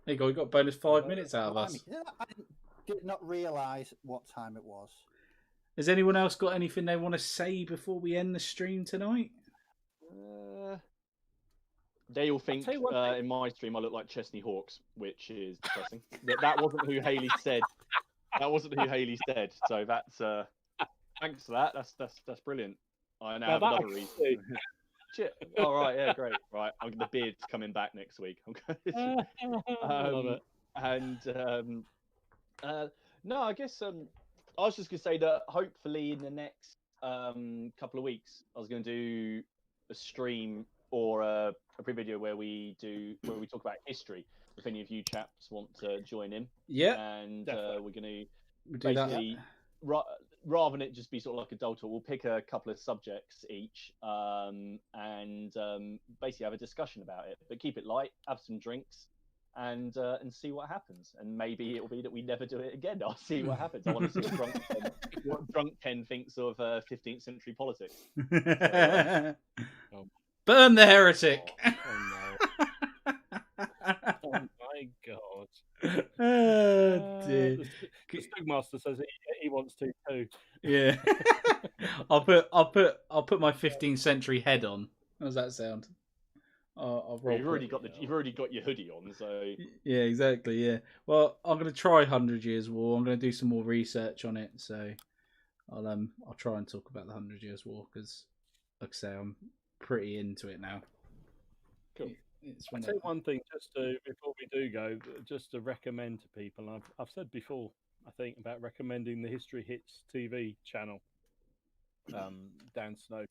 There you go, we got bonus 5 minutes out of us. I did not realise what time it was. Has anyone else got anything they want to say before we end the stream tonight? They all think in my stream I look like Chesney Hawkes, which is depressing. That wasn't who Haley said. That wasn't who Haley said. So that's thanks for that. That's brilliant. I now have another reason. Shit. All right. Yeah. Great. Right. The beard's coming back next week. No, I guess I was just gonna say that hopefully in the next couple of weeks I was gonna do a stream or a pre-video where we talk about history. If any of you chaps want to join in, Yeah, and definitely. we're going we to do that. basically rather than it just be sort of like a dull talk, we'll pick a couple of subjects each, and basically have a discussion about it. But keep it light, have some drinks, and see what happens. And maybe it'll be that we never do it again. I'll see what happens. I want to see what drunk Ken thinks of 15th century politics. Burn the heretic. Oh my god. Oh dear. The Stugmaster says he wants to too. Yeah. I'll put my 15th century head on. How does that sound? I'll roll. You've already got your hoodie on, so yeah, exactly. Yeah. Well, I'm gonna try 100 Years War. I'm gonna do some more research on it. So I'll try and talk about the 100 Years War because, like I say, I'm pretty into it now. Cool. I'll tell you one thing, before we do go, just to recommend to people. I've said before, I think, about recommending the History Hits TV channel. Dan Snow does.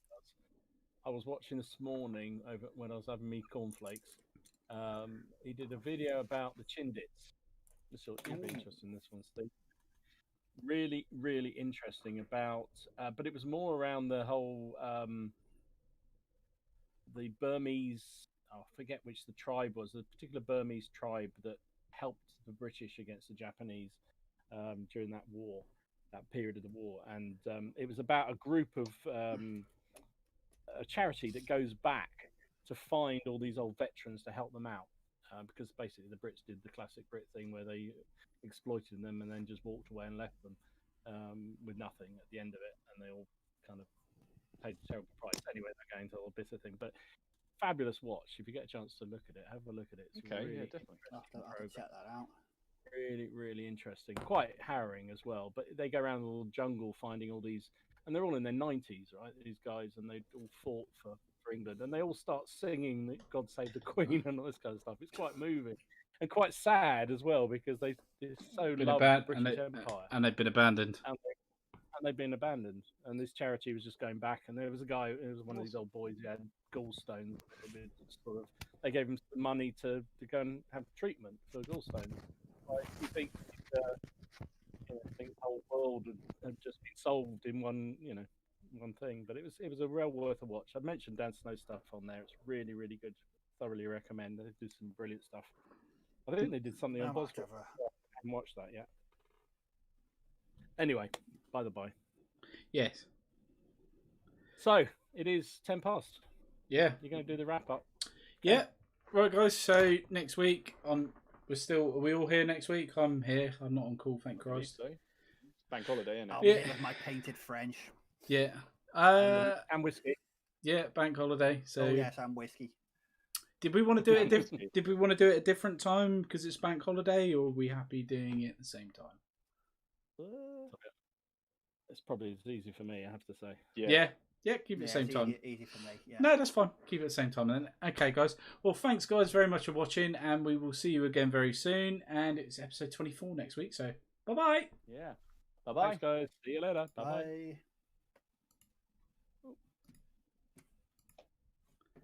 I was watching this morning over when I was having me cornflakes. He did a video about the Chindits. You'll be interested in this one, Steve. Really, really interesting about, but it was more around the whole the Burmese. I forget which the tribe was. The particular Burmese tribe that helped the British against the Japanese during that war, that period of the war, and it was about a group of a charity that goes back to find all these old veterans to help them out, because basically the Brits did the classic Brit thing where they exploited them and then just walked away and left them with nothing at the end of it, and they all kind of paid a terrible price. Anyway, they're going to a bitter thing, but fabulous watch. If you get a chance to look at it, have a look at it. It's okay, really yeah, definitely. I'll have to check that out. Really, really interesting. Quite harrowing as well. But they go around the little jungle finding all these, and they're all in their 90s, right? These guys, and they all fought for England, and they all start singing that God Save the Queen and all this kind of stuff. It's quite moving and quite sad as well because they so love the British Empire, and they've been abandoned. And they've been abandoned. And this charity was just going back, and there was a guy, it was one of these old boys who had gallstones. They gave him some money to go and have treatment for gallstones. Like, you think the whole world had just been solved in one thing, but it was a real worth a watch. I've mentioned Dan Snow stuff on there. It's really, really good. Thoroughly recommend. They do some brilliant stuff. I think they did something on Boswell. I haven't watched that yet. Anyway, by the by. Yes. So it is 10 past. Yeah. You're going to do the wrap up. Yeah. Right, guys. So next week, are we all here next week? I'm here. I'm not on call, thank Christ. So. Bank holiday, isn't it? I'll be with my painted French. Yeah. And whiskey. Yeah, bank holiday. So yes, and whiskey. Did we want to do it? Did we want to do it at a different time because it's bank holiday, or are we happy doing it at the same time? It's probably as easy for me, I have to say. Yeah. Keep it the same time. Easy for me. Yeah. No, that's fine. Keep it at the same time then. Okay, guys. Well, thanks, guys, very much for watching, and we will see you again very soon. And it's episode 24 next week. So, bye-bye. Yeah. Bye-bye. Thanks, guys. See you later. Bye-bye. Bye.